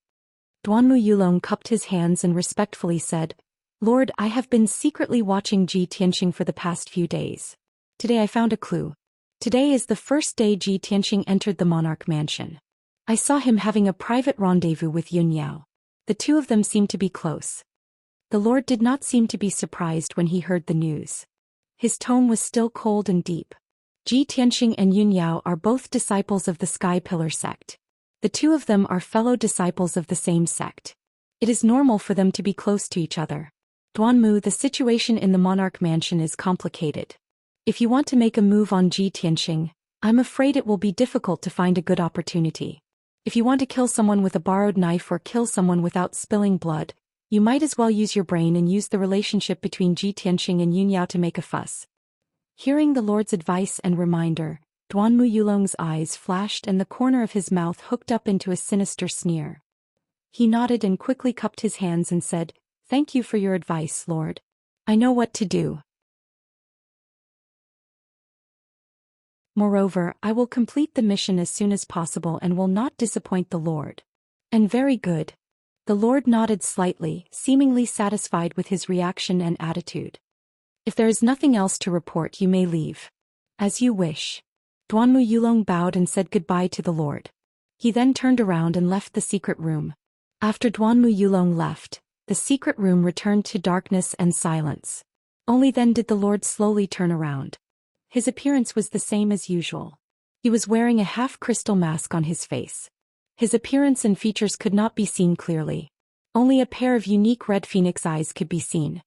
Duanmu Yulong cupped his hands and respectfully said, "Lord, I have been secretly watching Ji Tianxing for the past few days. Today I found a clue. Today is the first day Ji Tianxing entered the monarch mansion. I saw him having a private rendezvous with Yun Yao. The two of them seemed to be close." The Lord did not seem to be surprised when he heard the news. His tone was still cold and deep. Ji Tianxing and Yun Yao are both disciples of the Sky Pillar sect. The two of them are fellow disciples of the same sect. It is normal for them to be close to each other. Duanmu, the situation in the monarch mansion is complicated. If you want to make a move on Ji Tianxing, I'm afraid it will be difficult to find a good opportunity. If you want to kill someone with a borrowed knife or kill someone without spilling blood, you might as well use your brain and use the relationship between Ji Tianxing and Yun Yao to make a fuss. Hearing the Lord's advice and reminder, Duanmu Yulong's eyes flashed and the corner of his mouth hooked up into a sinister sneer. He nodded and quickly cupped his hands and said, "Thank you for your advice, Lord. I know what to do. Moreover, I will complete the mission as soon as possible and will not disappoint the Lord." "And very good." The Lord nodded slightly, seemingly satisfied with his reaction and attitude. "If there is nothing else to report, you may leave." "As you wish." Duanmu Yulong bowed and said goodbye to the Lord. He then turned around and left the secret room. After Duanmu Yulong left, the secret room returned to darkness and silence. Only then did the Lord slowly turn around. His appearance was the same as usual. He was wearing a half-crystal mask on his face. His appearance and features could not be seen clearly. Only a pair of unique red phoenix eyes could be seen.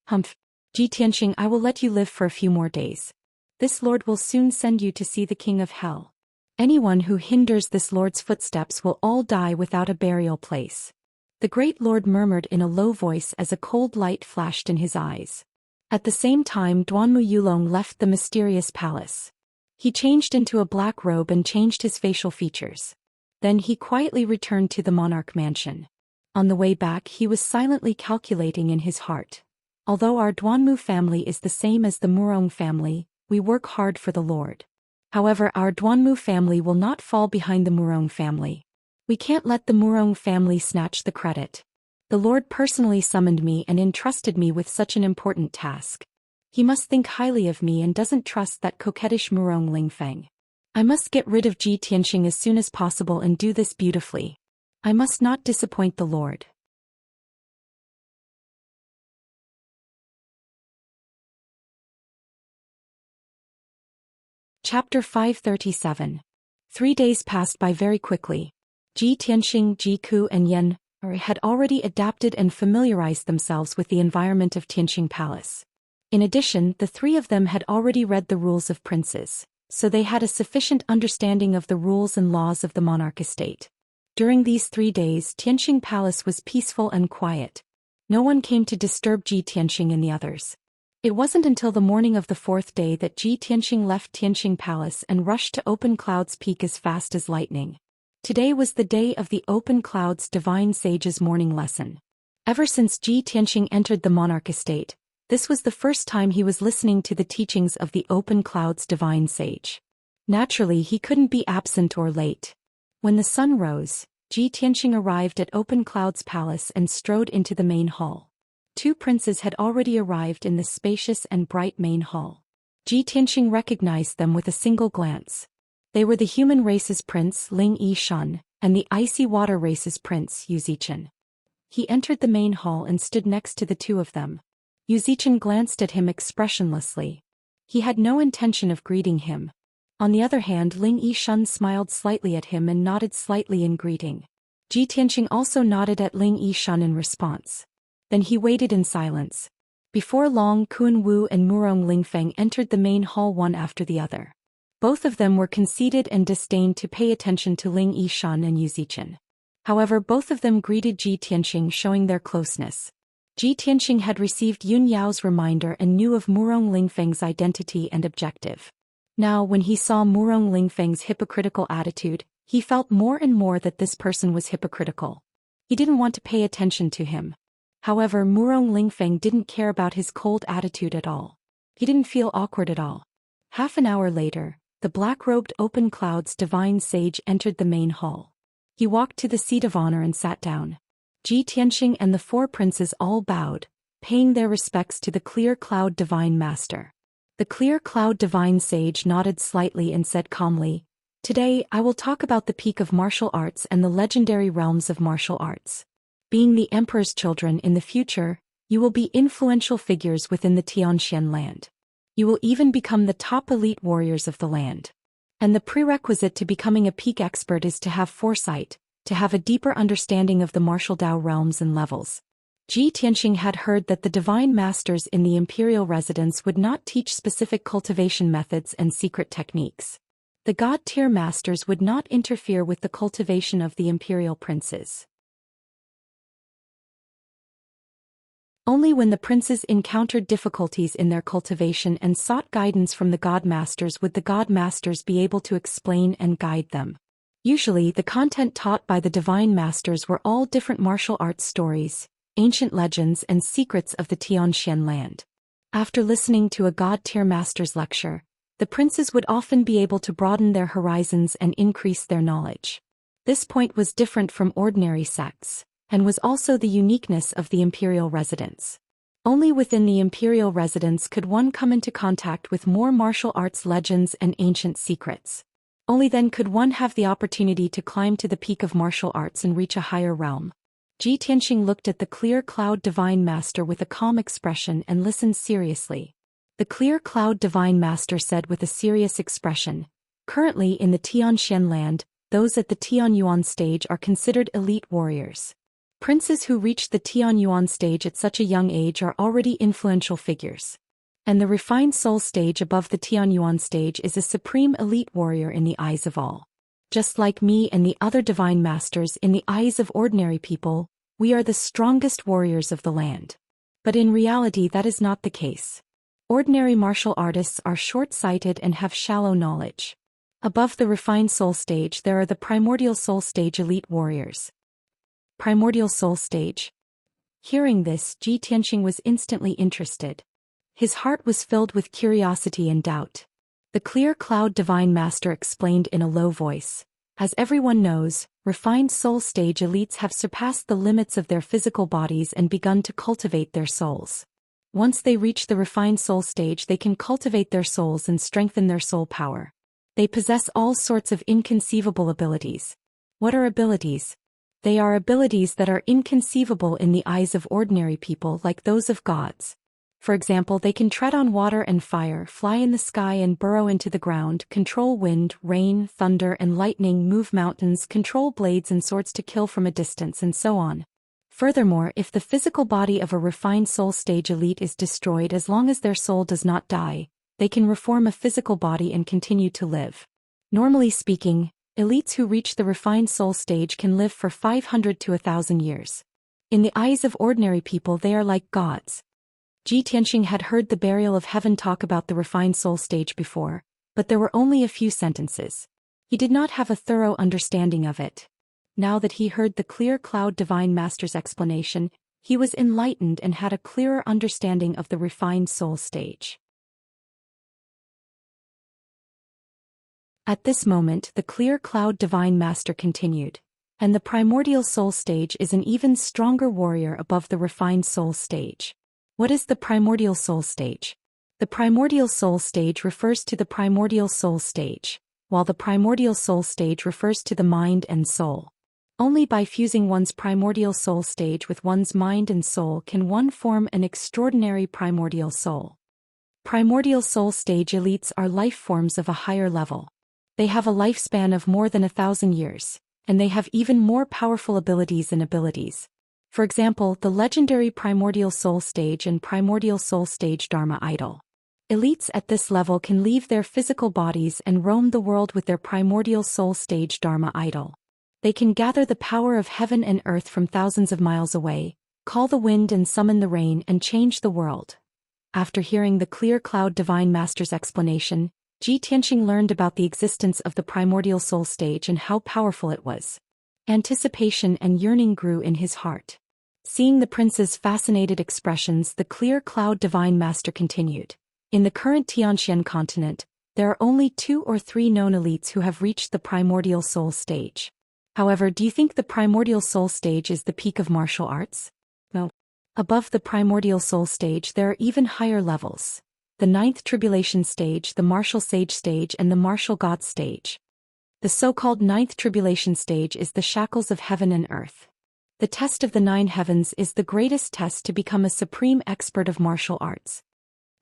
"Humph, Ji Tianxing, I will let you live for a few more days. This Lord will soon send you to see the King of Hell. Anyone who hinders this Lord's footsteps will all die without a burial place." The great Lord murmured in a low voice as a cold light flashed in his eyes. At the same time, Duanmu Yulong left the mysterious palace. He changed into a black robe and changed his facial features. Then he quietly returned to the monarch mansion. On the way back, he was silently calculating in his heart. Although our Duanmu family is the same as the Murong family, we work hard for the Lord. However, our Duanmu family will not fall behind the Murong family. We can't let the Murong family snatch the credit. The Lord personally summoned me and entrusted me with such an important task. He must think highly of me and doesn't trust that coquettish Murong Lingfeng. I must get rid of Ji Tianxing as soon as possible and do this beautifully. I must not disappoint the Lord. Chapter 537. 3 days passed by very quickly. Ji Tianxing, Ji Ku and Yan had already adapted and familiarized themselves with the environment of Tianxing Palace. In addition, the three of them had already read the rules of princes, so they had a sufficient understanding of the rules and laws of the monarch estate. During these 3 days, Tianxing Palace was peaceful and quiet. No one came to disturb Ji Tianxing and the others. It wasn't until the morning of the 4th day that Ji Tianxing left Tianxing Palace and rushed to Open Cloud's peak as fast as lightning. Today was the day of the Open Cloud's divine sage's morning lesson. Ever since Ji Tianxing entered the monarch estate, this was the first time he was listening to the teachings of the Open Cloud's divine sage. Naturally, he couldn't be absent or late. When the sun rose, Ji Tianxing arrived at Open Cloud's palace and strode into the main hall. 2 princes had already arrived in the spacious and bright main hall. Ji Tianxing recognized them with a single glance. They were the human race's prince Ling Yishan and the icy water race's prince Yu Zichen. He entered the main hall and stood next to the 2 of them. Yu Zichen glanced at him expressionlessly. He had no intention of greeting him. On the other hand, Ling Yishan smiled slightly at him and nodded slightly in greeting. Ji Tianxing also nodded at Ling Yishan in response. Then he waited in silence. Before long, Kun Wu and Murong Lingfeng entered the main hall one after the other. Both of them were conceited and disdained to pay attention to Ling Yishan and Yu Zichen. However, both of them greeted Ji Tianxing, showing their closeness. Ji Tianxing had received Yun Yao's reminder and knew of Murong Lingfeng's identity and objective. Now, when he saw Murong Lingfeng's hypocritical attitude, he felt more and more that this person was hypocritical. He didn't want to pay attention to him. However, Murong Lingfeng didn't care about his cold attitude at all. He didn't feel awkward at all. Half an hour later, the black-robed Open Cloud's divine sage entered the main hall. He walked to the seat of honor and sat down. Ji Tianxing and the 4 princes all bowed, paying their respects to the Clear Cloud Divine Master. The Clear Cloud Divine Sage nodded slightly and said calmly, "Today, I will talk about the peak of martial arts and the legendary realms of martial arts. Being the Emperor's children in the future, you will be influential figures within the Xianxia land. You will even become the top elite warriors of the land. And the prerequisite to becoming a peak expert is to have foresight, to have a deeper understanding of the martial Dao realms and levels." Ji Tianxing had heard that the divine masters in the imperial residence would not teach specific cultivation methods and secret techniques. The god-tier masters would not interfere with the cultivation of the imperial princes. Only when the princes encountered difficulties in their cultivation and sought guidance from the god masters would the god masters be able to explain and guide them. Usually, the content taught by the divine masters were all different martial arts stories, ancient legends and secrets of the Xianxia land. After listening to a god-tier master's lecture, the princes would often be able to broaden their horizons and increase their knowledge. This point was different from ordinary sects, and was also the uniqueness of the imperial residence. Only within the imperial residence could one come into contact with more martial arts legends and ancient secrets. Only then could one have the opportunity to climb to the peak of martial arts and reach a higher realm. Ji Tianxing looked at the Clear Cloud Divine Master with a calm expression and listened seriously. The Clear Cloud Divine Master said with a serious expression, "Currently in the Xianxia land, those at the Tianyuan stage are considered elite warriors. Princes who reach the Tianyuan stage at such a young age are already influential figures. And the refined soul stage above the Tianyuan stage is a supreme elite warrior in the eyes of all. Just like me and the other divine masters in the eyes of ordinary people, we are the strongest warriors of the land. But in reality that is not the case. Ordinary martial artists are short-sighted and have shallow knowledge. Above the refined soul stage there are the primordial soul stage elite warriors. Primordial soul stage. Hearing this, Ji Tianqing was instantly interested. His heart was filled with curiosity and doubt. The clear cloud divine master explained in a low voice. As everyone knows, refined soul stage elites have surpassed the limits of their physical bodies and begun to cultivate their souls. Once they reach the refined soul stage they can cultivate their souls and strengthen their soul power. They possess all sorts of inconceivable abilities. What are abilities? They are abilities that are inconceivable in the eyes of ordinary people like those of gods. For example, they can tread on water and fire, fly in the sky and burrow into the ground, control wind, rain, thunder and lightning, move mountains, control blades and swords to kill from a distance, and so on. Furthermore, if the physical body of a refined soul stage elite is destroyed, as long as their soul does not die, they can reform a physical body and continue to live. Normally speaking, elites who reach the refined soul stage can live for 500 to 1,000 years. In the eyes of ordinary people they are like gods. Ji Tianqing had heard the burial of heaven talk about the refined soul stage before, but there were only a few sentences. He did not have a thorough understanding of it. Now that he heard the clear cloud divine master's explanation, he was enlightened and had a clearer understanding of the refined soul stage. At this moment the clear cloud divine master continued, and the primordial soul stage is an even stronger warrior above the refined soul stage. What is the primordial soul stage? The primordial soul stage refers to the primordial soul stage, while the primordial soul stage refers to the mind and soul. Only by fusing one's primordial soul stage with one's mind and soul can one form an extraordinary primordial soul. Primordial soul stage elites are life forms of a higher level. They have a lifespan of more than 1,000 years, and they have even more powerful abilities and abilities. For example, the legendary primordial soul stage and primordial soul stage Dharma idol. Elites at this level can leave their physical bodies and roam the world with their primordial soul stage Dharma idol. They can gather the power of heaven and earth from thousands of miles away, call the wind and summon the rain and change the world. After hearing the clear cloud divine master's explanation, Ji Tianqing learned about the existence of the primordial soul stage and how powerful it was. Anticipation and yearning grew in his heart. Seeing the prince's fascinated expressions, the clear cloud divine master continued. In the current Xianxia continent, there are only 2 or 3 known elites who have reached the primordial soul stage. However, do you think the primordial soul stage is the peak of martial arts? No. Above the primordial soul stage there are even higher levels. The 9th tribulation stage, the martial sage stage and the martial god stage. The so-called 9th tribulation stage is the shackles of heaven and earth. The test of the 9 heavens is the greatest test to become a supreme expert of martial arts.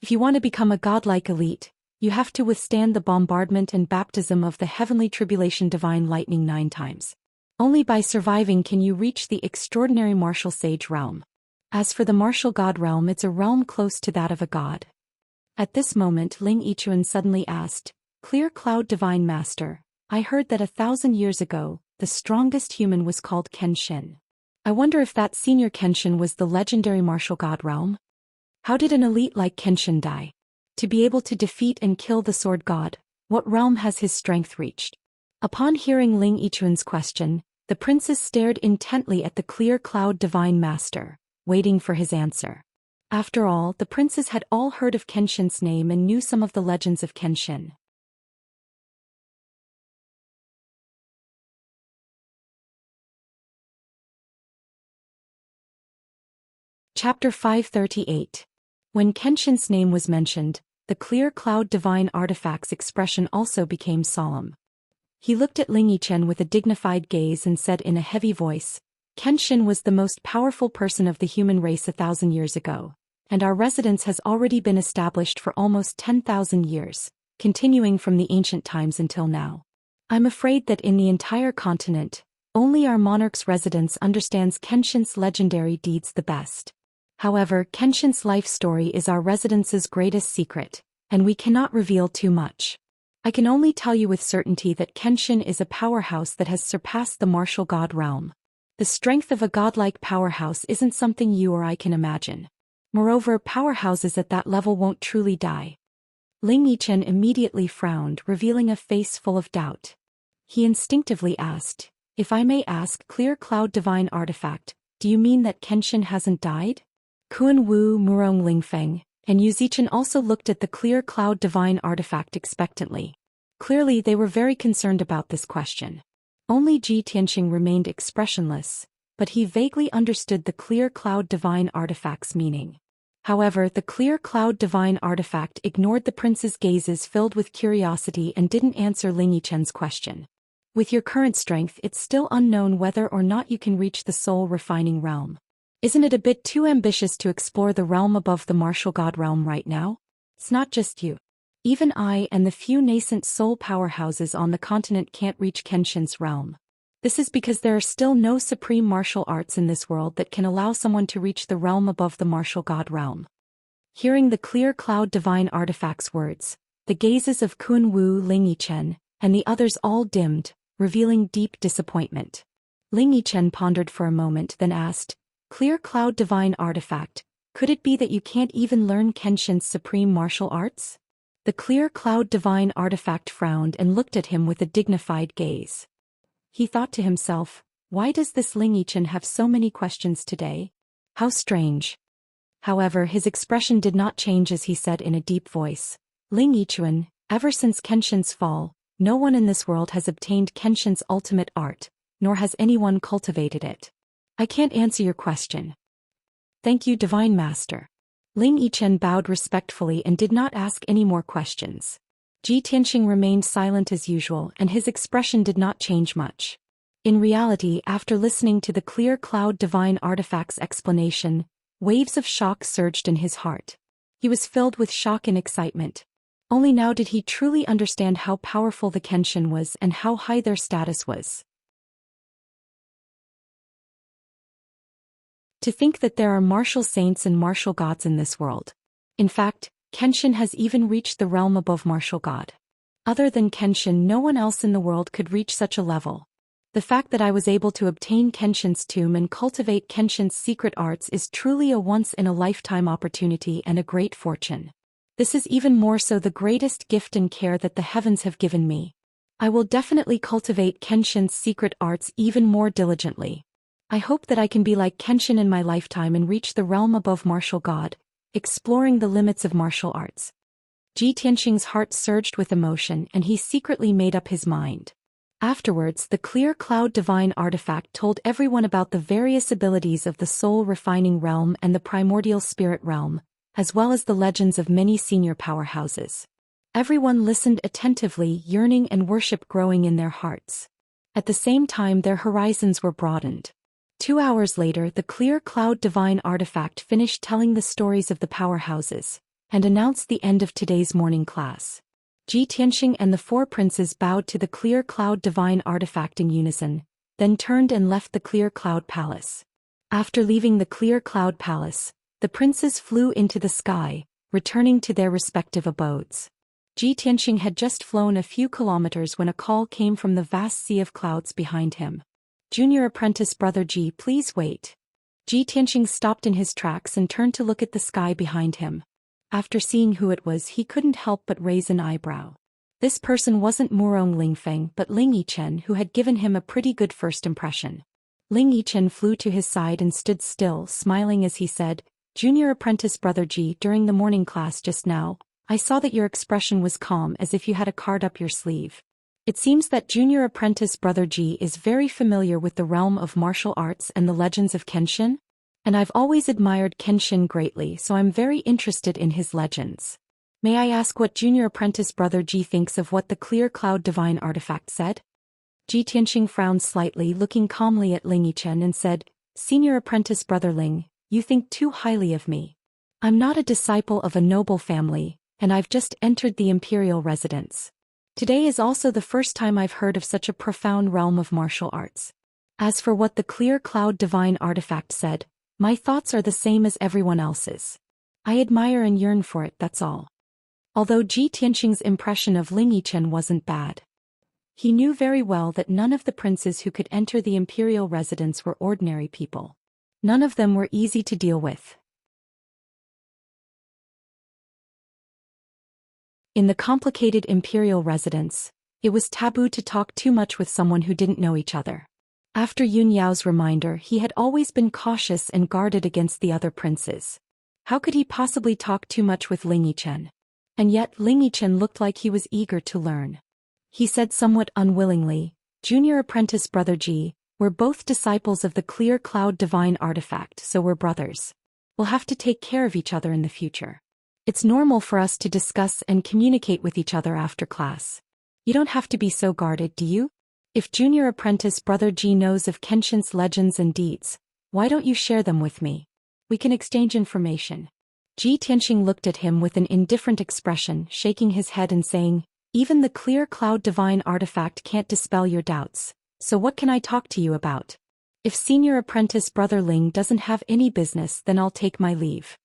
If you want to become a godlike elite, you have to withstand the bombardment and baptism of the heavenly tribulation divine lightning 9 times. Only by surviving can you reach the extraordinary martial sage realm. As for the martial god realm, it's a realm close to that of a god. At this moment Ling Yichuan suddenly asked, "Clear cloud divine master, I heard that 1,000 years ago, the strongest human was called Kenshin. I wonder if that senior Kenshin was the legendary martial god realm? How did an elite like Kenshin die? To be able to defeat and kill the sword god, what realm has his strength reached?" Upon hearing Ling Yichuan's question, the princess stared intently at the clear cloud divine master, waiting for his answer. After all, the princes had all heard of Kenshin's name and knew some of the legends of Kenshin. Chapter 538. When Kenshin's name was mentioned, the clear cloud divine artifact's expression also became solemn. He looked at Ling Yichen with a dignified gaze and said in a heavy voice, "Kenshin was the most powerful person of the human race 1,000 years ago, and our residence has already been established for almost 10,000 years, continuing from the ancient times until now. I'm afraid that in the entire continent, only our monarch's residence understands Kenshin's legendary deeds the best. However, Kenshin's life story is our residence's greatest secret, and we cannot reveal too much. I can only tell you with certainty that Kenshin is a powerhouse that has surpassed the martial god realm. The strength of a godlike powerhouse isn't something you or I can imagine. Moreover, powerhouses at that level won't truly die. Ling Yichen immediately frowned, revealing a face full of doubt. He instinctively asked, "If I may ask, Clear Cloud Divine Artifact, do you mean that Kenshin hasn't died?" Kun Wu, Murong Lingfeng, and Yu Zichen also looked at the Clear Cloud Divine Artifact expectantly. Clearly they were very concerned about this question. Only Ji Tianqing remained expressionless, but he vaguely understood the Clear Cloud Divine Artifact's meaning. However, the Clear Cloud Divine Artifact ignored the prince's gazes filled with curiosity and didn't answer Ling Yichen's question. "With your current strength, it's still unknown whether or not you can reach the soul-refining realm. Isn't it a bit too ambitious to explore the realm above the martial god realm right now? It's not just you. Even I and the few nascent soul powerhouses on the continent can't reach Kenshin's realm. This is because there are still no supreme martial arts in this world that can allow someone to reach the realm above the martial god realm." Hearing the Clear Cloud Divine Artifact's words, the gazes of Kun Wu, Ling Yichen, and the others all dimmed, revealing deep disappointment. Ling Yichen pondered for a moment, then asked, "Clear Cloud Divine Artifact, could it be that you can't even learn Kenshin's supreme martial arts?" The Clear Cloud Divine Artifact frowned and looked at him with a dignified gaze. He thought to himself, "Why does this Ling Yichen have so many questions today? How strange." However, his expression did not change as he said in a deep voice, "Ling Yichuan, ever since Kenshin's fall, no one in this world has obtained Kenshin's ultimate art, nor has anyone cultivated it. I can't answer your question." "Thank you, Divine Master." Ling Yichen bowed respectfully and did not ask any more questions. Ji Tianqing remained silent as usual and his expression did not change much. In reality, after listening to the Clear Cloud Divine Artifact's explanation, waves of shock surged in his heart. He was filled with shock and excitement. Only now did he truly understand how powerful the Kenshin was and how high their status was. To think that there are martial saints and martial gods in this world. In fact, Kenshin has even reached the realm above martial god. Other than Kenshin, no one else in the world could reach such a level. The fact that I was able to obtain Kenshin's tomb and cultivate Kenshin's secret arts is truly a once-in-a-lifetime opportunity and a great fortune. This is even more so the greatest gift and care that the heavens have given me. I will definitely cultivate Kenshin's secret arts even more diligently. I hope that I can be like Kenshin in my lifetime and reach the realm above martial god, exploring the limits of martial arts. Ji Tianqing's heart surged with emotion and he secretly made up his mind. Afterwards, the Clear Cloud Divine Artifact told everyone about the various abilities of the soul-refining realm and the primordial spirit realm, as well as the legends of many senior powerhouses. Everyone listened attentively, yearning and worship growing in their hearts. At the same time, their horizons were broadened. 2 hours later, the Clear Cloud Divine Artifact finished telling the stories of the powerhouses, and announced the end of today's morning class. Ji Tianqing and the 4 princes bowed to the Clear Cloud Divine Artifact in unison, then turned and left the Clear Cloud Palace. After leaving the Clear Cloud Palace, the princes flew into the sky, returning to their respective abodes. Ji Tianqing had just flown a few kilometers when a call came from the vast sea of clouds behind him. "Junior apprentice brother Ji, please wait." Ji Tianqing stopped in his tracks and turned to look at the sky behind him. After seeing who it was, he couldn't help but raise an eyebrow. This person wasn't Murong Lingfeng but Ling Yichen, who had given him a pretty good first impression. Ling Yichen flew to his side and stood still, smiling as he said, "Junior apprentice brother Ji, during the morning class just now, I saw that your expression was calm as if you had a card up your sleeve. It seems that junior apprentice brother Ji is very familiar with the realm of martial arts and the legends of Kenshin? And I've always admired Kenshin greatly, so I'm very interested in his legends. May I ask what junior apprentice brother Ji thinks of what the Clear Cloud Divine Artifact said?" Ji Tianqing frowned slightly, looking calmly at Ling Yichen and said, "Senior apprentice brother Ling, you think too highly of me. I'm not a disciple of a noble family, and I've just entered the imperial residence. Today is also the first time I've heard of such a profound realm of martial arts. As for what the Clear Cloud Divine Artifact said, my thoughts are the same as everyone else's. I admire and yearn for it, that's all." Although Ji Tianqing's impression of Ling Yichen wasn't bad, he knew very well that none of the princes who could enter the imperial residence were ordinary people. None of them were easy to deal with. In the complicated imperial residence, it was taboo to talk too much with someone who didn't know each other. After Yun Yao's reminder, he had always been cautious and guarded against the other princes. How could he possibly talk too much with Ling Yichen? And yet Ling Yichen looked like he was eager to learn. He said somewhat unwillingly, "Junior apprentice Brother Ji, we're both disciples of the Clear Cloud Divine Artifact, so we're brothers. We'll have to take care of each other in the future. It's normal for us to discuss and communicate with each other after class. You don't have to be so guarded, do you? If Junior apprentice Brother Ji knows of Kenshin's legends and deeds, why don't you share them with me? We can exchange information." Ji Tianxing looked at him with an indifferent expression, shaking his head and saying, "Even the Clear Cloud Divine Artifact can't dispel your doubts, so what can I talk to you about? If Senior Apprentice Brother Ling doesn't have any business, then I'll take my leave."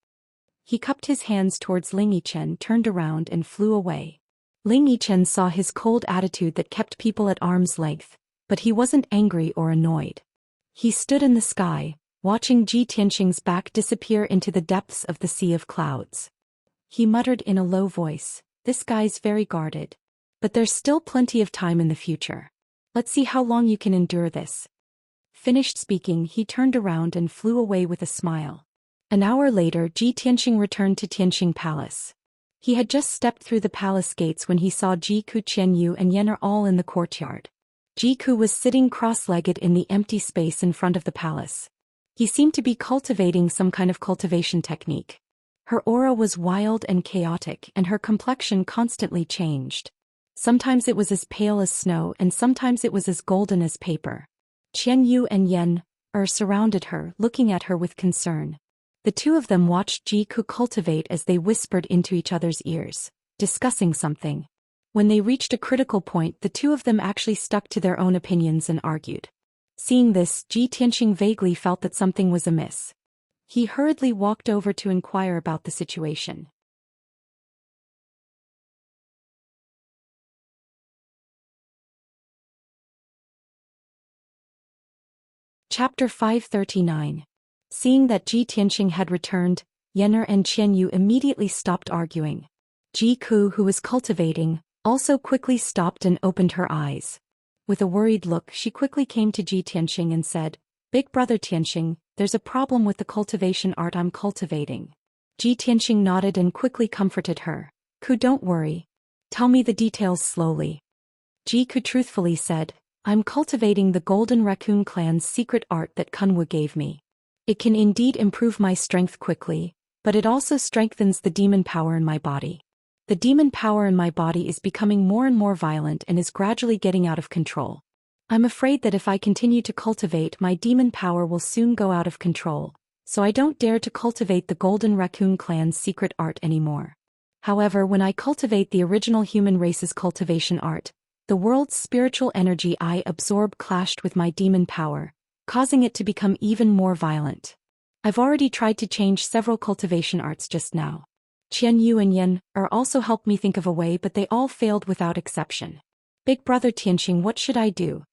He cupped his hands towards Ling Yichen, turned around and flew away. Ling Yichen saw his cold attitude that kept people at arm's length, but he wasn't angry or annoyed. He stood in the sky, watching Ji Tianxing's back disappear into the depths of the sea of clouds. He muttered in a low voice, "This guy's very guarded. But there's still plenty of time in the future. Let's see how long you can endure this." Finished speaking, he turned around and flew away with a smile. An hour later, Ji Tianxing returned to Tianxing Palace. He had just stepped through the palace gates when he saw Jiku, Qianyu and Yen are all in the courtyard. Jiku was sitting cross-legged in the empty space in front of the palace. He seemed to be cultivating some kind of cultivation technique. Her aura was wild and chaotic, and her complexion constantly changed. Sometimes it was as pale as snow, and sometimes it was as golden as paper. Qianyu and Yen surrounded her, looking at her with concern. The two of them watched Jiku cultivate as they whispered into each other's ears, discussing something. When they reached a critical point, the two of them actually stuck to their own opinions and argued. Seeing this, Ji Tianxing vaguely felt that something was amiss. He hurriedly walked over to inquire about the situation. Chapter 539. Seeing that Ji Tianxing had returned, Yen'er and Qianyu immediately stopped arguing. Jiku, who was cultivating, also quickly stopped and opened her eyes. With a worried look, she quickly came to Ji Tianxing and said, "Big brother Tianxing, there's a problem with the cultivation art I'm cultivating." Ji Tianxing nodded and quickly comforted her. "Ku, don't worry. Tell me the details slowly." Jiku truthfully said, "I'm cultivating the Golden Raccoon Clan's secret art that Kunwu gave me. It can indeed improve my strength quickly, but it also strengthens the demon power in my body. The demon power in my body is becoming more and more violent and is gradually getting out of control. I'm afraid that if I continue to cultivate, my demon power will soon go out of control, so I don't dare to cultivate the Golden Raccoon Clan's secret art anymore. However, when I cultivate the original human race's cultivation art, the world's spiritual energy I absorb clashed with my demon power, causing it to become even more violent. I've already tried to change several cultivation arts just now. Qianyu and Yen also helped me think of a way, but they all failed without exception. Big brother Tianxing, what should I do?"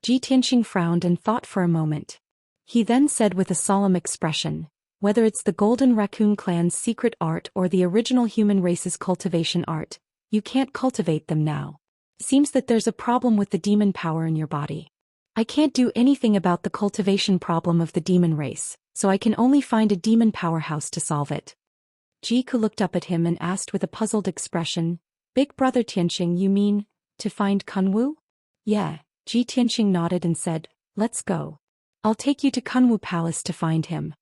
Ji Tianxing frowned and thought for a moment. He then said with a solemn expression, "Whether it's the Golden Raccoon Clan's secret art or the original human race's cultivation art, you can't cultivate them now. Seems that there's a problem with the demon power in your body. I can't do anything about the cultivation problem of the demon race, so I can only find a demon powerhouse to solve it." Jiku looked up at him and asked with a puzzled expression, "Big brother Tianxing, you mean, to find Kunwu?" "Yeah." Ji Tianxing nodded and said, "Let's go. I'll take you to Kunwu Palace to find him."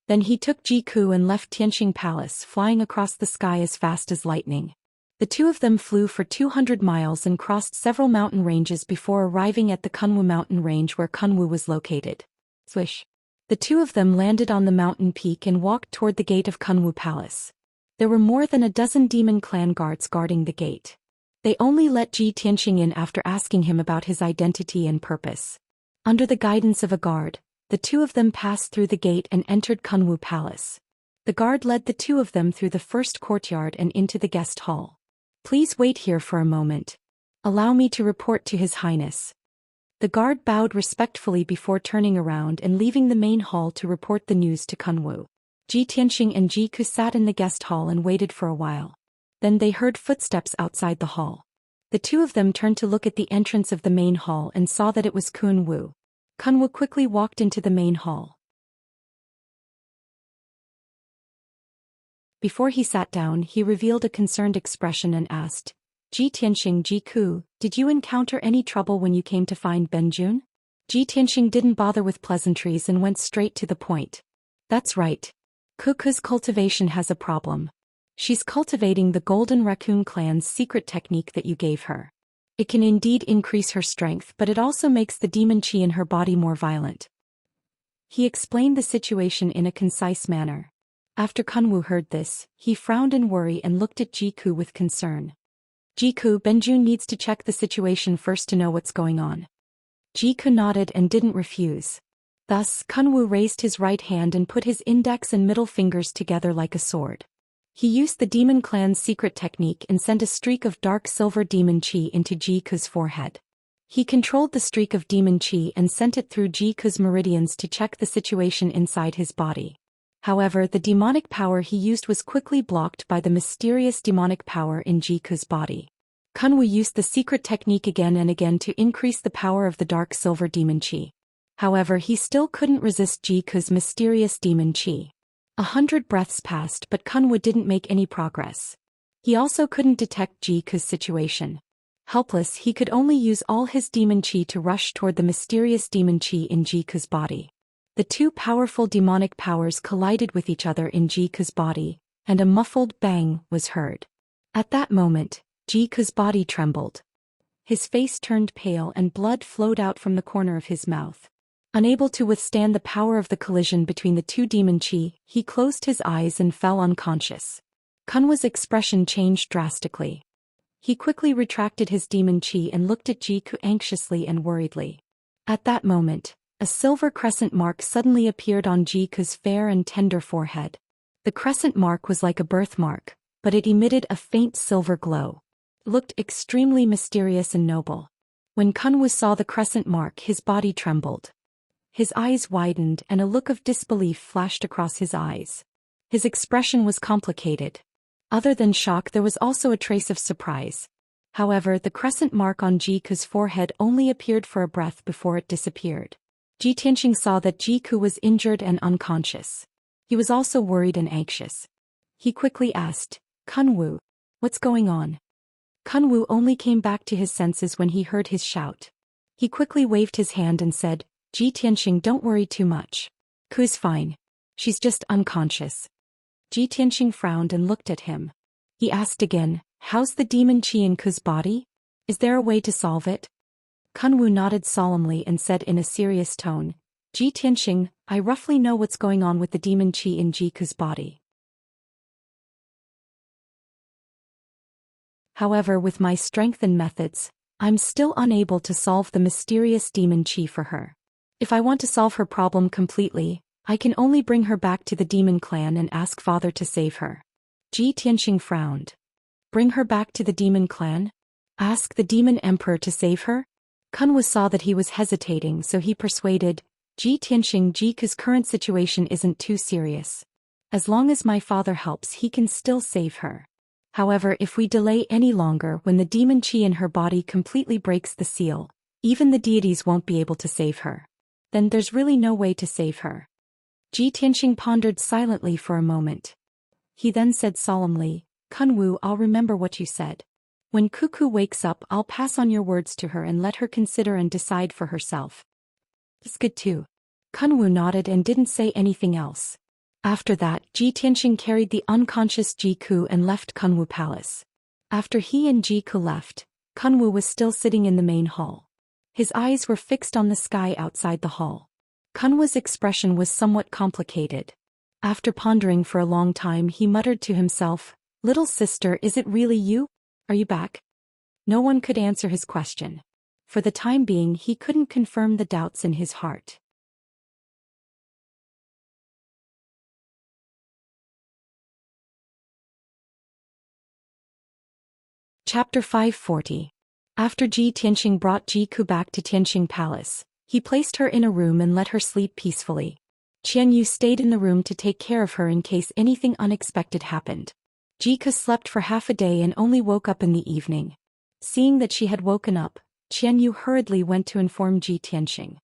Then he took Jiku and left Tianxing Palace, flying across the sky as fast as lightning. The two of them flew for 200 miles and crossed several mountain ranges before arriving at the Kunwu mountain range where Kunwu was located. Swish. The two of them landed on the mountain peak and walked toward the gate of Kunwu Palace. There were more than a dozen demon clan guards guarding the gate. They only let Ji Tianxing in after asking him about his identity and purpose. Under the guidance of a guard, the two of them passed through the gate and entered Kunwu Palace. The guard led the two of them through the first courtyard and into the guest hall. "Please wait here for a moment. Allow me to report to His Highness." The guard bowed respectfully before turning around and leaving the main hall to report the news to Kunwu. Ji Tianxing and Jiku sat in the guest hall and waited for a while. Then they heard footsteps outside the hall. The two of them turned to look at the entrance of the main hall and saw that it was Kun Wu. Kun Wu quickly walked into the main hall. Before he sat down, he revealed a concerned expression and asked, Ji Tianxing Ji Ku, did you encounter any trouble when you came to find Benjun? Ji Tianxing didn't bother with pleasantries and went straight to the point. That's right. Kuku's cultivation has a problem. She's cultivating the Golden Raccoon clan's secret technique that you gave her. It can indeed increase her strength, but it also makes the demon qi in her body more violent. He explained the situation in a concise manner. After Kunwu heard this, he frowned in worry and looked at Jiku with concern. Jiku, Benjun needs to check the situation first to know what's going on. Jiku nodded and didn't refuse. Thus, Kunwu raised his right hand and put his index and middle fingers together like a sword. He used the demon clan's secret technique and sent a streak of dark silver demon qi into Jiku's forehead. He controlled the streak of demon qi and sent it through Jiku's meridians to check the situation inside his body. However, the demonic power he used was quickly blocked by the mysterious demonic power in Jiku's body. Kunwu used the secret technique again and again to increase the power of the dark silver demon qi. However, he still couldn't resist Jiku's mysterious demon qi. 100 breaths passed, but Kunwu didn't make any progress. He also couldn't detect Jiku's situation. Helpless, he could only use all his demon qi to rush toward the mysterious demon qi in Jiku's body. The two powerful demonic powers collided with each other in Jiku's body, and a muffled bang was heard. At that moment, Jiku's body trembled. His face turned pale and blood flowed out from the corner of his mouth. Unable to withstand the power of the collision between the two demon qi, he closed his eyes and fell unconscious. Kunwa's expression changed drastically. He quickly retracted his demon qi and looked at Jiku anxiously and worriedly. At that moment, a silver crescent mark suddenly appeared on Jiku's fair and tender forehead. The crescent mark was like a birthmark, but it emitted a faint silver glow. It looked extremely mysterious and noble. When Kunwu saw the crescent mark, his body trembled. His eyes widened and a look of disbelief flashed across his eyes. His expression was complicated. Other than shock, there was also a trace of surprise. However, the crescent mark on Jiku's forehead only appeared for a breath before it disappeared. Ji Tianxing saw that Jiku was injured and unconscious. He was also worried and anxious. He quickly asked, Kunwu, what's going on? Kunwu only came back to his senses when he heard his shout. He quickly waved his hand and said, Ji Tianxing, don't worry too much. Ku's fine. She's just unconscious. Ji Tianxing frowned and looked at him. He asked again, how's the demon qi in Ku's body? Is there a way to solve it? Kunwu nodded solemnly and said in a serious tone, Ji Tianxing, I roughly know what's going on with the demon qi in Jiku's body. However, with my strength and methods, I'm still unable to solve the mysterious demon qi for her. If I want to solve her problem completely, I can only bring her back to the demon clan and ask Father to save her. Ji Tianxing frowned. Bring her back to the demon clan? Ask the demon emperor to save her? Kunwu saw that he was hesitating, so he persuaded, Ji Tianxing, Jiku's current situation isn't too serious. As long as my father helps, he can still save her. However, if we delay any longer, when the demon qi in her body completely breaks the seal, even the deities won't be able to save her. Then there's really no way to save her. Ji Tianxing pondered silently for a moment. He then said solemnly, Kunwu, I'll remember what you said. When Kuku wakes up, I'll pass on your words to her and let her consider and decide for herself. It's good too. Kunwu nodded and didn't say anything else. After that, Ji Tianxing carried the unconscious Jiku and left Kunwu Palace. After he and Jiku left, Kunwu was still sitting in the main hall. His eyes were fixed on the sky outside the hall. Kunwu's expression was somewhat complicated. After pondering for a long time, he muttered to himself, Little sister, is it really you? Are you back? No one could answer his question. For the time being, he couldn't confirm the doubts in his heart. Chapter 540. After Ji Tianxing brought Jiku back to Tianxing Palace, he placed her in a room and let her sleep peacefully. Qian Yu stayed in the room to take care of her in case anything unexpected happened. Jika slept for half a day and only woke up in the evening. Seeing that she had woken up, Qianyu hurriedly went to inform Ji Tianxing.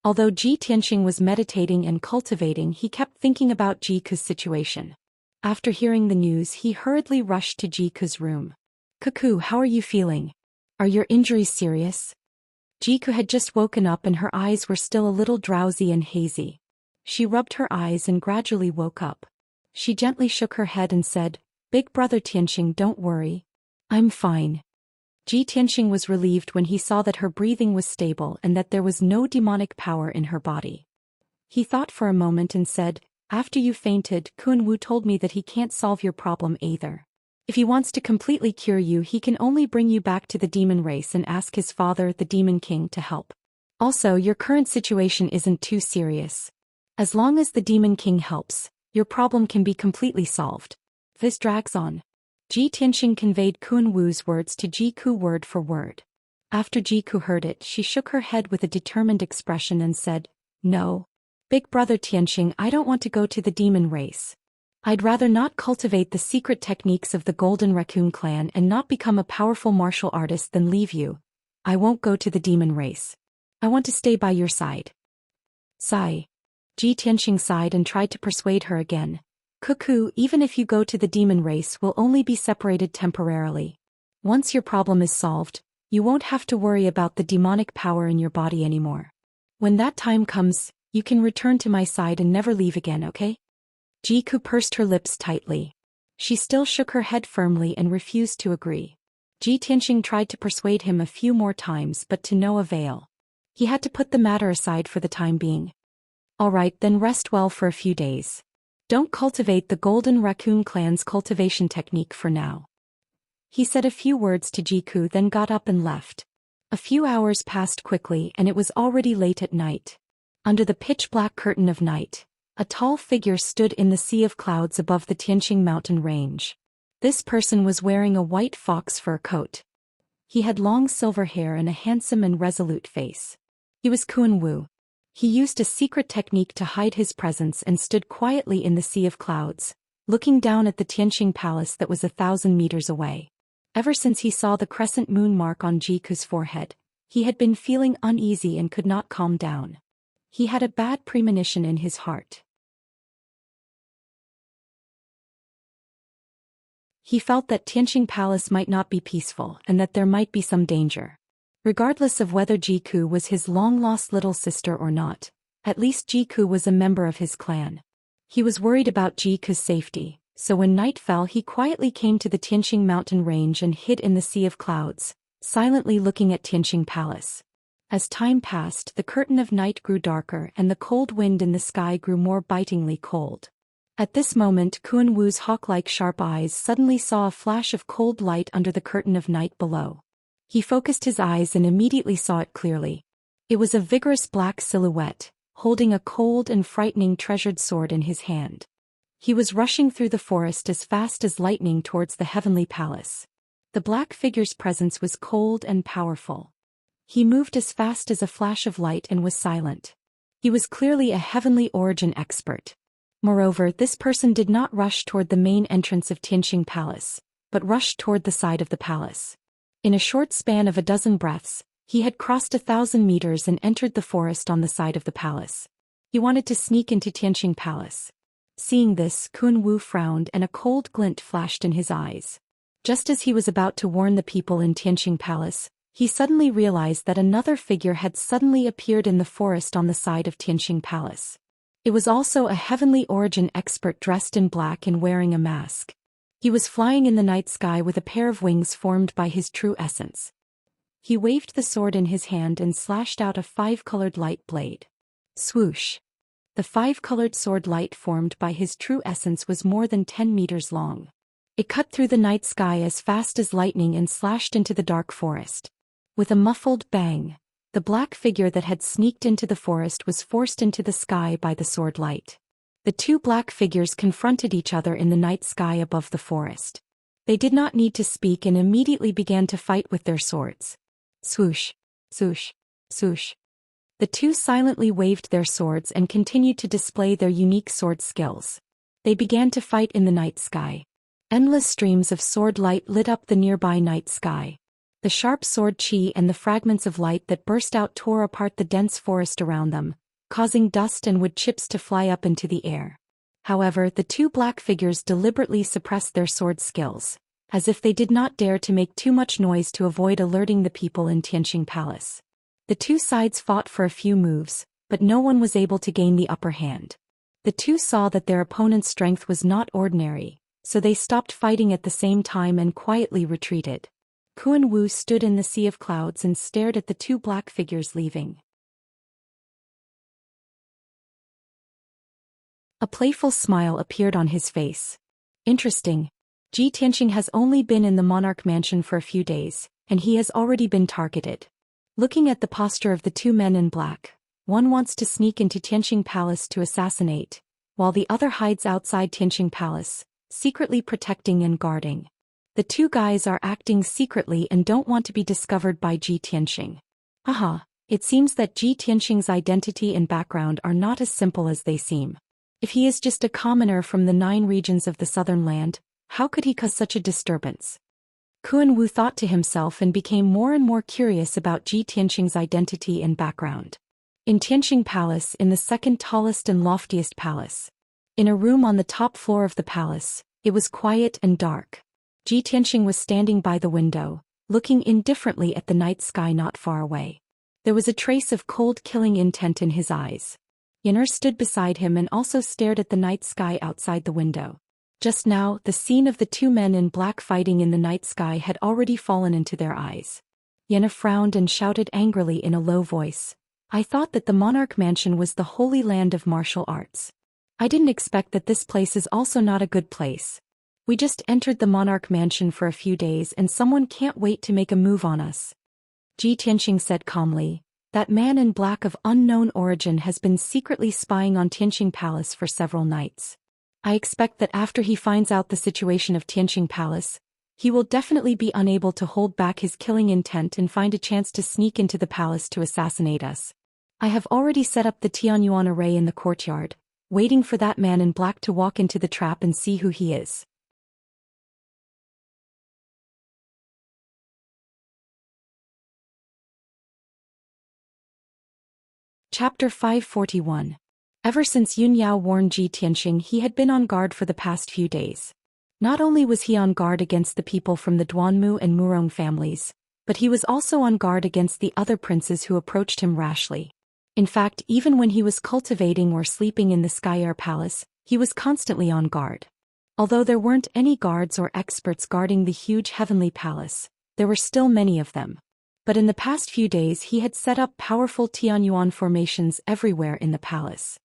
Although Ji Tianxing was meditating and cultivating, he kept thinking about Jiku's situation. After hearing the news, he hurriedly rushed to Jiku's room. "Cuckoo, how are you feeling? Are your injuries serious?" Jiku had just woken up and her eyes were still a little drowsy and hazy. She rubbed her eyes and gradually woke up. She gently shook her head and said, "Big brother Tianxing, don't worry. I'm fine." Ji Tianxing was relieved when he saw that her breathing was stable and that there was no demonic power in her body. He thought for a moment and said, "After you fainted, Kun Wu told me that he can't solve your problem either. If he wants to completely cure you, he can only bring you back to the demon race and ask his father, the Demon King, to help. Also, your current situation isn't too serious. As long as the Demon King helps, your problem can be completely solved. This drags on." Ji Tianxing conveyed Kun Wu's words to Jiku word for word. After Jiku heard it, she shook her head with a determined expression and said, "No. Big brother Tianxing, I don't want to go to the demon race. I'd rather not cultivate the secret techniques of the Golden Raccoon clan and not become a powerful martial artist than leave you. I won't go to the demon race. I want to stay by your side." Sigh. Ji Tianxing sighed and tried to persuade her again. "Cuckoo, even if you go to the demon race, we'll only be separated temporarily. Once your problem is solved, you won't have to worry about the demonic power in your body anymore. When that time comes, you can return to my side and never leave again, okay?" Jiku pursed her lips tightly. She still shook her head firmly and refused to agree. Ji Tianxing tried to persuade him a few more times but to no avail. He had to put the matter aside for the time being. "All right, then rest well for a few days. Don't cultivate the Golden Raccoon clan's cultivation technique for now." He said a few words to Jiku, then got up and left. A few hours passed quickly and it was already late at night. Under the pitch-black curtain of night, a tall figure stood in the sea of clouds above the Tianxing mountain range. This person was wearing a white fox fur coat. He had long silver hair and a handsome and resolute face. He was Kun Wu. He used a secret technique to hide his presence and stood quietly in the sea of clouds, looking down at the Tianxing palace that was 1,000 meters away. Ever since he saw the crescent moon mark on Jiku's forehead, he had been feeling uneasy and could not calm down. He had a bad premonition in his heart. He felt that Tianxing Palace might not be peaceful and that there might be some danger. Regardless of whether Jiku was his long-lost little sister or not, at least Jiku was a member of his clan. He was worried about Jiku's safety, so when night fell he quietly came to the Tianxing mountain range and hid in the sea of clouds, silently looking at Tianxing Palace. As time passed, the curtain of night grew darker and the cold wind in the sky grew more bitingly cold. At this moment, Kun Wu's hawk-like sharp eyes suddenly saw a flash of cold light under the curtain of night below. He focused his eyes and immediately saw it clearly. It was a vigorous black silhouette, holding a cold and frightening treasured sword in his hand. He was rushing through the forest as fast as lightning towards the heavenly palace. The black figure's presence was cold and powerful. He moved as fast as a flash of light and was silent. He was clearly a heavenly origin expert. Moreover, this person did not rush toward the main entrance of Tianxing Palace, but rushed toward the side of the palace. In a short span of a dozen breaths, he had crossed 1,000 meters and entered the forest on the side of the palace. He wanted to sneak into Tianxing Palace. Seeing this, Kun Wu frowned and a cold glint flashed in his eyes. Just as he was about to warn the people in Tianxing Palace, he suddenly realized that another figure had suddenly appeared in the forest on the side of Tianxing Palace. It was also a heavenly origin expert dressed in black and wearing a mask. He was flying in the night sky with a pair of wings formed by his true essence. He waved the sword in his hand and slashed out a 5-colored light blade. Swoosh! The 5-colored sword light formed by his true essence was more than 10 meters long. It cut through the night sky as fast as lightning and slashed into the dark forest. With a muffled bang, the black figure that had sneaked into the forest was forced into the sky by the sword light. The two black figures confronted each other in the night sky above the forest. They did not need to speak and immediately began to fight with their swords. Swoosh, swoosh, swoosh. The two silently waved their swords and continued to display their unique sword skills. They began to fight in the night sky. Endless streams of sword light lit up the nearby night sky. The sharp sword chi and the fragments of light that burst out tore apart the dense forest around them, causing dust and wood chips to fly up into the air. However, the two black figures deliberately suppressed their sword skills, as if they did not dare to make too much noise to avoid alerting the people in Xianxia Palace. The two sides fought for a few moves, but no one was able to gain the upper hand. The two saw that their opponent's strength was not ordinary, so they stopped fighting at the same time and quietly retreated. Kuan Wu stood in the sea of clouds and stared at the two black figures leaving. A playful smile appeared on his face. Interesting. Ji Tianxing has only been in the monarch mansion for a few days, and he has already been targeted. Looking at the posture of the two men in black, one wants to sneak into Xianxia Palace to assassinate, while the other hides outside Xianxia Palace, secretly protecting and guarding. The two guys are acting secretly and don't want to be discovered by Ji Tianxing. Aha, it seems that Ji Tianxing's identity and background are not as simple as they seem. If he is just a commoner from the 9 regions of the southern land, how could he cause such a disturbance? Kuan Wu thought to himself and became more and more curious about Ji Tianxing's identity and background. In Xianxia Palace, in the second tallest and loftiest palace. In a room on the top floor of the palace, it was quiet and dark. Ji Tianxing was standing by the window, looking indifferently at the night sky not far away. There was a trace of cold killing intent in his eyes. Immerse stood beside him and also stared at the night sky outside the window. Just now, the scene of the two men in black fighting in the night sky had already fallen into their eyes. Immerse frowned and shouted angrily in a low voice, "I thought that the monarch mansion was the holy land of martial arts. I didn't expect that this place is also not a good place. We just entered the monarch mansion for a few days and someone can't wait to make a move on us." Ji Tianxing said calmly, "That man in black of unknown origin has been secretly spying on Xianxia Palace for several nights. I expect that after he finds out the situation of Xianxia Palace, he will definitely be unable to hold back his killing intent and find a chance to sneak into the palace to assassinate us. I have already set up the Tianyuan array in the courtyard, waiting for that man in black to walk into the trap and see who he is." Chapter 541. Ever since Yun Yao warned Ji Tianxing, he had been on guard for the past few days. Not only was he on guard against the people from the Duanmu and Murong families, but he was also on guard against the other princes who approached him rashly. In fact, even when he was cultivating or sleeping in the Sky Air Palace, he was constantly on guard. Although there weren't any guards or experts guarding the huge heavenly palace, there were still many of them. But in the past few days he had set up powerful Tianyuan formations everywhere in the palace.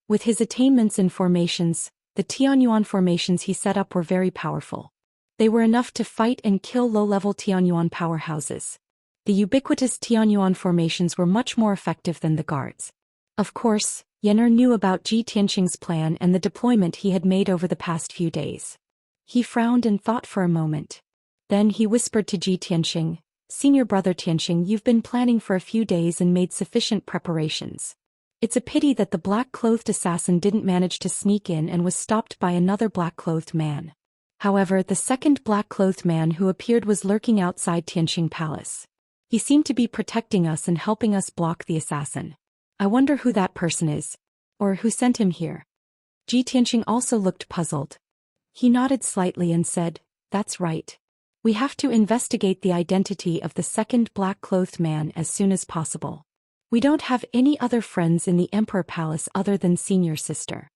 With his attainments in formations, the Tianyuan formations he set up were very powerful. They were enough to fight and kill low-level Tianyuan powerhouses. The ubiquitous Tianyuan formations were much more effective than the guards. Of course, Immerse knew about Ji Tianxing's plan and the deployment he had made over the past few days. He frowned and thought for a moment. Then he whispered to Ji Tianxing, "Senior brother Tianxing, you've been planning for a few days and made sufficient preparations. It's a pity that the black-clothed assassin didn't manage to sneak in and was stopped by another black-clothed man. However, the second black-clothed man who appeared was lurking outside Xianxia Palace. He seemed to be protecting us and helping us block the assassin. I wonder who that person is. Or who sent him here." Ji Tianxing also looked puzzled. He nodded slightly and said, "That's right. We have to investigate the identity of the second black-clothed man as soon as possible. We don't have any other friends in the Emperor Palace other than Senior Sister,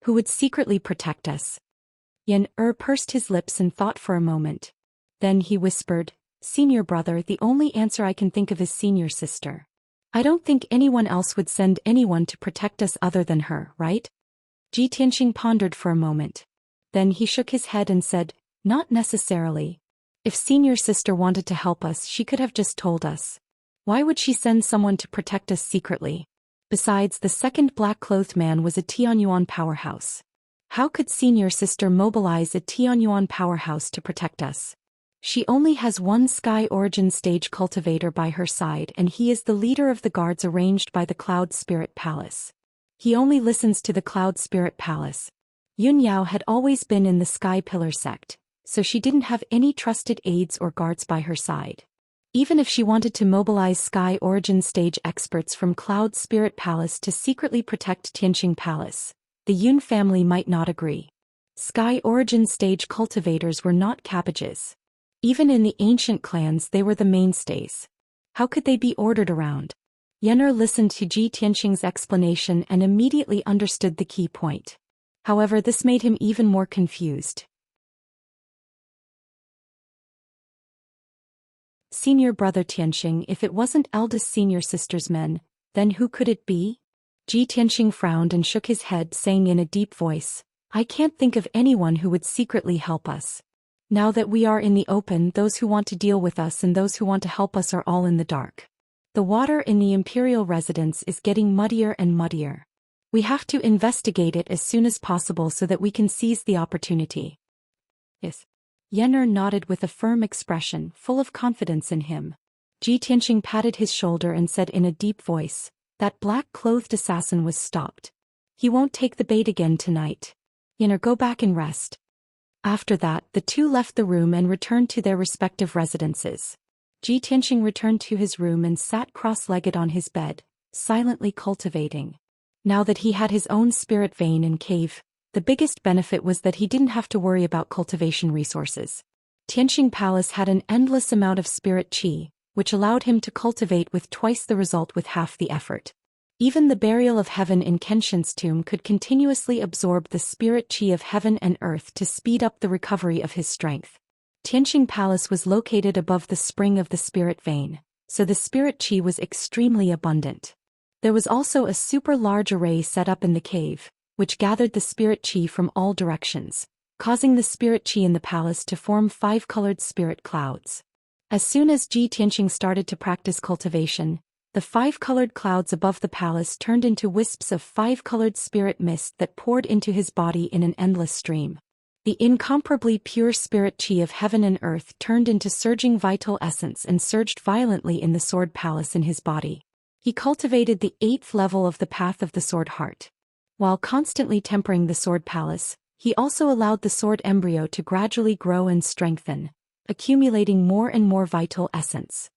who would secretly protect us." Immerse pursed his lips and thought for a moment. Then he whispered, "Senior brother, the only answer I can think of is Senior Sister. I don't think anyone else would send anyone to protect us other than her, right?" Ji Tianxing pondered for a moment. Then he shook his head and said, "Not necessarily. If Senior Sister wanted to help us, she could have just told us. Why would she send someone to protect us secretly? Besides, the second black-clothed man was a Tianyuan powerhouse. How could Senior Sister mobilize a Tianyuan powerhouse to protect us? She only has one Sky Origin stage cultivator by her side, and he is the leader of the guards arranged by the Cloud Spirit Palace. He only listens to the Cloud Spirit Palace." Yun Yao had always been in the Sky Pillar sect, so she didn't have any trusted aides or guards by her side. Even if she wanted to mobilize Sky Origin Stage experts from Cloud Spirit Palace to secretly protect Tianqing Palace, the Yun family might not agree. Sky Origin Stage cultivators were not cabbages. Even in the ancient clans they were the mainstays. How could they be ordered around? Yen'er listened to Ji Tianqing's explanation and immediately understood the key point. However, this made him even more confused. Senior brother Tianqing, if it wasn't eldest senior sister's men, then who could it be? Ji Tianqing frowned and shook his head, saying in a deep voice, I can't think of anyone who would secretly help us. Now that we are in the open, those who want to deal with us and those who want to help us are all in the dark. The water in the imperial residence is getting muddier and muddier. We have to investigate it as soon as possible so that we can seize the opportunity. Yes. Yen'er nodded with a firm expression, full of confidence in him. Ji Tianqing patted his shoulder and said in a deep voice, that black-clothed assassin was stopped. He won't take the bait again tonight. Yen'er, go back and rest. After that, the two left the room and returned to their respective residences. Ji Tianqing returned to his room and sat cross-legged on his bed, silently cultivating. Now that he had his own spirit vein and cave, the biggest benefit was that he didn't have to worry about cultivation resources. Tianqing Palace had an endless amount of spirit qi, which allowed him to cultivate with twice the result with half the effort. Even the burial of heaven in Kenshin's tomb could continuously absorb the spirit qi of heaven and earth to speed up the recovery of his strength. Tianqing Palace was located above the spring of the spirit vein, so the spirit qi was extremely abundant. There was also a super large array set up in the cave, which gathered the spirit qi from all directions, causing the spirit qi in the palace to form 5-colored spirit clouds. As soon as Ji Tianqing started to practice cultivation, the 5-colored clouds above the palace turned into wisps of 5-colored spirit mist that poured into his body in an endless stream. The incomparably pure spirit qi of heaven and earth turned into surging vital essence and surged violently in the sword palace in his body. He cultivated the 8th level of the path of the sword heart. While constantly tempering the sword palace, he also allowed the sword embryo to gradually grow and strengthen, accumulating more and more vital essence.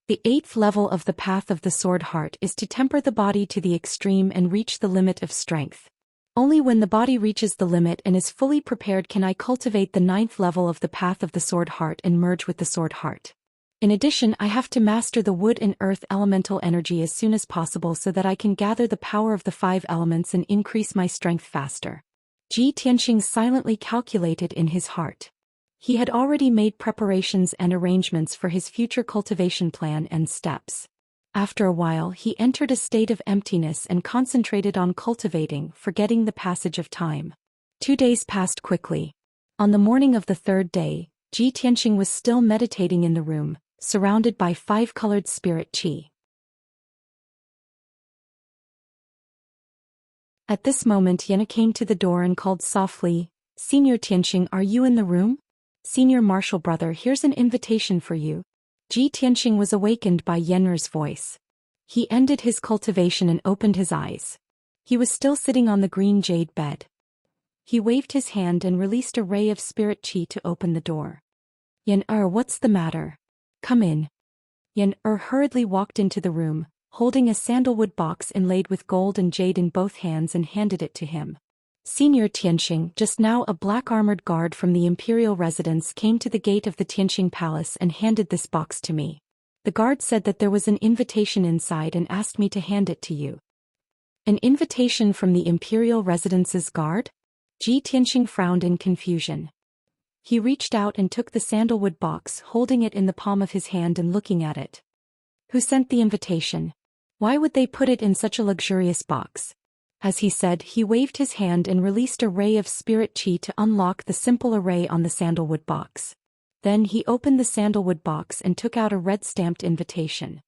The 8th level of the path of the sword heart is to temper the body to the extreme and reach the limit of strength. Only when the body reaches the limit and is fully prepared can I cultivate the 9th level of the path of the sword heart and merge with the sword heart. In addition, I have to master the wood and earth elemental energy as soon as possible so that I can gather the power of the 5 elements and increase my strength faster. Ji Tianqing silently calculated in his heart. He had already made preparations and arrangements for his future cultivation plan and steps. After a while, he entered a state of emptiness and concentrated on cultivating, forgetting the passage of time. 2 days passed quickly. On the morning of the 3rd day, Ji Tianqing was still meditating in the room, surrounded by 5-colored spirit qi. At this moment, Yen'er came to the door and called softly, Senior Tianqing, are you in the room? Senior Marshal Brother, here's an invitation for you. Ji Tianqing was awakened by Yen'er's voice. He ended his cultivation and opened his eyes. He was still sitting on the green jade bed. He waved his hand and released a ray of spirit qi to open the door. Yen'er, what's the matter? Come in. Yen'er hurriedly walked into the room, holding a sandalwood box inlaid with gold and jade in both hands, and handed it to him. Senior Tianqing, just now a black-armored guard from the imperial residence came to the gate of the Tianqing Palace and handed this box to me. The guard said that there was an invitation inside and asked me to hand it to you. An invitation from the imperial residence's guard? Ji Tianqing frowned in confusion. He reached out and took the sandalwood box, holding it in the palm of his hand and looking at it. Who sent the invitation? Why would they put it in such a luxurious box? As he said, he waved his hand and released a ray of spirit qi to unlock the simple array on the sandalwood box. Then he opened the sandalwood box and took out a red-stamped invitation.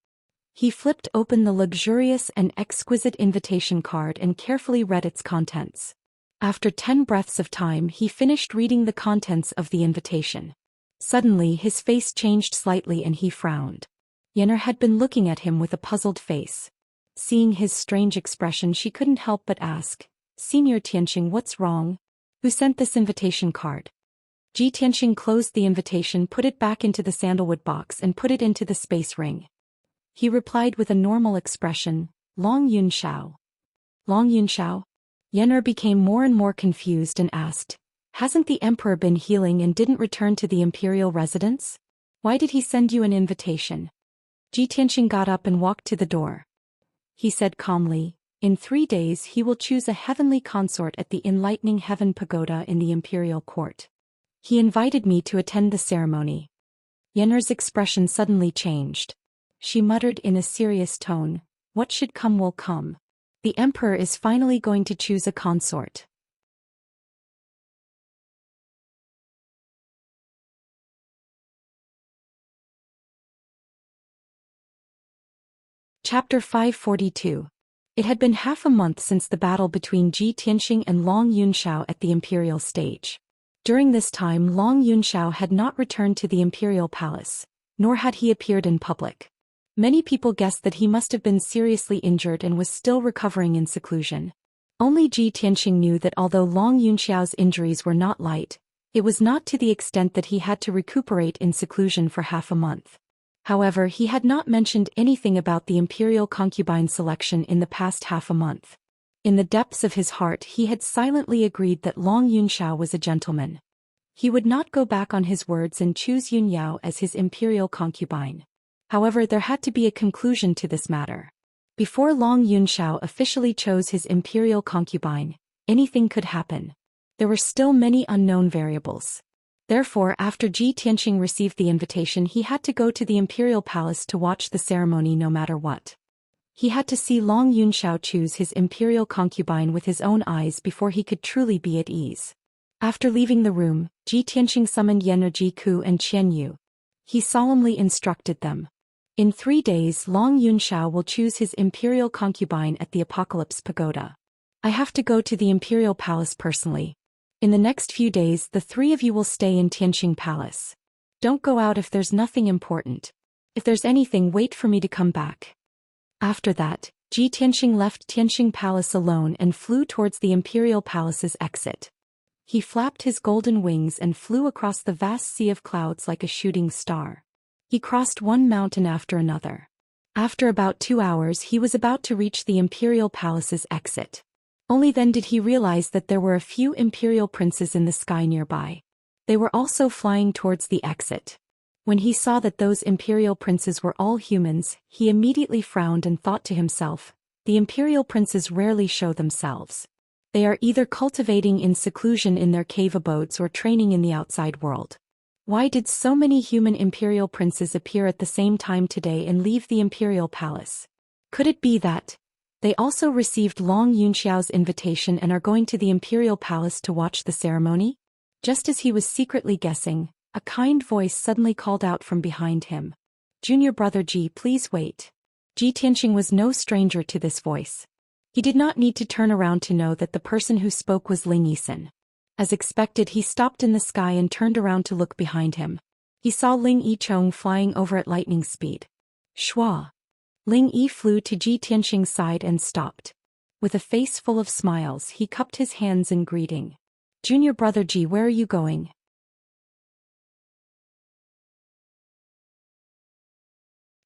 He flipped open the luxurious and exquisite invitation card and carefully read its contents. After 10 breaths of time, he finished reading the contents of the invitation. Suddenly, his face changed slightly and he frowned. Yen'er had been looking at him with a puzzled face. Seeing his strange expression, she couldn't help but ask, Senior Tianqing, what's wrong? Who sent this invitation card? Ji Tianxing closed the invitation, put it back into the sandalwood box and put it into the space ring. He replied with a normal expression, Long Yun Xiao. Long Yun Xiao? Yen'er became more and more confused and asked, hasn't the emperor been healing and didn't return to the imperial residence? Why did he send you an invitation? Ji Tianxing got up and walked to the door. He said calmly, in 3 days he will choose a heavenly consort at the Enlightening Heaven Pagoda in the imperial court. He invited me to attend the ceremony. Yen'er's expression suddenly changed. She muttered in a serious tone, what should come will come. The emperor is finally going to choose a consort. Chapter 542. It had been half a month since the battle between Ji Tianxing and Long Yunxiao at the imperial stage. During this time Long Yunxiao had not returned to the imperial palace, nor had he appeared in public. Many people guessed that he must have been seriously injured and was still recovering in seclusion. Only Ji Tianxing knew that although Long Yunxiao's injuries were not light, it was not to the extent that he had to recuperate in seclusion for half a month. However, he had not mentioned anything about the imperial concubine selection in the past half a month. In the depths of his heart he had silently agreed that Long Yunxiao was a gentleman. He would not go back on his words and choose Yun Yao as his imperial concubine. However, there had to be a conclusion to this matter. Before Long Yunxiao officially chose his imperial concubine, anything could happen. There were still many unknown variables. Therefore, after Ji Tianxing received the invitation, he had to go to the imperial palace to watch the ceremony no matter what. He had to see Long Yunxiao choose his imperial concubine with his own eyes before he could truly be at ease. After leaving the room, Ji Tianxing summoned Yen'er Jiku and Qian Yu. He solemnly instructed them. In 3 days Long Yunxiao will choose his imperial concubine at the Apocalypse Pagoda. I have to go to the imperial palace personally. In the next few days the 3 of you will stay in Tianxing Palace. Don't go out if there's nothing important. If there's anything, wait for me to come back. After that, Ji Tianxing left Tianxing Palace alone and flew towards the imperial palace's exit. He flapped his golden wings and flew across the vast sea of clouds like a shooting star. He crossed one mountain after another. After about 2 hours he was about to reach the imperial palace's exit. Only then did he realize that there were a few imperial princes in the sky nearby. They were also flying towards the exit. When he saw that those imperial princes were all humans, he immediately frowned and thought to himself, the imperial princes rarely show themselves. They are either cultivating in seclusion in their cave abodes or training in the outside world. Why did so many human imperial princes appear at the same time today and leave the imperial palace? Could it be that they also received Long Yunxiao's invitation and are going to the imperial palace to watch the ceremony? Just as he was secretly guessing, a kind voice suddenly called out from behind him. Junior brother Ji, please wait. Ji Tianxing was no stranger to this voice. He did not need to turn around to know that the person who spoke was Ling Yichen. As expected, he stopped in the sky and turned around to look behind him. He saw Ling Yicheng flying over at lightning speed. Shua! Ling Yi flew to Ji Tianxing's side and stopped. With a face full of smiles, he cupped his hands in greeting. Junior brother Ji, where are you going?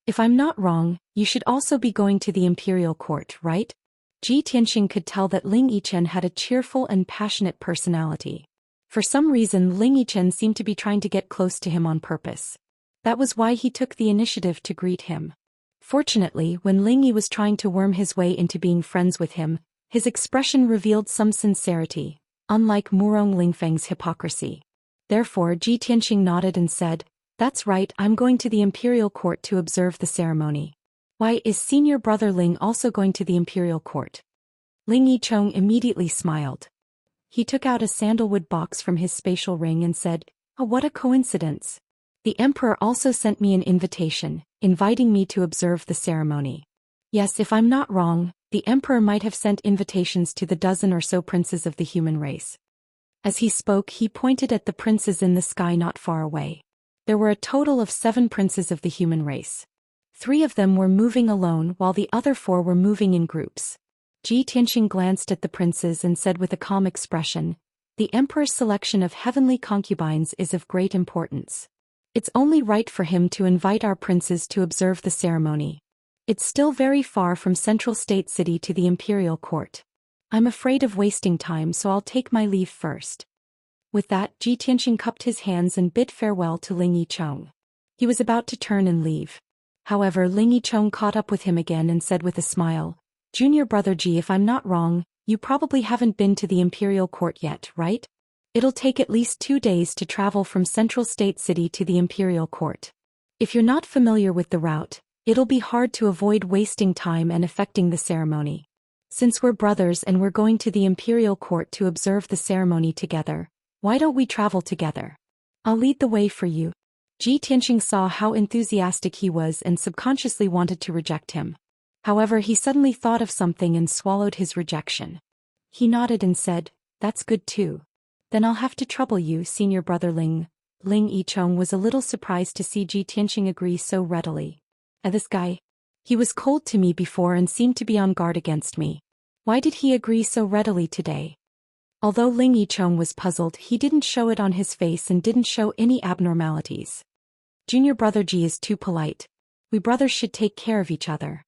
If I'm not wrong, you should also be going to the imperial court, right? Ji Tianxing could tell that Ling Yichen had a cheerful and passionate personality. For some reason Ling Yichen seemed to be trying to get close to him on purpose. That was why he took the initiative to greet him. Fortunately, when Ling Yi was trying to worm his way into being friends with him, his expression revealed some sincerity, unlike Murong Lingfeng's hypocrisy. Therefore Ji Tianxing nodded and said, that's right, I'm going to the imperial court to observe the ceremony. Why, is senior brother Ling also going to the imperial court? Ling Yicheng immediately smiled. He took out a sandalwood box from his spatial ring and said, oh, what a coincidence. The emperor also sent me an invitation, inviting me to observe the ceremony. Yes, if I'm not wrong, the emperor might have sent invitations to the dozen or so princes of the human race. As he spoke, he pointed at the princes in the sky not far away. There were a total of 7 princes of the human race. 3 of them were moving alone while the other 4 were moving in groups. Ji Tianxing glanced at the princes and said with a calm expression, The emperor's selection of heavenly concubines is of great importance. It's only right for him to invite our princes to observe the ceremony. It's still very far from Central State City to the imperial court. I'm afraid of wasting time, so I'll take my leave first. With that, Ji Tianxing cupped his hands and bid farewell to Ling Yicheng. He was about to turn and leave. However, Ling Yicheng caught up with him again and said with a smile, "Junior brother Ji, if I'm not wrong, you probably haven't been to the imperial court yet, right? It'll take at least 2 days to travel from Central State City to the imperial court. If you're not familiar with the route, it'll be hard to avoid wasting time and affecting the ceremony. Since we're brothers and we're going to the imperial court to observe the ceremony together, why don't we travel together? I'll lead the way for you." Ji Tianxing saw how enthusiastic he was and subconsciously wanted to reject him. However, he suddenly thought of something and swallowed his rejection. He nodded and said, "That's good too. Then I'll have to trouble you, senior brother Ling." Ling Yicheng was a little surprised to see Ji Tianxing agree so readily. This guy? He was cold to me before and seemed to be on guard against me. Why did he agree so readily today? Although Ling Yicheng was puzzled, he didn't show it on his face and didn't show any abnormalities. Junior brother Ji is too polite. We brothers should take care of each other.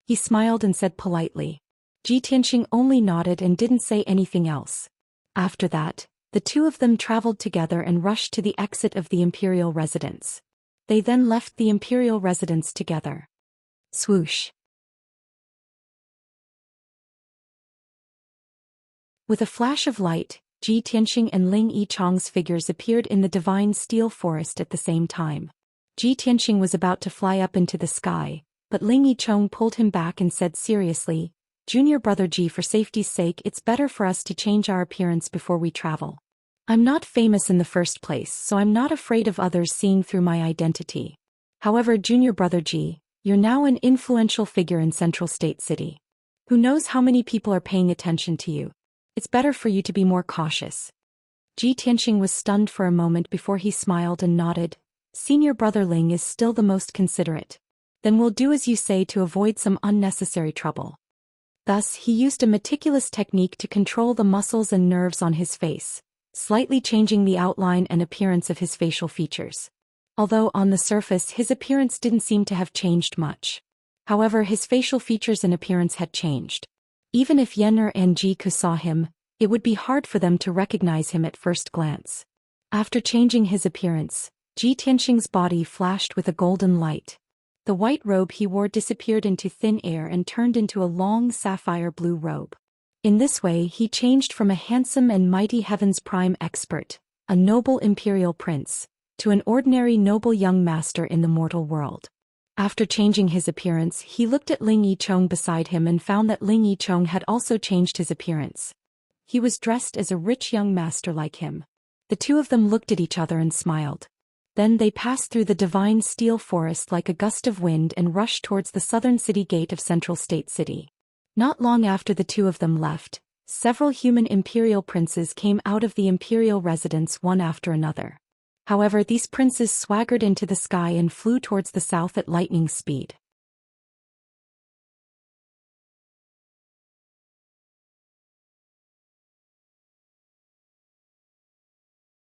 He smiled and said politely. Ji Tianxing only nodded and didn't say anything else. After that, the two of them traveled together and rushed to the exit of the imperial residence. They then left the imperial residence together. Swoosh. With a flash of light, Ji Tianxing and Ling Yicheng's figures appeared in the divine steel forest at the same time. Ji Tianxing was about to fly up into the sky, but Ling Yicheng pulled him back and said seriously, "Junior brother Ji, for safety's sake, it's better for us to change our appearance before we travel. I'm not famous in the first place, so I'm not afraid of others seeing through my identity. However, junior brother Ji, you're now an influential figure in Central State City. Who knows how many people are paying attention to you? It's better for you to be more cautious." Ji Tianxing was stunned for a moment before he smiled and nodded. "Senior brother Ling is still the most considerate. Then we'll do as you say to avoid some unnecessary trouble." Thus, he used a meticulous technique to control the muscles and nerves on his face, slightly changing the outline and appearance of his facial features. Although on the surface his appearance didn't seem to have changed much. However, his facial features and appearance had changed. Even if Yen'er and Jiku saw him, it would be hard for them to recognize him at first glance. After changing his appearance, Ji Tianxing's body flashed with a golden light. The white robe he wore disappeared into thin air and turned into a long sapphire blue robe. In this way he changed from a handsome and mighty heaven's prime expert, a noble imperial prince, to an ordinary noble young master in the mortal world. After changing his appearance, he looked at Ling Yicheng beside him and found that Ling Yicheng had also changed his appearance. He was dressed as a rich young master like him. The two of them looked at each other and smiled. Then they passed through the divine steel forest like a gust of wind and rushed towards the southern city gate of Central State City. Not long after the two of them left, several human imperial princes came out of the imperial residence one after another. However, these princes swaggered into the sky and flew towards the south at lightning speed.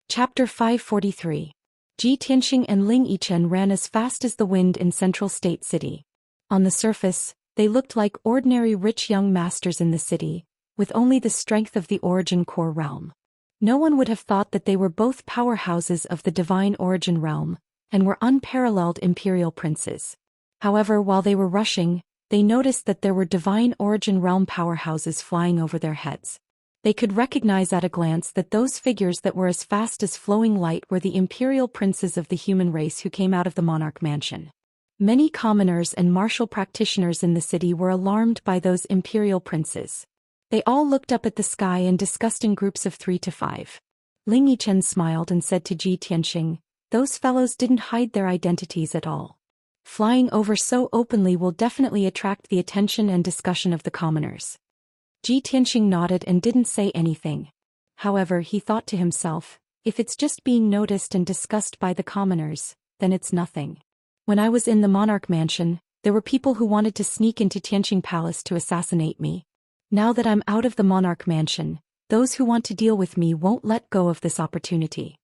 Chapter 543. Ji Tianxing and Ling Yicheng ran as fast as the wind in Central State City. On the surface, they looked like ordinary rich young masters in the city, with only the strength of the Origin Core realm. No one would have thought that they were both powerhouses of the divine Origin realm, and were unparalleled imperial princes. However, while they were rushing, they noticed that there were divine Origin realm powerhouses flying over their heads. They could recognize at a glance that those figures that were as fast as flowing light were the imperial princes of the human race who came out of the monarch mansion. Many commoners and martial practitioners in the city were alarmed by those imperial princes. They all looked up at the sky and discussed in groups of 3 to 5. Ling Yicheng smiled and said to Ji Tianxing, "Those fellows didn't hide their identities at all. Flying over so openly will definitely attract the attention and discussion of the commoners." Ji Tianxing nodded and didn't say anything. However, he thought to himself, if it's just being noticed and discussed by the commoners, then it's nothing. When I was in the monarch mansion, there were people who wanted to sneak into Tianxing Palace to assassinate me. Now that I'm out of the monarch mansion, Those who want to deal with me won't let go of this opportunity.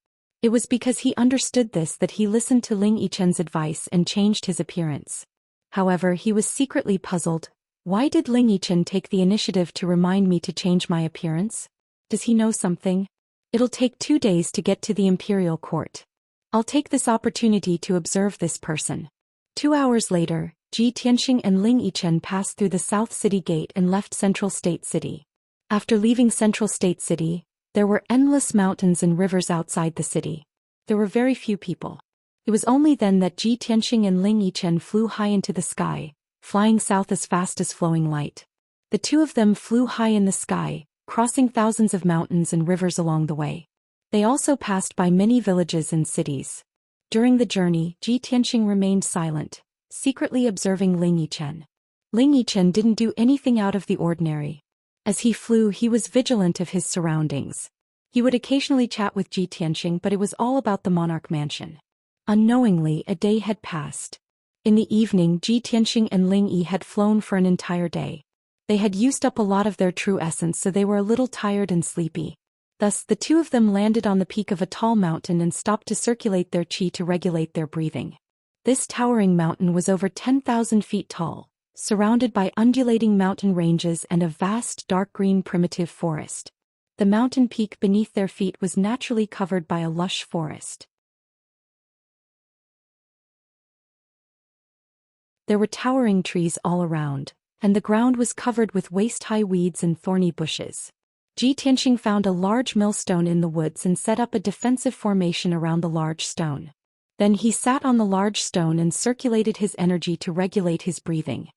It was because he understood this that he listened to Ling Yichen's advice and changed his appearance. However, he was secretly puzzled. Why did Ling Yichen take the initiative to remind me to change my appearance? Does he know something? It'll take 2 days to get to the imperial court. I'll take this opportunity to observe this person. 2 hours later, Ji Tianxing and Ling Yichen passed through the South City Gate and left Central State City. After leaving Central State City, there were endless mountains and rivers outside the city. There were very few people. It was only then that Ji Tianxing and Ling Yichen flew high into the sky, flying south as fast as flowing light. The two of them flew high in the sky, crossing thousands of mountains and rivers along the way. They also passed by many villages and cities. During the journey, Ji Tianxing remained silent, secretly observing Ling Yichen. Ling Yichen didn't do anything out of the ordinary. As he flew, he was vigilant of his surroundings. He would occasionally chat with Ji Tianxing, but it was all about the monarch mansion. Unknowingly, a day had passed. In the evening, Ji Tianxing and Ling Yi had flown for an entire day. They had used up a lot of their true essence, so they were a little tired and sleepy. Thus, the two of them landed on the peak of a tall mountain and stopped to circulate their qi to regulate their breathing. This towering mountain was over 10,000 feet tall, surrounded by undulating mountain ranges and a vast dark green primitive forest. The mountain peak beneath their feet was naturally covered by a lush forest. There were towering trees all around, and the ground was covered with waist-high weeds and thorny bushes. Ji Tianxing found a large millstone in the woods and set up a defensive formation around the large stone. Then he sat on the large stone and circulated his energy to regulate his breathing.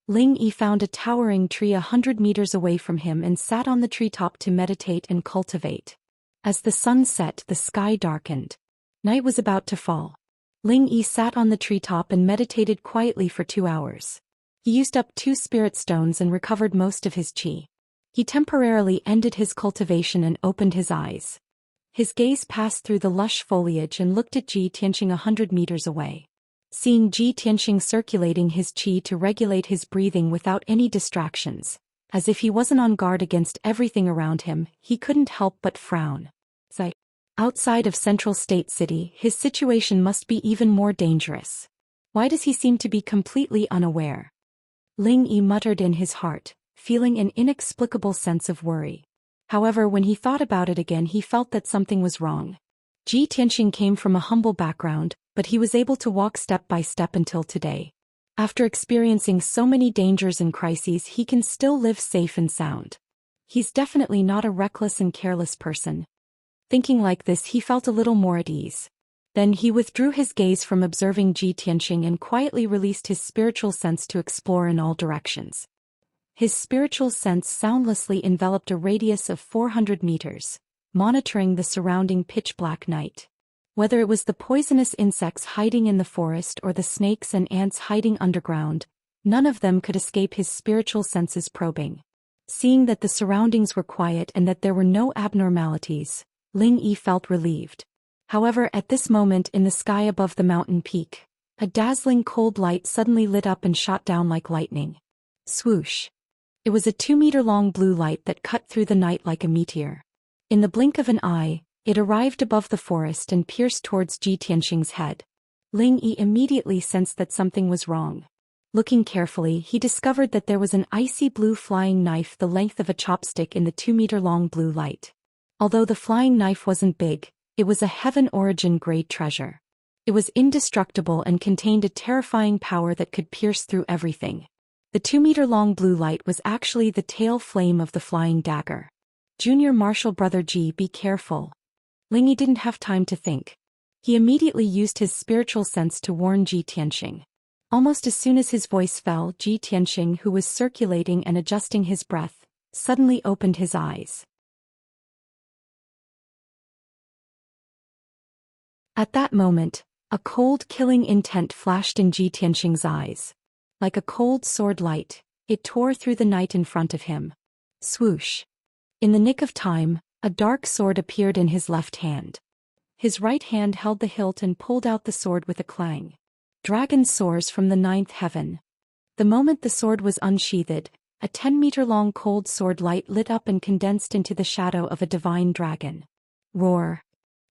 Ling Yi found a towering tree 100 meters away from him and sat on the treetop to meditate and cultivate. As the sun set, the sky darkened. Night was about to fall. Ling Yi sat on the treetop and meditated quietly for 2 hours. He used up 2 spirit stones and recovered most of his qi. He temporarily ended his cultivation and opened his eyes. His gaze passed through the lush foliage and looked at Ji Tianxing 100 meters away. Seeing Ji Tianxing circulating his qi to regulate his breathing without any distractions, as if he wasn't on guard against everything around him, he couldn't help but frown. Outside of Central State City, his situation must be even more dangerous. Why does he seem to be completely unaware? Ling Yi muttered in his heart, feeling an inexplicable sense of worry. However, when he thought about it again, he felt that something was wrong. Ji Tianxing came from a humble background, but he was able to walk step by step until today. After experiencing so many dangers and crises, he can still live safe and sound. He's definitely not a reckless and careless person. Thinking like this, he felt a little more at ease. Then he withdrew his gaze from observing Ji Tianxing and quietly released his spiritual sense to explore in all directions. His spiritual sense soundlessly enveloped a radius of 400 meters, monitoring the surrounding pitch-black night. Whether it was the poisonous insects hiding in the forest or the snakes and ants hiding underground, none of them could escape his spiritual senses probing. Seeing that the surroundings were quiet and that there were no abnormalities, Ling Yi felt relieved. However, at this moment in the sky above the mountain peak, a dazzling cold light suddenly lit up and shot down like lightning. Swoosh! It was a 2-meter-long blue light that cut through the night like a meteor. In the blink of an eye, it arrived above the forest and pierced towards Ji Tianxing's head. Ling Yi immediately sensed that something was wrong. Looking carefully, he discovered that there was an icy blue flying knife the length of a chopstick in the 2-meter-long blue light. Although the flying knife wasn't big, it was a Heaven Origin grade treasure. It was indestructible and contained a terrifying power that could pierce through everything. The 2-meter-long blue light was actually the tail flame of the flying dagger. Junior Marshal Brother Ji, be careful. Ling Yi didn't have time to think. He immediately used his spiritual sense to warn Ji Tianxing. Almost as soon as his voice fell, Ji Tianxing, who was circulating and adjusting his breath, suddenly opened his eyes. At that moment, a cold, killing intent flashed in Ji Tianxing's eyes. Like a cold sword light, it tore through the night in front of him. Swoosh! In the nick of time, a dark sword appeared in his left hand. His right hand held the hilt and pulled out the sword with a clang. Dragon soars from the 9th heaven. The moment the sword was unsheathed, A 10-meter-long cold sword light lit up and condensed into the shadow of a divine dragon. Roar.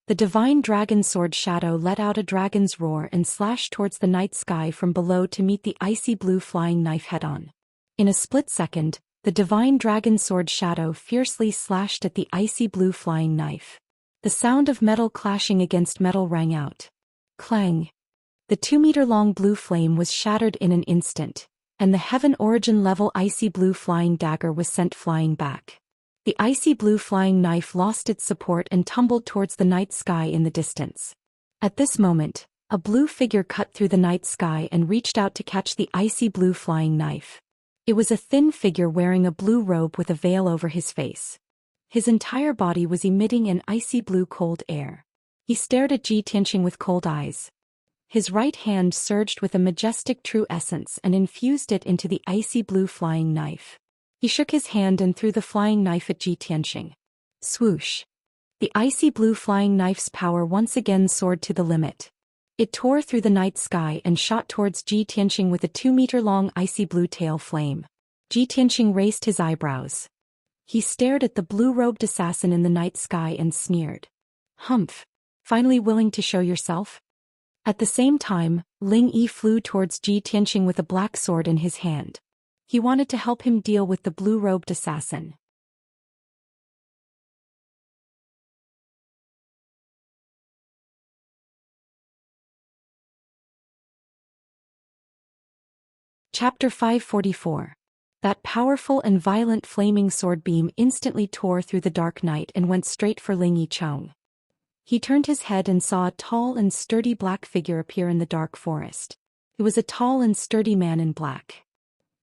The divine dragon sword shadow let out a dragon's roar and slashed towards the night sky from below to meet the icy blue flying knife head-on. In a split second, the divine dragon sword shadow fiercely slashed at the icy blue flying knife. The sound of metal clashing against metal rang out. Clang. The 2-meter-long blue flame was shattered in an instant, and the heaven origin level icy blue flying dagger was sent flying back. The icy blue flying knife lost its support and tumbled towards the night sky in the distance. At this moment, a blue figure cut through the night sky and reached out to catch the icy blue flying knife. It was a thin figure wearing a blue robe with a veil over his face. His entire body was emitting an icy blue cold air. He stared at Ji Tianqing with cold eyes. His right hand surged with a majestic true essence and infused it into the icy blue flying knife. He shook his hand and threw the flying knife at Ji Tianqing. Swoosh. The icy blue flying knife's power once again soared to the limit. It tore through the night sky and shot towards Ji Tianqing with a 2-meter-long icy blue tail flame. Ji Tianqing raised his eyebrows. He stared at the blue-robed assassin in the night sky and sneered. Humph. Finally willing to show yourself? At the same time, Ling Yi flew towards Ji Tianqing with a black sword in his hand. He wanted to help him deal with the blue-robed assassin. Chapter 544. That powerful and violent flaming sword beam instantly tore through the dark night and went straight for Ling Yicheng. He turned his head and saw a tall and sturdy black figure appear in the dark forest. It was a tall and sturdy man in black.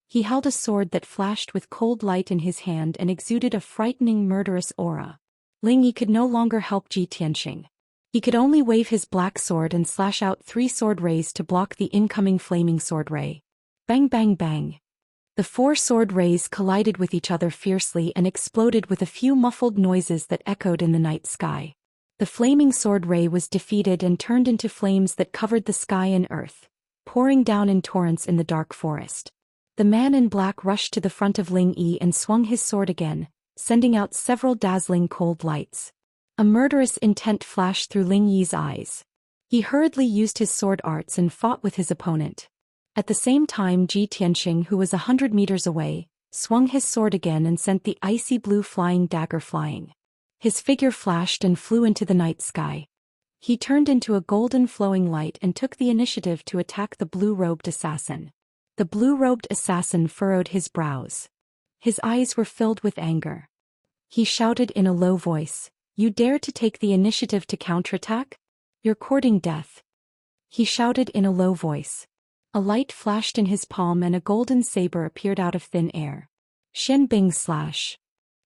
He held a sword that flashed with cold light in his hand and exuded a frightening murderous aura. Ling Yi could no longer help Ji Tianqing. He could only wave his black sword and slash out 3 sword rays to block the incoming flaming sword ray. Bang bang bang. The 4 sword rays collided with each other fiercely and exploded with a few muffled noises that echoed in the night sky. The flaming sword ray was defeated and turned into flames that covered the sky and earth, pouring down in torrents in the dark forest. The man in black rushed to the front of Ling Yi and swung his sword again, sending out several dazzling cold lights. A murderous intent flashed through Ling Yi's eyes. He hurriedly used his sword arts and fought with his opponent. At the same time, Ji Tianqing, who was 100 meters away, swung his sword again and sent the icy blue flying dagger flying. His figure flashed and flew into the night sky. He turned into a golden flowing light and took the initiative to attack the blue-robed assassin. The blue-robed assassin furrowed his brows. His eyes were filled with anger. He shouted in a low voice, "You dare to take the initiative to counterattack? You're courting death." He shouted in a low voice. A light flashed in his palm and a golden saber appeared out of thin air. Shen Bing slash.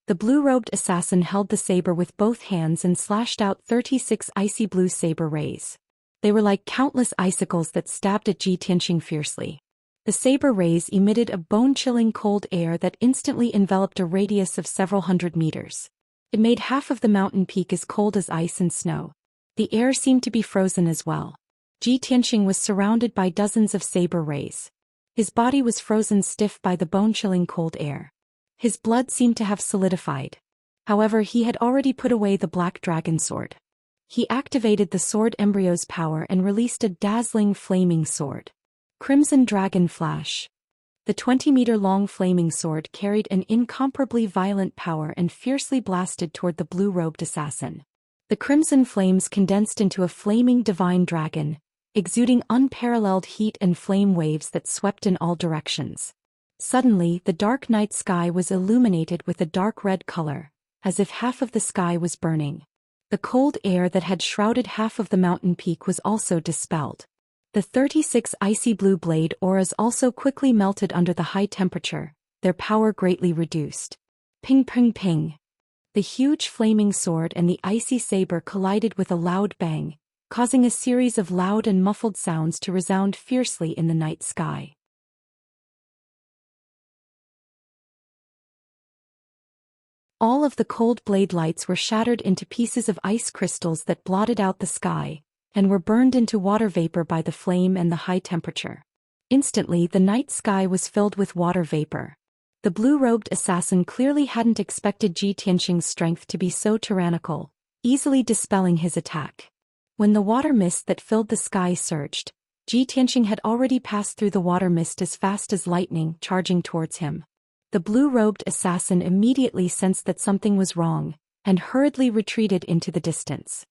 The blue-robed assassin held the saber with both hands and slashed out 36 icy blue saber rays. They were like countless icicles that stabbed at Ji Tianqing fiercely. The saber rays emitted a bone-chilling cold air that instantly enveloped a radius of several hundred meters. It made half of the mountain peak as cold as ice and snow. The air seemed to be frozen as well. Ji Tianqing was surrounded by dozens of saber rays. His body was frozen stiff by the bone-chilling cold air. His blood seemed to have solidified. However, he had already put away the black dragon sword. He activated the sword embryo's power and released a dazzling flaming sword. Crimson Dragon Flash. The 20-meter-long flaming sword carried an incomparably violent power and fiercely blasted toward the blue-robed assassin. The crimson flames condensed into a flaming divine dragon, exuding unparalleled heat and flame waves that swept in all directions. Suddenly, the dark night sky was illuminated with a dark red color, as if half of the sky was burning. The cold air that had shrouded half of the mountain peak was also dispelled. The 36 icy blue blade auras also quickly melted under the high temperature, their power greatly reduced. Ping ping ping. The huge flaming sword and the icy saber collided with a loud bang, causing a series of loud and muffled sounds to resound fiercely in the night sky. All of the cold blade lights were shattered into pieces of ice crystals that blotted out the sky, and were burned into water vapor by the flame and the high temperature. Instantly, the night sky was filled with water vapor. The blue-robed assassin clearly hadn't expected Ji Tianqing's strength to be so tyrannical, easily dispelling his attack. When the water mist that filled the sky surged, Ji Tianqing had already passed through the water mist as fast as lightning, charging towards him. The blue-robed assassin immediately sensed that something was wrong, and hurriedly retreated into the distance.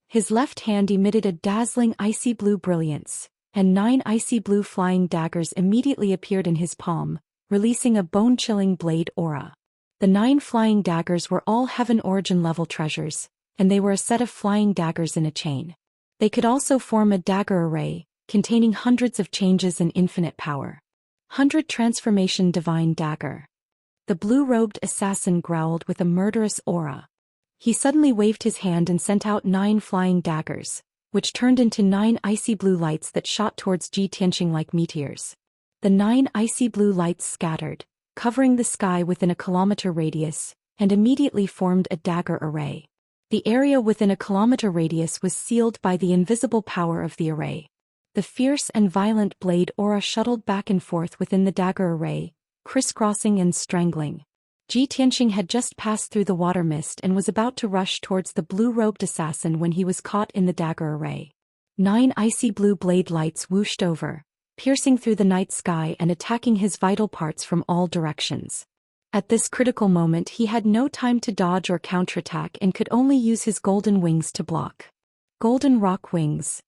His left hand emitted a dazzling icy blue brilliance, and 9 icy blue flying daggers immediately appeared in his palm, releasing a bone-chilling blade aura. The 9 flying daggers were all Heaven Origin level treasures, and they were a set of flying daggers in a chain. They could also form a dagger array, containing hundreds of changes and infinite power. 100 Transformation Divine Dagger. The blue-robed assassin growled with a murderous aura. He suddenly waved his hand and sent out 9 flying daggers, which turned into 9 icy blue lights that shot towards Ji Tianqing like meteors. The 9 icy blue lights scattered, covering the sky within a kilometer radius, and immediately formed a dagger array. The area within a kilometer radius was sealed by the invisible power of the array. The fierce and violent blade aura shuttled back and forth within the dagger array, crisscrossing and strangling. Ji Tianqing had just passed through the water mist and was about to rush towards the blue-robed assassin when he was caught in the dagger array. 9 icy blue blade lights whooshed over, piercing through the night sky and attacking his vital parts from all directions. At this critical moment he had no time to dodge or counterattack and could only use his golden wings to block. Golden Rock Wings.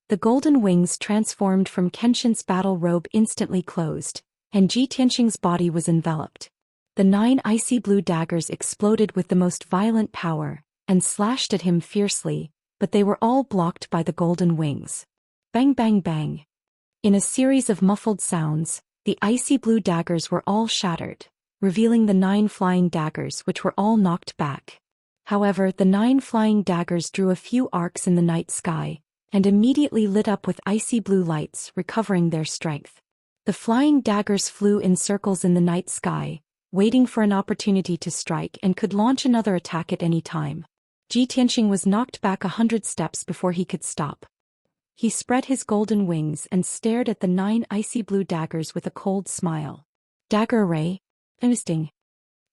The golden wings transformed from Kenshin's battle robe instantly closed, and Ji Tianqing's body was enveloped. The 9 icy blue daggers exploded with the most violent power, and slashed at him fiercely, but they were all blocked by the golden wings. Bang bang bang. In a series of muffled sounds, the icy blue daggers were all shattered, revealing the 9 flying daggers which were all knocked back. However, the 9 flying daggers drew a few arcs in the night sky, and immediately lit up with icy blue lights, recovering their strength. The flying daggers flew in circles in the night sky, waiting for an opportunity to strike and could launch another attack at any time. Ji Tianqing was knocked back 100 steps before he could stop. He spread his golden wings and stared at the 9 icy blue daggers with a cold smile. Dagger array? Interesting.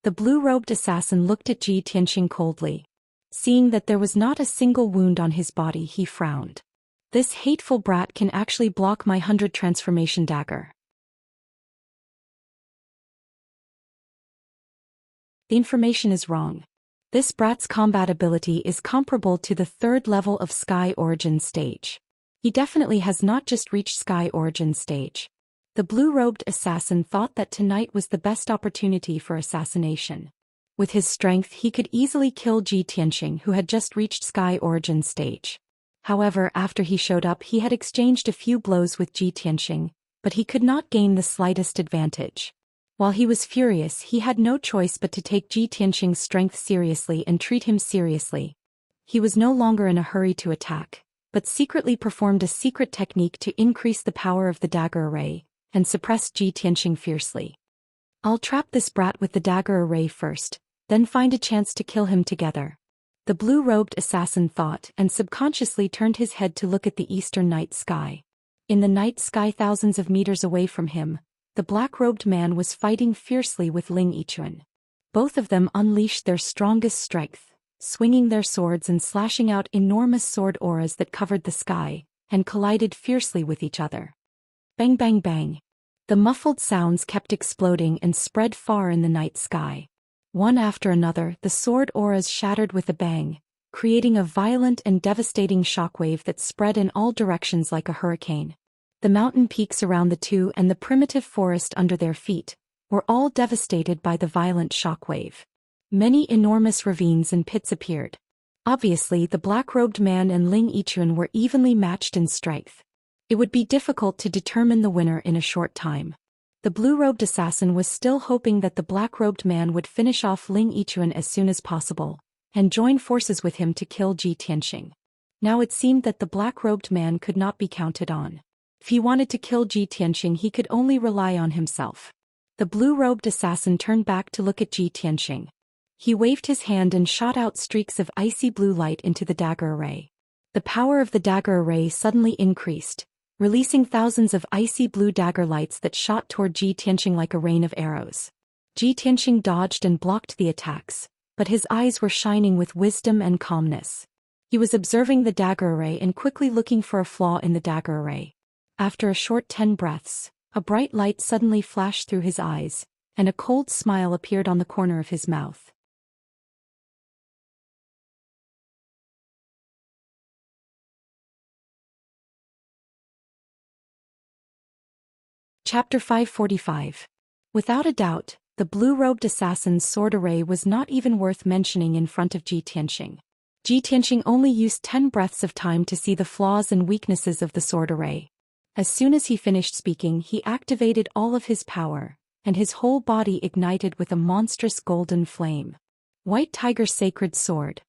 The blue-robed assassin looked at Ji Tianqing coldly. Seeing that there was not a single wound on his body, he frowned. This hateful brat can actually block my 100 transformation dagger. The information is wrong. This brat's combat ability is comparable to the 3rd level of Sky Origin stage. He definitely has not just reached Sky Origin stage. The blue-robed assassin thought that tonight was the best opportunity for assassination. With his strength he could easily kill Ji Tianqing, who had just reached Sky Origin stage. However, after he showed up he had exchanged a few blows with Ji Tianqing, but he could not gain the slightest advantage. While he was furious, he had no choice but to take Ji Tianqing's strength seriously and treat him seriously. He was no longer in a hurry to attack, but secretly performed a secret technique to increase the power of the dagger array, and suppressed Ji Tianqing fiercely. I'll trap this brat with the dagger array first, then find a chance to kill him together. The blue-robed assassin thought and subconsciously turned his head to look at the eastern night sky. In the night sky thousands of meters away from him, the black-robed man was fighting fiercely with Ling Yichuan. Both of them unleashed their strongest strength, swinging their swords and slashing out enormous sword auras that covered the sky, and collided fiercely with each other. Bang bang bang. The muffled sounds kept exploding and spread far in the night sky. One after another, the sword auras shattered with a bang, creating a violent and devastating shockwave that spread in all directions like a hurricane. The mountain peaks around the two and the primitive forest under their feet were all devastated by the violent shockwave. Many enormous ravines and pits appeared. Obviously, the black-robed man and Ling Yichuan were evenly matched in strength. It would be difficult to determine the winner in a short time. The blue-robed assassin was still hoping that the black-robed man would finish off Ling Yichuan as soon as possible, and join forces with him to kill Ji Tianqing. Now it seemed that the black-robed man could not be counted on. If he wanted to kill Ji Tianqing, he could only rely on himself. The blue-robed assassin turned back to look at Ji Tianqing. He waved his hand and shot out streaks of icy blue light into the dagger array. The power of the dagger array suddenly increased, releasing thousands of icy blue dagger lights that shot toward Ji Tianqing like a rain of arrows. Ji Tianxing dodged and blocked the attacks, but his eyes were shining with wisdom and calmness. He was observing the dagger array and quickly looking for a flaw in the dagger array. After a short 10 breaths, a bright light suddenly flashed through his eyes, and a cold smile appeared on the corner of his mouth. Chapter 545. Without a doubt, the blue-robed assassin's sword array was not even worth mentioning in front of Ji Tianxing. Ji Tianxing only used 10 breaths of time to see the flaws and weaknesses of the sword array. As soon as he finished speaking, he activated all of his power, and his whole body ignited with a monstrous golden flame. White Tiger Sacred Sword.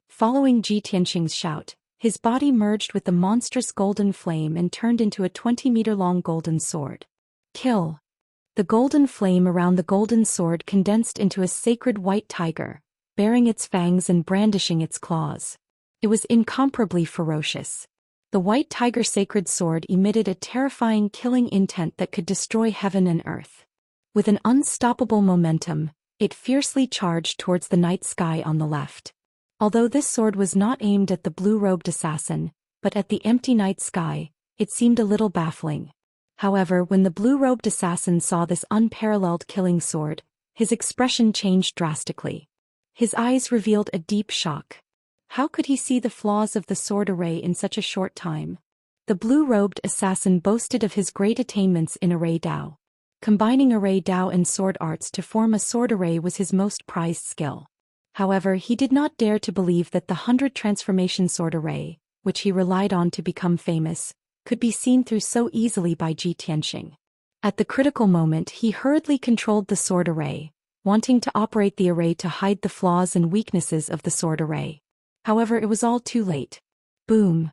Following Ji Tianxing's shout, his body merged with the monstrous golden flame and turned into a 20-meter-long golden sword. Kill. The golden flame around the golden sword condensed into a sacred white tiger, baring its fangs and brandishing its claws. It was incomparably ferocious. The white tiger sacred sword emitted a terrifying killing intent that could destroy heaven and earth. With an unstoppable momentum, it fiercely charged towards the night sky on the left. Although this sword was not aimed at the blue-robed assassin, but at the empty night sky, it seemed a little baffling. However, when the blue-robed assassin saw this unparalleled killing sword, his expression changed drastically. His eyes revealed a deep shock. How could he see the flaws of the sword array in such a short time? The blue-robed assassin boasted of his great attainments in array Dao. Combining array Dao and sword arts to form a sword array was his most prized skill. However, he did not dare to believe that the 100 transformation sword array, which he relied on to become famous, could be seen through so easily by Ji Tianxing. At the critical moment, he hurriedly controlled the sword array, wanting to operate the array to hide the flaws and weaknesses of the sword array. However, it was all too late. Boom!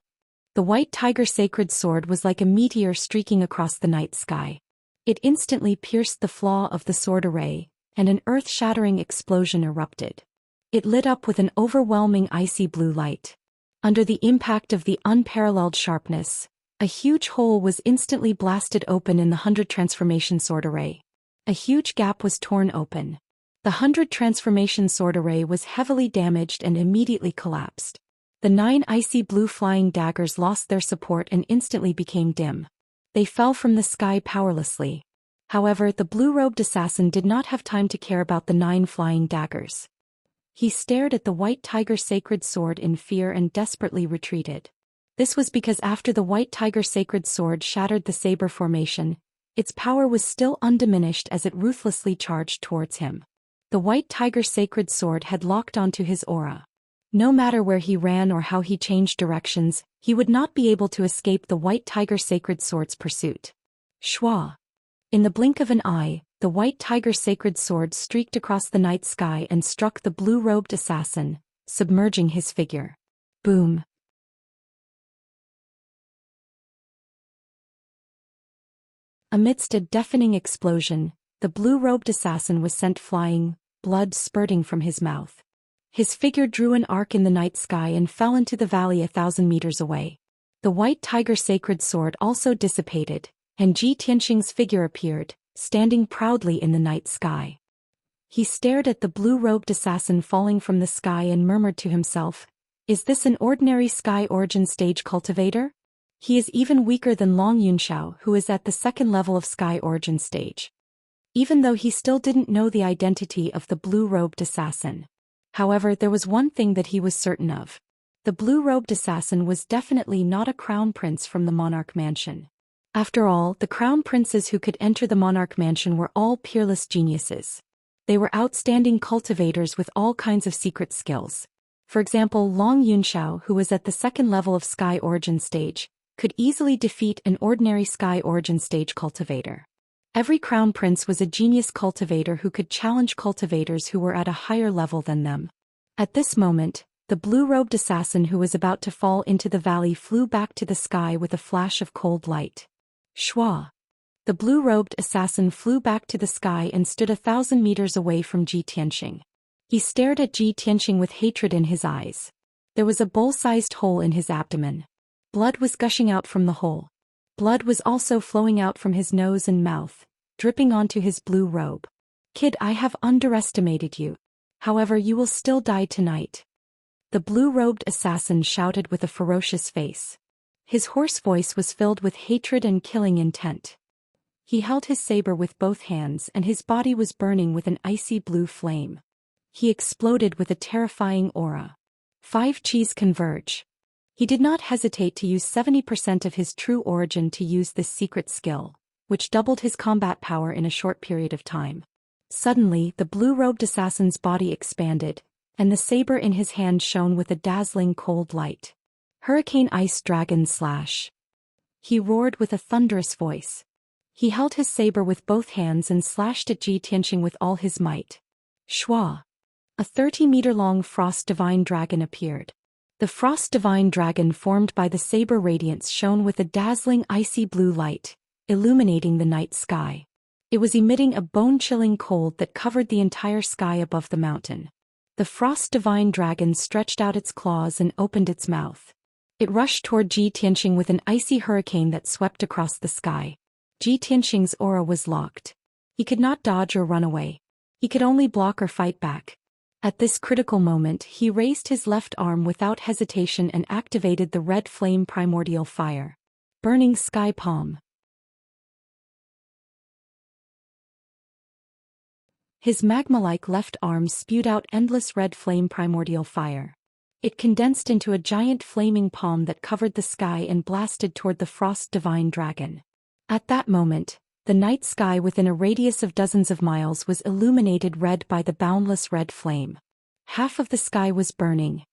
The white tiger sacred sword was like a meteor streaking across the night sky. It instantly pierced the flaw of the sword array, and an earth-shattering explosion erupted. It lit up with an overwhelming icy blue light. Under the impact of the unparalleled sharpness, a huge hole was instantly blasted open in the 100 transformation sword array. A huge gap was torn open. The 100 transformation sword array was heavily damaged and immediately collapsed. The 9 icy blue flying daggers lost their support and instantly became dim. They fell from the sky powerlessly. However, the blue-robed assassin did not have time to care about the 9 flying daggers. He stared at the white tiger sacred sword in fear and desperately retreated. This was because after the white tiger sacred sword shattered the saber formation, its power was still undiminished as it ruthlessly charged towards him. The white tiger sacred sword had locked onto his aura. No matter where he ran or how he changed directions, he would not be able to escape the white tiger sacred sword's pursuit. Shwa! In the blink of an eye, the white tiger sacred sword streaked across the night sky and struck the blue-robed assassin, submerging his figure. Boom! Amidst a deafening explosion, the blue-robed assassin was sent flying, blood spurting from his mouth. His figure drew an arc in the night sky and fell into the valley 1,000 meters away. The white tiger sacred sword also dissipated, and Ji Tianxing's figure appeared, standing proudly in the night sky. He stared at the blue-robed assassin falling from the sky and murmured to himself, "Is this an ordinary sky origin stage cultivator? He is even weaker than Long Yunxiao, who is at the 2nd level of sky origin stage." Even though he still didn't know the identity of the blue-robed assassin. However, there was one thing that he was certain of. The blue-robed assassin was definitely not a crown prince from the monarch mansion. After all, the crown princes who could enter the monarch mansion were all peerless geniuses. They were outstanding cultivators with all kinds of secret skills. For example, Long Yunxiao, who was at the 2nd level of sky origin stage, could easily defeat an ordinary sky origin stage cultivator. Every crown prince was a genius cultivator who could challenge cultivators who were at a higher level than them. At this moment, the blue-robed assassin who was about to fall into the valley flew back to the sky with a flash of cold light. Shwa! The blue-robed assassin flew back to the sky and stood 1,000 meters away from Ji Tianxing. He stared at Ji Tianxing with hatred in his eyes. There was a bowl-sized hole in his abdomen. Blood was gushing out from the hole. Blood was also flowing out from his nose and mouth, dripping onto his blue robe. Kid, I have underestimated you. However, you will still die tonight. The blue-robed assassin shouted with a ferocious face. His hoarse voice was filled with hatred and killing intent. He held his saber with both hands and his body was burning with an icy blue flame. He exploded with a terrifying aura. 5 Qis converge. He did not hesitate to use 70% of his true origin to use this secret skill, which doubled his combat power in a short period of time. Suddenly, the blue-robed assassin's body expanded, and the saber in his hand shone with a dazzling cold light. Hurricane Ice Dragon Slash. He roared with a thunderous voice. He held his saber with both hands and slashed at Ji Tianqing with all his might. Shua. A 30-meter-long Frost Divine Dragon appeared. The Frost Divine Dragon formed by the saber radiance shone with a dazzling icy blue light, illuminating the night sky. It was emitting a bone-chilling cold that covered the entire sky above the mountain. The Frost Divine Dragon stretched out its claws and opened its mouth. It rushed toward Ji Tianqing with an icy hurricane that swept across the sky. Ji Tianqing's aura was locked. He could not dodge or run away. He could only block or fight back. At this critical moment, he raised his left arm without hesitation and activated the red flame primordial fire. Burning Sky Palm. His magma-like left arm spewed out endless red flame primordial fire. It condensed into a giant flaming palm that covered the sky and blasted toward the Frost Divine Dragon. At that moment, the night sky within a radius of dozens of miles was illuminated red by the boundless red flame. Half of the sky was burning.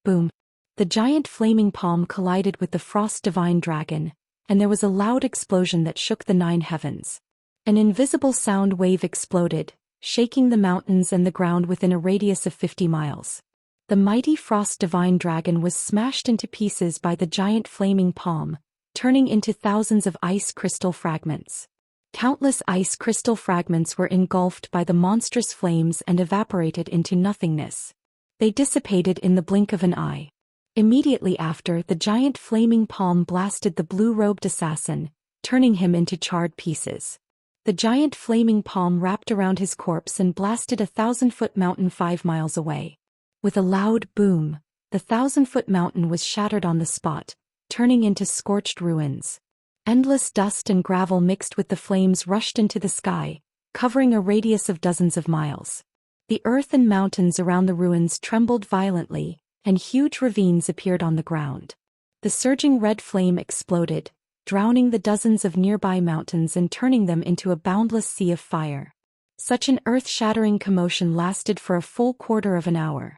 Boom! The giant flaming palm collided with the Frost Divine Dragon, and there was a loud explosion that shook the 9 heavens. An invisible sound wave exploded, shaking the mountains and the ground within a radius of 50 miles. The mighty Frost Divine Dragon was smashed into pieces by the giant flaming palm, turning into thousands of ice crystal fragments. Countless ice crystal fragments were engulfed by the monstrous flames and evaporated into nothingness. They dissipated in the blink of an eye. Immediately after, the giant flaming palm blasted the blue-robed assassin, turning him into charred pieces. The giant flaming palm wrapped around his corpse and blasted a 1,000-foot mountain 5 miles away. With a loud boom, the 1,000-foot mountain was shattered on the spot, turning into scorched ruins. Endless dust and gravel mixed with the flames rushed into the sky, covering a radius of dozens of miles. The earth and mountains around the ruins trembled violently, and huge ravines appeared on the ground. The surging red flame exploded, drowning the dozens of nearby mountains and turning them into a boundless sea of fire. Such an earth-shattering commotion lasted for a full quarter of an hour.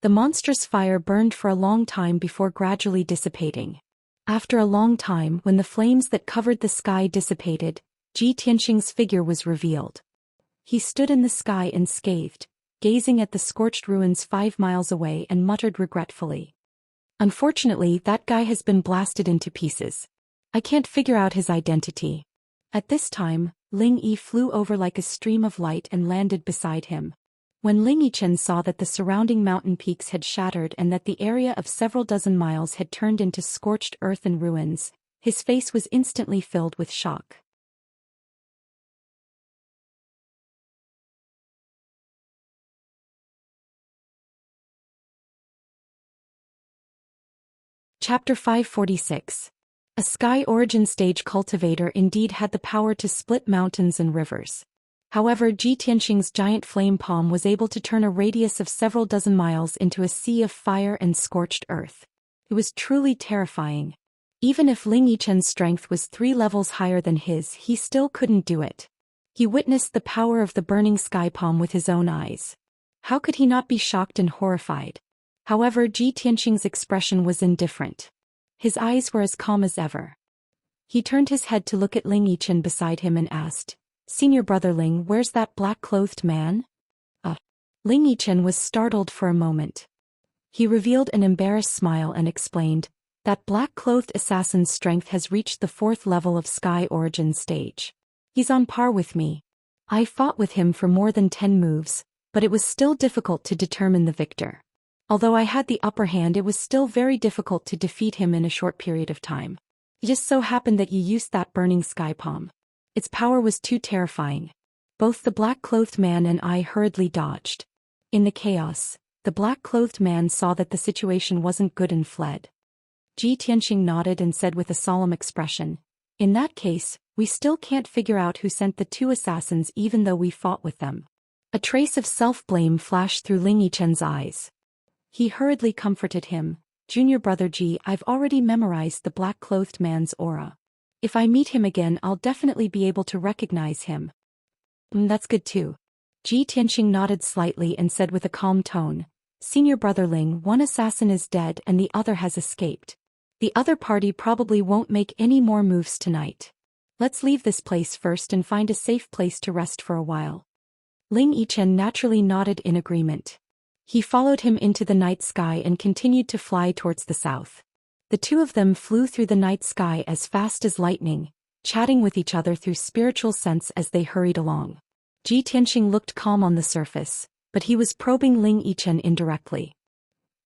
The monstrous fire burned for a long time before gradually dissipating. After a long time, when the flames that covered the sky dissipated, Ji Tianqing's figure was revealed. He stood in the sky unscathed, gazing at the scorched ruins 5 miles away and muttered regretfully. Unfortunately, that guy has been blasted into pieces. I can't figure out his identity. At this time, Ling Yi flew over like a stream of light and landed beside him. When Ling Yichen saw that the surrounding mountain peaks had shattered and that the area of several dozen miles had turned into scorched earth and ruins, his face was instantly filled with shock. Chapter 546. A Sky Origin Stage cultivator indeed had the power to split mountains and rivers. However, Ji Tianqing's giant flame palm was able to turn a radius of several dozen miles into a sea of fire and scorched earth. It was truly terrifying. Even if Ling Yichen's strength was 3 levels higher than his, he still couldn't do it. He witnessed the power of the burning sky palm with his own eyes. How could he not be shocked and horrified? However, Ji Tianqing's expression was indifferent. His eyes were as calm as ever. He turned his head to look at Ling Yichen beside him and asked, "Senior brother Ling, where's that black-clothed man?" Ling Yichen was startled for a moment. He revealed an embarrassed smile and explained, "That black-clothed assassin's strength has reached the 4th level of Sky Origin Stage. He's on par with me. I fought with him for more than 10 moves, but it was still difficult to determine the victor. Although I had the upper hand, it was still very difficult to defeat him in a short period of time. It just so happened that you used that burning sky palm. Its power was too terrifying." Both the black-clothed man and I hurriedly dodged. In the chaos, the black-clothed man saw that the situation wasn't good and fled. Ji Tianxing nodded and said with a solemn expression, "In that case, we still can't figure out who sent the two assassins even though we fought with them." A trace of self-blame flashed through Ling Yichen's eyes. He hurriedly comforted him, "Junior brother Ji, I've already memorized the black-clothed man's aura. If I meet him again I'll definitely be able to recognize him." That's good too." Ji Tianxing nodded slightly and said with a calm tone, "Senior brother Ling, one assassin is dead and the other has escaped. The other party probably won't make any more moves tonight. Let's leave this place first and find a safe place to rest for a while." Ling Yichen naturally nodded in agreement. He followed him into the night sky and continued to fly towards the south. The two of them flew through the night sky as fast as lightning, chatting with each other through spiritual sense as they hurried along. Ji Tianxing looked calm on the surface, but he was probing Ling Yichen indirectly.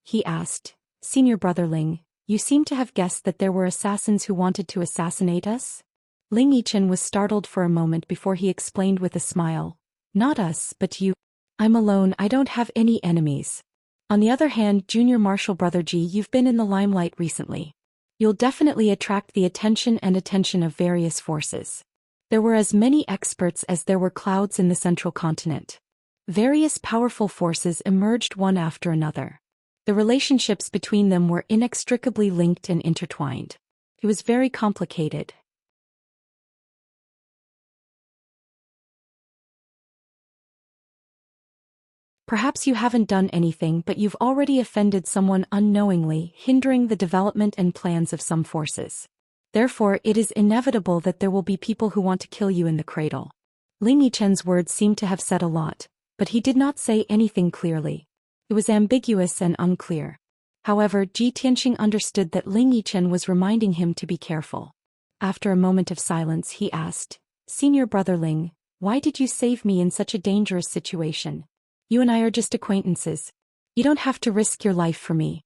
He asked, "Senior brother Ling, you seem to have guessed that there were assassins who wanted to assassinate us?" Ling Yichen was startled for a moment before he explained with a smile, "Not us, but you. I'm alone, I don't have any enemies. On the other hand, Junior Marshal brother Ji, you've been in the limelight recently. You'll definitely attract the attention of various forces. There were as many experts as there were clouds in the central continent. Various powerful forces emerged one after another. The relationships between them were inextricably linked and intertwined. It was very complicated." Perhaps you haven't done anything, but you've already offended someone unknowingly, hindering the development and plans of some forces. Therefore, it is inevitable that there will be people who want to kill you in the cradle. Ling Yichen's words seemed to have said a lot, but he did not say anything clearly. It was ambiguous and unclear. However, Ji Tianxing understood that Ling Yichen was reminding him to be careful. After a moment of silence, he asked, "Senior brother Ling, why did you save me in such a dangerous situation? You and I are just acquaintances. You don't have to risk your life for me."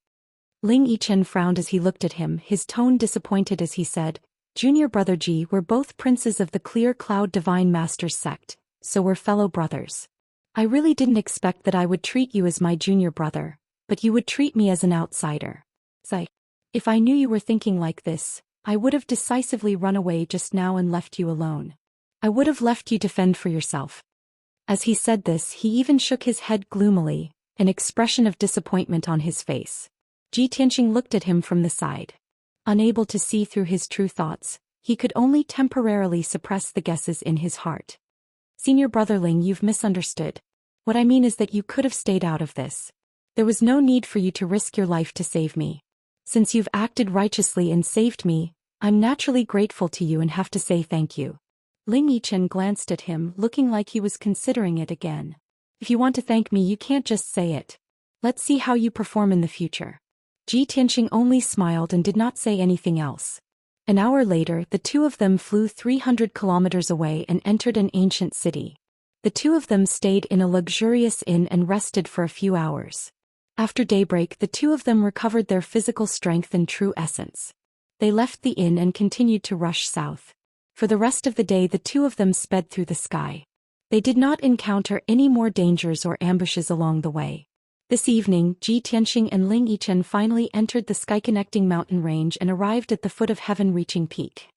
Ling Yichen frowned as he looked at him, his tone disappointed as he said, "Junior brother Ji, we're both princes of the Clear Cloud Divine Masters sect, so we're fellow brothers. I really didn't expect that I would treat you as my junior brother, but you would treat me as an outsider. If I knew you were thinking like this, I would have decisively run away just now and left you alone. I would have left you to fend for yourself." As he said this, he even shook his head gloomily, an expression of disappointment on his face. Ji Tianxing looked at him from the side. Unable to see through his true thoughts, he could only temporarily suppress the guesses in his heart. "Senior brother Ling, you've misunderstood. What I mean is that you could have stayed out of this. There was no need for you to risk your life to save me. Since you've acted righteously and saved me, I'm naturally grateful to you and have to say thank you." Ling Yichen glanced at him, looking like he was considering it again. "If you want to thank me, you can't just say it. Let's see how you perform in the future." Ji Tianxing only smiled and did not say anything else. An hour later, the two of them flew 300 kilometers away and entered an ancient city. The two of them stayed in a luxurious inn and rested for a few hours. After daybreak, the two of them recovered their physical strength and true essence. They left the inn and continued to rush south. For the rest of the day, the two of them sped through the sky. They did not encounter any more dangers or ambushes along the way. This evening, Ji Tianxing and Ling Yichen finally entered the sky-connecting mountain range and arrived at the foot of heaven-reaching peak.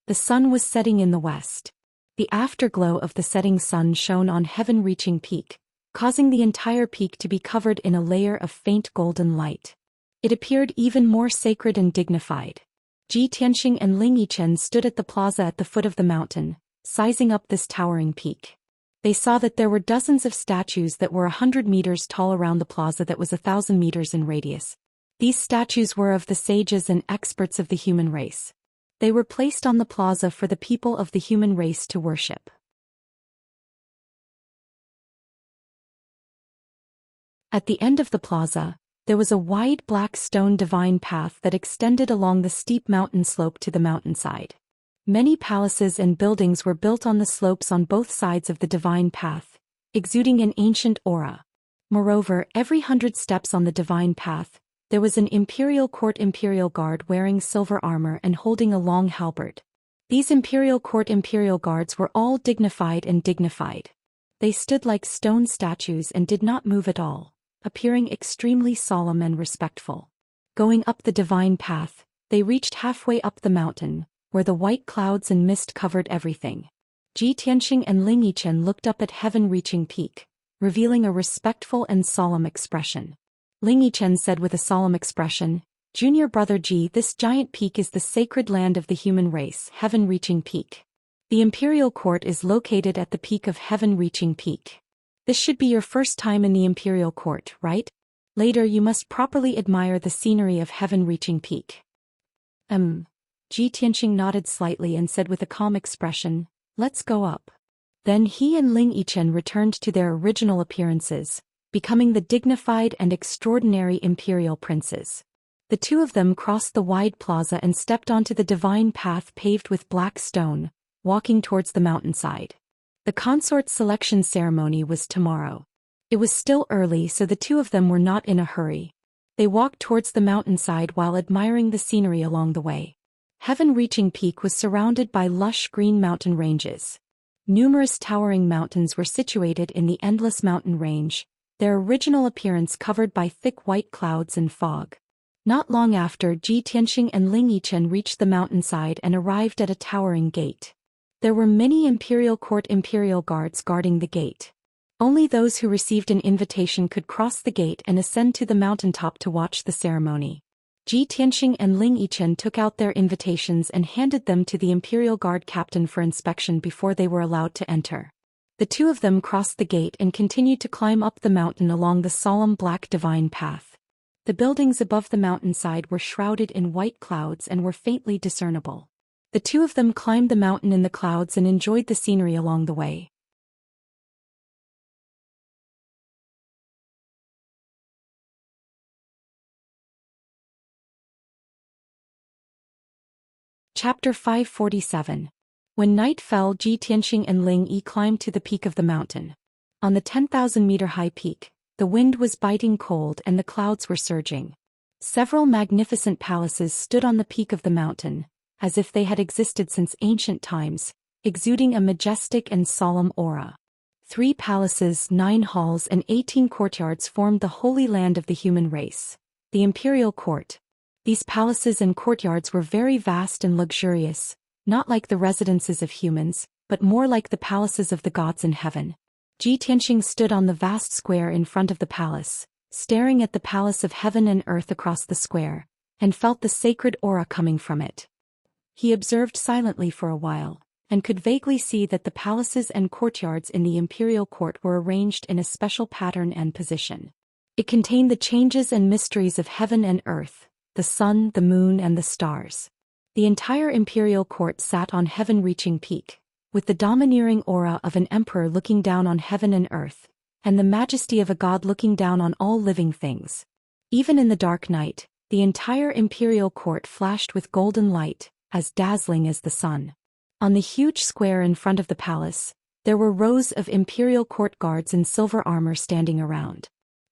The sun was setting in the west. The afterglow of the setting sun shone on heaven-reaching peak, causing the entire peak to be covered in a layer of faint golden light. It appeared even more sacred and dignified. Ji Tianxing and Ling Yichen stood at the plaza at the foot of the mountain, sizing up this towering peak. They saw that there were dozens of statues that were 100 meters tall around the plaza that was 1,000 meters in radius. These statues were of the sages and experts of the human race. They were placed on the plaza for the people of the human race to worship. At the end of the plaza, there was a wide black stone divine path that extended along the steep mountain slope to the mountainside. Many palaces and buildings were built on the slopes on both sides of the divine path, exuding an ancient aura. Moreover, every 100 steps on the divine path, there was an imperial court imperial guard wearing silver armor and holding a long halberd. These imperial court imperial guards were all dignified. They stood like stone statues and did not move at all, appearing extremely solemn and respectful. Going up the divine path, they reached halfway up the mountain, where the white clouds and mist covered everything. Ji Tianxing and Ling Yichen looked up at heaven-reaching peak, revealing a respectful and solemn expression. Ling Yichen said with a solemn expression, "Junior brother Ji, this giant peak is the sacred land of the human race, heaven-reaching peak. The imperial court is located at the peak of heaven-reaching peak. This should be your first time in the imperial court, right? Later you must properly admire the scenery of heaven-reaching peak." Ji Tianxing nodded slightly and said with a calm expression, "Let's go up." Then he and Ling Yichen returned to their original appearances, becoming the dignified and extraordinary imperial princes. The two of them crossed the wide plaza and stepped onto the divine path paved with black stone, walking towards the mountainside. The consort selection ceremony was tomorrow. It was still early, so the two of them were not in a hurry. They walked towards the mountainside while admiring the scenery along the way. Heaven-reaching peak was surrounded by lush green mountain ranges. Numerous towering mountains were situated in the endless mountain range, their original appearance covered by thick white clouds and fog. Not long after, Ji Tianxing and Ling Yichen reached the mountainside and arrived at a towering gate. There were many imperial court imperial guards guarding the gate. Only those who received an invitation could cross the gate and ascend to the mountaintop to watch the ceremony. Ji Tianxing and Ling Yichen took out their invitations and handed them to the imperial guard captain for inspection before they were allowed to enter. The two of them crossed the gate and continued to climb up the mountain along the solemn black divine path. The buildings above the mountainside were shrouded in white clouds and were faintly discernible. The two of them climbed the mountain in the clouds and enjoyed the scenery along the way. Chapter 547. When night fell, Ji Tianxing and Ling Yi climbed to the peak of the mountain. On the 10,000-meter-high peak, the wind was biting cold and the clouds were surging. Several magnificent palaces stood on the peak of the mountain, as if they had existed since ancient times, exuding a majestic and solemn aura. 3 palaces, 9 halls and 18 courtyards formed the holy land of the human race, the imperial court. These palaces and courtyards were very vast and luxurious, not like the residences of humans, but more like the palaces of the gods in heaven. Ji Tianxing stood on the vast square in front of the palace, staring at the palace of heaven and earth across the square, and felt the sacred aura coming from it. He observed silently for a while, and could vaguely see that the palaces and courtyards in the imperial court were arranged in a special pattern and position. It contained the changes and mysteries of heaven and earth, the sun, the moon and the stars. The entire imperial court sat on heaven-reaching peak, with the domineering aura of an emperor looking down on heaven and earth, and the majesty of a god looking down on all living things. Even in the dark night, the entire imperial court flashed with golden light, as dazzling as the sun. On the huge square in front of the palace, there were rows of imperial court guards in silver armor standing around.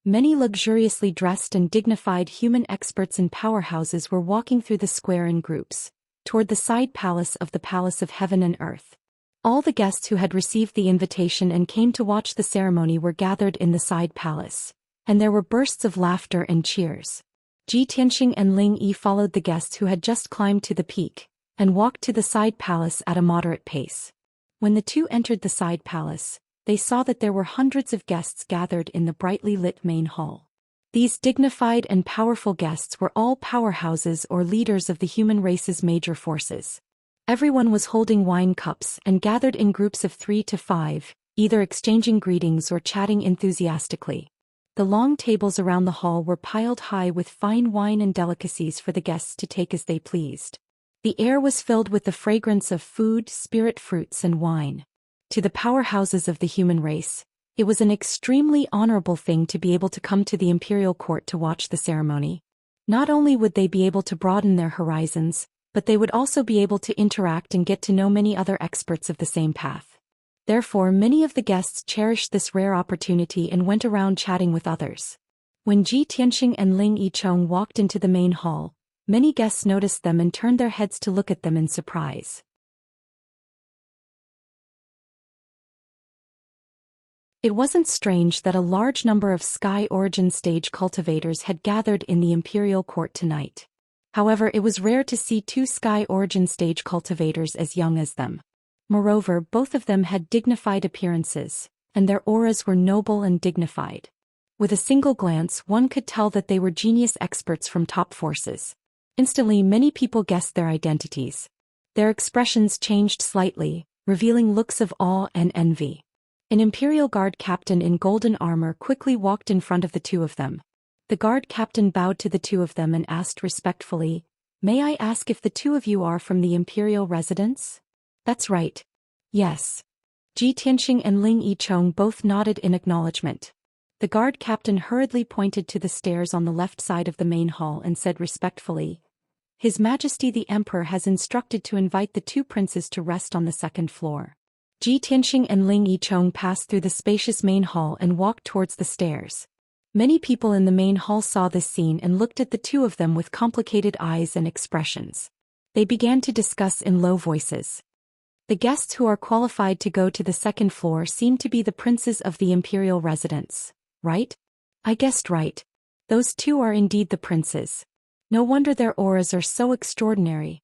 Many luxuriously dressed and dignified human experts and powerhouses were walking through the square in groups, toward the side palace of the Palace of Heaven and Earth. All the guests who had received the invitation and came to watch the ceremony were gathered in the side palace, and there were bursts of laughter and cheers. Ji Tianxing and Ling Yi followed the guests who had just climbed to the peak, and walked to the side palace at a moderate pace. When the two entered the side palace, they saw that there were hundreds of guests gathered in the brightly lit main hall. These dignified and powerful guests were all powerhouses or leaders of the human race's major forces. Everyone was holding wine cups and gathered in groups of 3 to 5, either exchanging greetings or chatting enthusiastically. The long tables around the hall were piled high with fine wine and delicacies for the guests to take as they pleased. The air was filled with the fragrance of food, spirit fruits and wine. To the powerhouses of the human race, it was an extremely honorable thing to be able to come to the imperial court to watch the ceremony. Not only would they be able to broaden their horizons, but they would also be able to interact and get to know many other experts of the same path. Therefore, many of the guests cherished this rare opportunity and went around chatting with others. When Ji Tianxing and Ling Yicheng walked into the main hall, many guests noticed them and turned their heads to look at them in surprise. It wasn't strange that a large number of Sky Origin stage cultivators had gathered in the Imperial Court tonight. However, it was rare to see two Sky Origin stage cultivators as young as them. Moreover, both of them had dignified appearances, and their auras were noble and dignified. With a single glance, one could tell that they were genius experts from top forces. Instantly, many people guessed their identities. Their expressions changed slightly, revealing looks of awe and envy. An Imperial Guard captain in golden armor quickly walked in front of the two of them. The guard captain bowed to the two of them and asked respectfully, "May I ask if the two of you are from the Imperial residence?" "That's right. Yes." Ji Tianxing and Ling Yichong both nodded in acknowledgement. The guard captain hurriedly pointed to the stairs on the left side of the main hall and said respectfully, "His Majesty the Emperor has instructed to invite the two princes to rest on the second floor." Ji Tianxing and Ling Yichong passed through the spacious main hall and walked towards the stairs. Many people in the main hall saw this scene and looked at the two of them with complicated eyes and expressions. They began to discuss in low voices. The guests who are qualified to go to the second floor seem to be the princes of the Imperial residence, right? I guessed right. Those two are indeed the princes. No wonder their auras are so extraordinary.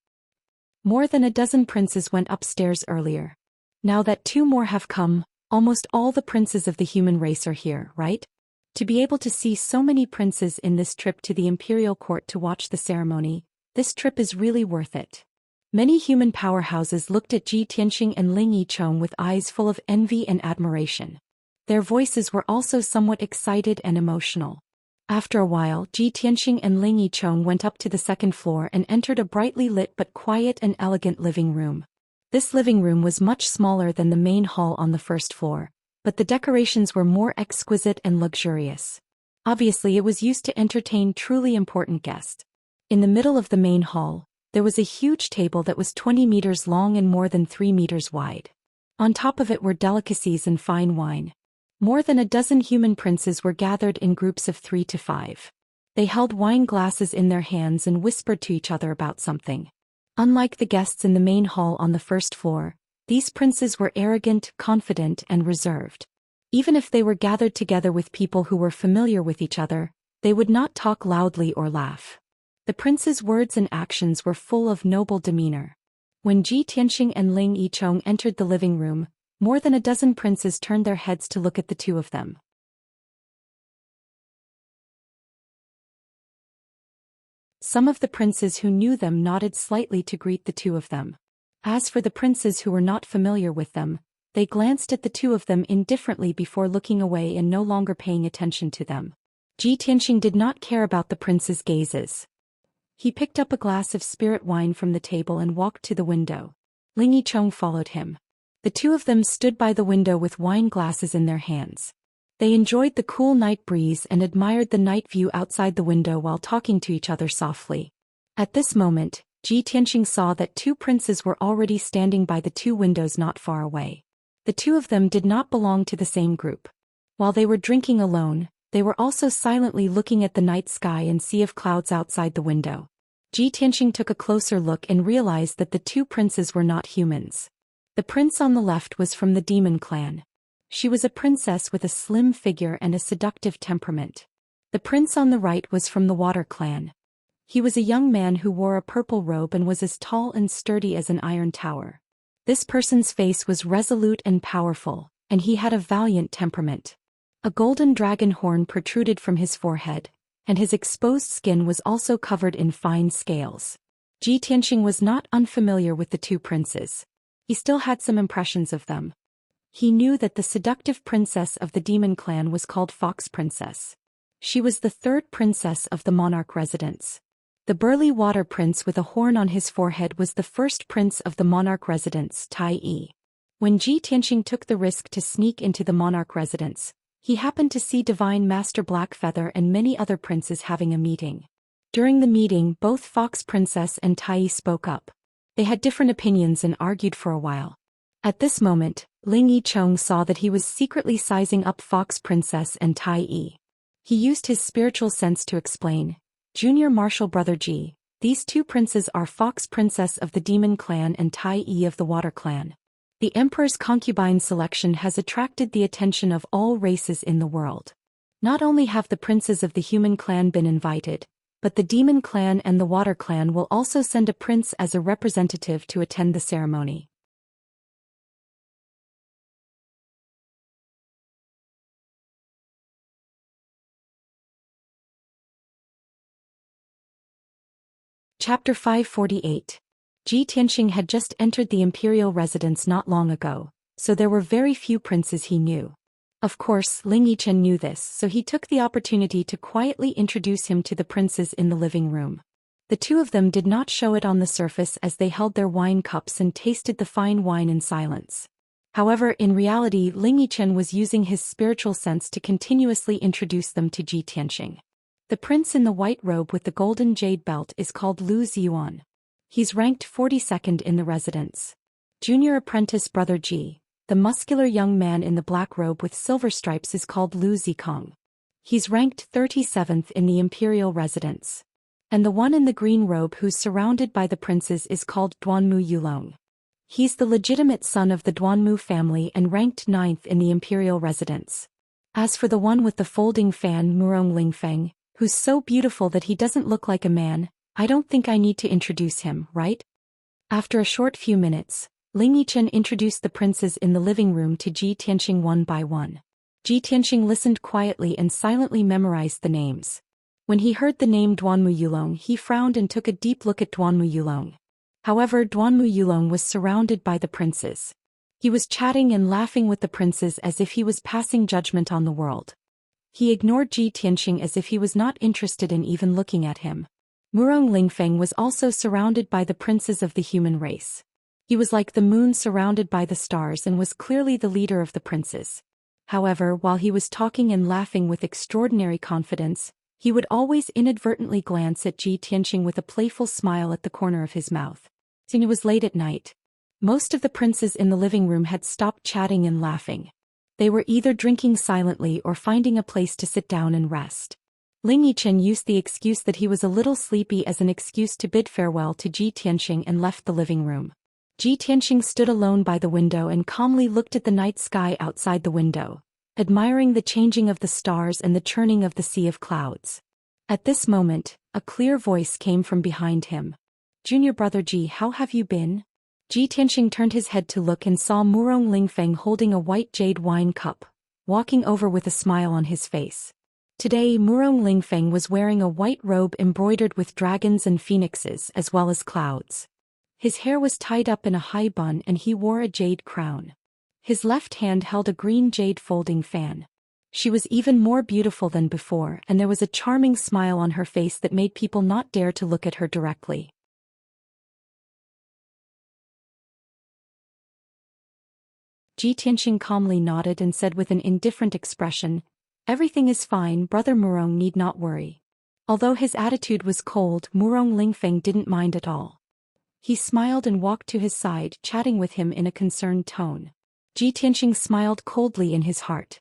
More than a dozen princes went upstairs earlier. Now that two more have come, almost all the princes of the human race are here, right? To be able to see so many princes in this trip to the Imperial Court to watch the ceremony, this trip is really worth it. Many human powerhouses looked at Ji Tianxing and Ling Yichong with eyes full of envy and admiration. Their voices were also somewhat excited and emotional. After a while, Ji Tianxing and Ling Yichong went up to the second floor and entered a brightly lit but quiet and elegant living room. This living room was much smaller than the main hall on the first floor, but the decorations were more exquisite and luxurious. Obviously, it was used to entertain truly important guests. In the middle of the main hall, there was a huge table that was 20 meters long and more than 3 meters wide. On top of it were delicacies and fine wine. More than a dozen human princes were gathered in groups of 3 to 5. They held wine glasses in their hands and whispered to each other about something. Unlike the guests in the main hall on the first floor, these princes were arrogant, confident, and reserved. Even if they were gathered together with people who were familiar with each other, they would not talk loudly or laugh. The princes' words and actions were full of noble demeanor. When Ji Tianxing and Ling Yichong entered the living room, more than a dozen princes turned their heads to look at the two of them. Some of the princes who knew them nodded slightly to greet the two of them. As for the princes who were not familiar with them, they glanced at the two of them indifferently before looking away and no longer paying attention to them. Ji Tianxing did not care about the princes' gazes. He picked up a glass of spirit wine from the table and walked to the window. Ling Yichong followed him. The two of them stood by the window with wine glasses in their hands. They enjoyed the cool night breeze and admired the night view outside the window while talking to each other softly. At this moment, Ji Tianxing saw that two princes were already standing by the two windows not far away. The two of them did not belong to the same group. While they were drinking alone, they were also silently looking at the night sky and sea of clouds outside the window. Ji Tianxing took a closer look and realized that the two princes were not humans. The prince on the left was from the demon clan. She was a princess with a slim figure and a seductive temperament. The prince on the right was from the water clan. He was a young man who wore a purple robe and was as tall and sturdy as an iron tower. This person's face was resolute and powerful, and he had a valiant temperament. A golden dragon horn protruded from his forehead, and his exposed skin was also covered in fine scales. Ji Tianxing was not unfamiliar with the two princes. He still had some impressions of them. He knew that the seductive princess of the demon clan was called Fox Princess. She was the third princess of the monarch residence. The burly water prince with a horn on his forehead was the first prince of the monarch residence, Tai Yi. When Ji Tianxing took the risk to sneak into the monarch residence, he happened to see Divine Master Blackfeather and many other princes having a meeting. During the meeting, both Fox Princess and Tai Yi spoke up. They had different opinions and argued for a while. At this moment, Ling Yichong saw that he was secretly sizing up Fox Princess and Tai Yi. He used his spiritual sense to explain, "Junior Martial Brother Ji, these two princes are Fox Princess of the Demon Clan and Tai Yi of the Water Clan. The emperor's concubine selection has attracted the attention of all races in the world. Not only have the princes of the human clan been invited, but the demon clan and the water clan will also send a prince as a representative to attend the ceremony. Chapter 548. Ji Tianxing had just entered the imperial residence not long ago, so there were very few princes he knew. Of course, Ling Yichen knew this, so he took the opportunity to quietly introduce him to the princes in the living room. The two of them did not show it on the surface as they held their wine cups and tasted the fine wine in silence. However, in reality, Ling Yichen was using his spiritual sense to continuously introduce them to Ji Tianxing. The prince in the white robe with the golden jade belt is called Lu Ziyuan. He's ranked 42nd in the residence. Junior apprentice brother Ji, the muscular young man in the black robe with silver stripes, is called Lu Zikong. He's ranked 37th in the imperial residence. And the one in the green robe who's surrounded by the princes is called Duanmu Yulong. He's the legitimate son of the Duanmu family and ranked 9th in the imperial residence. As for the one with the folding fan, Murong Lingfeng, who's so beautiful that he doesn't look like a man, I don't think I need to introduce him, right? After a short few minutes, Ling Yichen introduced the princes in the living room to Ji Tianxing one by one. Ji Tianxing listened quietly and silently memorized the names. When he heard the name Duanmu Yulong, he frowned and took a deep look at Duanmu Yulong. However, Duanmu Yulong was surrounded by the princes. He was chatting and laughing with the princes as if he was passing judgment on the world. He ignored Ji Tianxing as if he was not interested in even looking at him. Murong Lingfeng was also surrounded by the princes of the human race. He was like the moon surrounded by the stars and was clearly the leader of the princes. However, while he was talking and laughing with extraordinary confidence, he would always inadvertently glance at Ji Tianxing with a playful smile at the corner of his mouth. It was late at night. Most of the princes in the living room had stopped chatting and laughing. They were either drinking silently or finding a place to sit down and rest. Ling Yichen used the excuse that he was a little sleepy as an excuse to bid farewell to Ji Tianxing and left the living room. Ji Tianxing stood alone by the window and calmly looked at the night sky outside the window, admiring the changing of the stars and the churning of the sea of clouds. At this moment, a clear voice came from behind him. "Junior brother Ji, how have you been?" Ji Tianxing turned his head to look and saw Murong Lingfeng holding a white jade wine cup, walking over with a smile on his face. Today, Murong Lingfeng was wearing a white robe embroidered with dragons and phoenixes as well as clouds. His hair was tied up in a high bun and he wore a jade crown. His left hand held a green jade folding fan. She was even more beautiful than before, and there was a charming smile on her face that made people not dare to look at her directly. Ji Tianxing calmly nodded and said with an indifferent expression, "Everything is fine, brother Murong need not worry." Although his attitude was cold, Murong Lingfeng didn't mind at all. He smiled and walked to his side, chatting with him in a concerned tone. Ji Tianxing smiled coldly in his heart.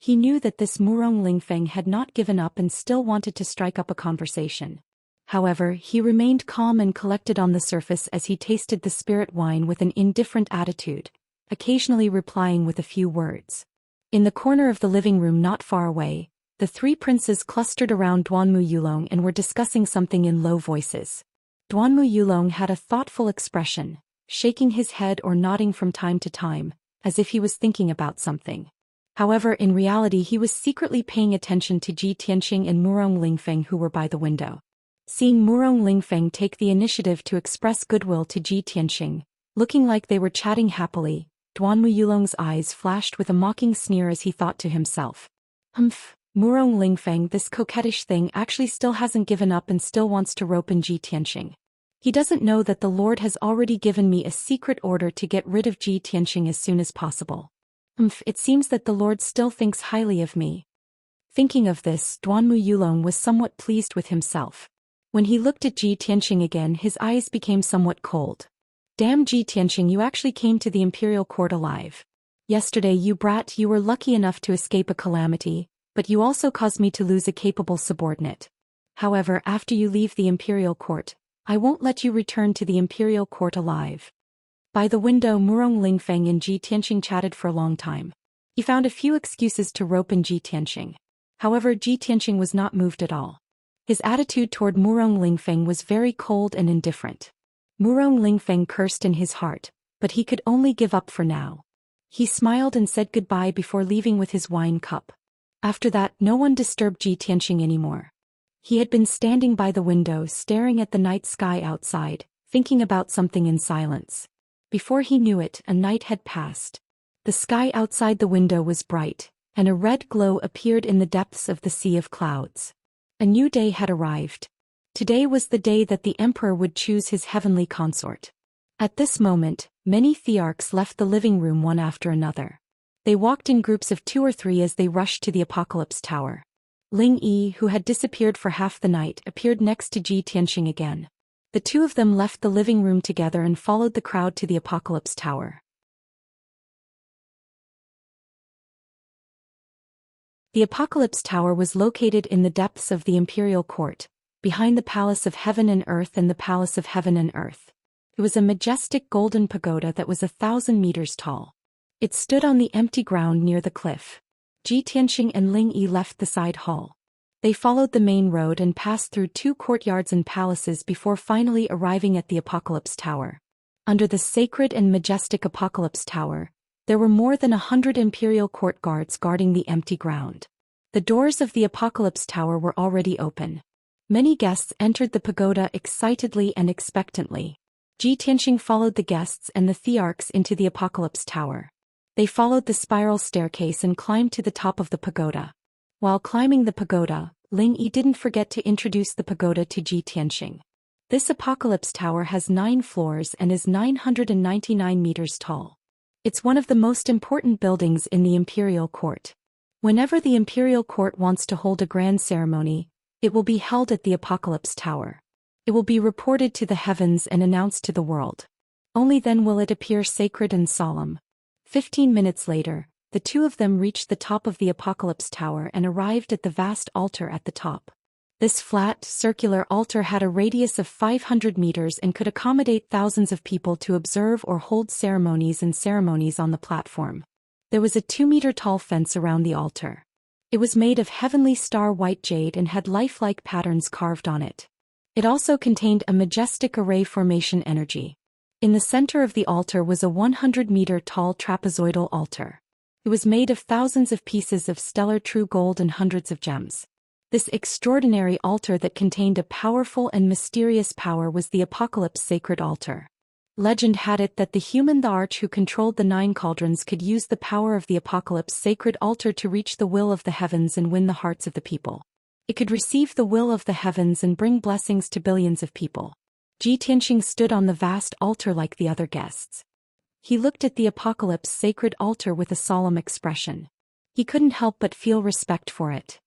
He knew that this Murong Lingfeng had not given up and still wanted to strike up a conversation. However, he remained calm and collected on the surface as he tasted the spirit wine with an indifferent attitude, occasionally replying with a few words. In the corner of the living room not far away, the three princes clustered around Duanmu Yulong and were discussing something in low voices. Duanmu Yulong had a thoughtful expression, shaking his head or nodding from time to time, as if he was thinking about something. However, in reality he was secretly paying attention to Ji Tianxing and Murong Lingfeng who were by the window. Seeing Murong Lingfeng take the initiative to express goodwill to Ji Tianxing, looking like they were chatting happily, Duanmu Yulong's eyes flashed with a mocking sneer as he thought to himself. Murong Lingfeng, this coquettish thing actually still hasn't given up and still wants to rope in Ji Tianxing. He doesn't know that the Lord has already given me a secret order to get rid of Ji Tianxing as soon as possible. It seems that the Lord still thinks highly of me. Thinking of this, Duanmu Yulong was somewhat pleased with himself. When he looked at Ji Tianxing again, his eyes became somewhat cold. "Damn Ji Tianxing, you actually came to the imperial court alive. Yesterday, you brat, you were lucky enough to escape a calamity, but you also caused me to lose a capable subordinate. However, after you leave the imperial court, I won't let you return to the imperial court alive." By the window, Murong Lingfeng and Ji Tianxing chatted for a long time. He found a few excuses to rope in Ji Tianxing. However, Ji Tianxing was not moved at all. His attitude toward Murong Lingfeng was very cold and indifferent. Murong Lingfeng cursed in his heart, but he could only give up for now. He smiled and said goodbye before leaving with his wine cup. After that, no one disturbed Ji Tianxing anymore. He had been standing by the window staring at the night sky outside, thinking about something in silence. Before he knew it, a night had passed. The sky outside the window was bright, and a red glow appeared in the depths of the sea of clouds. A new day had arrived. Today was the day that the emperor would choose his heavenly consort. At this moment, many thearchs left the living room one after another. They walked in groups of 2 or 3 as they rushed to the Apocalypse Tower. Ling Yi, who had disappeared for half the night, appeared next to Ji Tianxing again. The two of them left the living room together and followed the crowd to the Apocalypse Tower. The Apocalypse Tower was located in the depths of the Imperial Court, behind the Palace of Heaven and Earth and the Palace of Heaven and Earth. It was a majestic golden pagoda that was 1,000 meters tall. It stood on the empty ground near the cliff. Ji Tianxing and Ling Yi left the side hall. They followed the main road and passed through 2 courtyards and palaces before finally arriving at the Apocalypse Tower. Under the sacred and majestic Apocalypse Tower, there were more than 100 Imperial court guards guarding the empty ground. The doors of the Apocalypse Tower were already open. Many guests entered the pagoda excitedly and expectantly. Ji Tianxing followed the guests and the thearchs into the Apocalypse Tower. They followed the spiral staircase and climbed to the top of the pagoda. While climbing the pagoda, Ling Yi didn't forget to introduce the pagoda to Ji Tianxing. This Apocalypse Tower has 9 floors and is 999 meters tall. It's one of the most important buildings in the Imperial Court. Whenever the Imperial Court wants to hold a grand ceremony, it will be held at the Apocalypse Tower. It will be reported to the heavens and announced to the world. Only then will it appear sacred and solemn. 15 minutes later, the two of them reached the top of the Apocalypse Tower and arrived at the vast altar at the top. This flat, circular altar had a radius of 500 meters and could accommodate thousands of people to observe or hold ceremonies on the platform. There was a 2-meter-tall fence around the altar. It was made of heavenly star-white jade and had lifelike patterns carved on it. It also contained a majestic array formation energy. In the center of the altar was a 100-meter-tall trapezoidal altar. It was made of thousands of pieces of stellar true gold and hundreds of gems. This extraordinary altar that contained a powerful and mysterious power was the Apocalypse Sacred Altar. Legend had it that the human Tharch who controlled the 9 cauldrons could use the power of the Apocalypse Sacred Altar to reach the will of the heavens and win the hearts of the people. It could receive the will of the heavens and bring blessings to billions of people. Ji Tianxing stood on the vast altar like the other guests. He looked at the Apocalypse Sacred Altar with a solemn expression. He couldn't help but feel respect for it.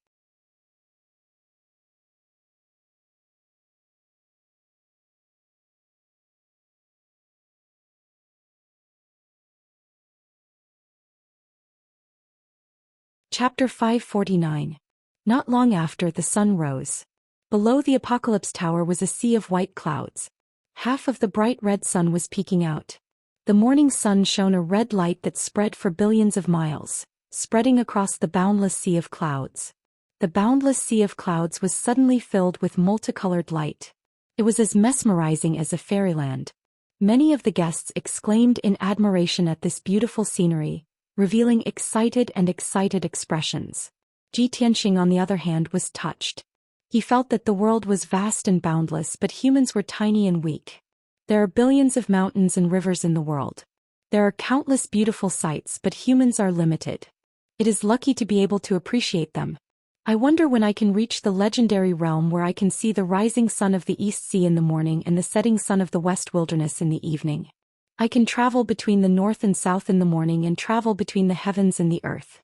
Chapter 549. Not long after, the sun rose. Below the Apocalypse Tower was a sea of white clouds. Half of the bright red sun was peeking out. The morning sun shone a red light that spread for billions of miles, spreading across the boundless sea of clouds. The boundless sea of clouds was suddenly filled with multicolored light. It was as mesmerizing as a fairyland. Many of the guests exclaimed in admiration at this beautiful scenery, revealing excited expressions. Ji Tianxing, on the other hand, was touched. He felt that the world was vast and boundless, but humans were tiny and weak. There are billions of mountains and rivers in the world. There are countless beautiful sights, but humans are limited. It is lucky to be able to appreciate them. I wonder when I can reach the legendary realm where I can see the rising sun of the East Sea in the morning and the setting sun of the West Wilderness in the evening. I can travel between the north and south in the morning and travel between the heavens and the earth.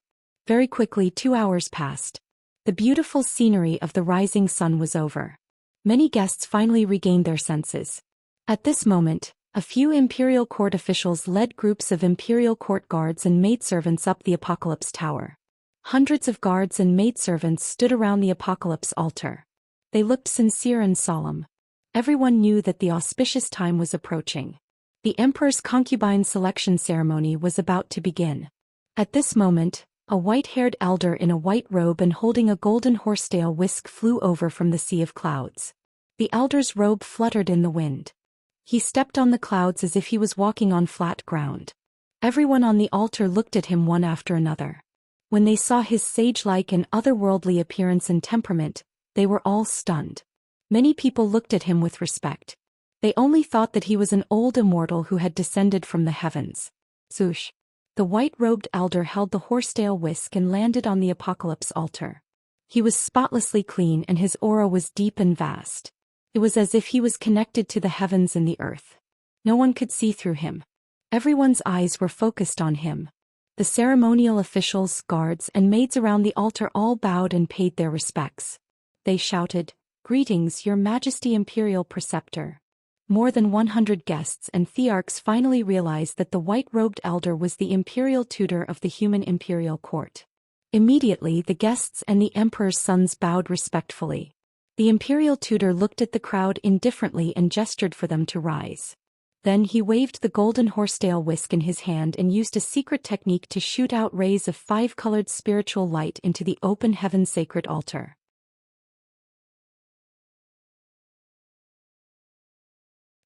Very quickly 2 hours passed. The beautiful scenery of the rising sun was over. Many guests finally regained their senses. At this moment, a few Imperial Court officials led groups of Imperial Court guards and maidservants up the Apocalypse Tower. Hundreds of guards and maidservants stood around the Apocalypse altar. They looked sincere and solemn. Everyone knew that the auspicious time was approaching. The emperor's concubine selection ceremony was about to begin. At this moment, a white-haired elder in a white robe and holding a golden horsetail whisk flew over from the sea of clouds. The elder's robe fluttered in the wind. He stepped on the clouds as if he was walking on flat ground. Everyone on the altar looked at him one after another. When they saw his sage-like and otherworldly appearance and temperament, they were all stunned. Many people looked at him with respect. They only thought that he was an old immortal who had descended from the heavens. Zhou. The white-robed elder held the horsetail whisk and landed on the apocalypse altar. He was spotlessly clean and his aura was deep and vast. It was as if he was connected to the heavens and the earth. No one could see through him. Everyone's eyes were focused on him. The ceremonial officials, guards, and maids around the altar all bowed and paid their respects. They shouted, "Greetings, Your Majesty Imperial Preceptor." More than 100 guests and thearchs finally realized that the white-robed elder was the imperial tutor of the human imperial court. Immediately the guests and the emperor's sons bowed respectfully. The imperial tutor looked at the crowd indifferently and gestured for them to rise. Then he waved the golden horsetail whisk in his hand and used a secret technique to shoot out rays of 5-colored spiritual light into the open heaven sacred altar.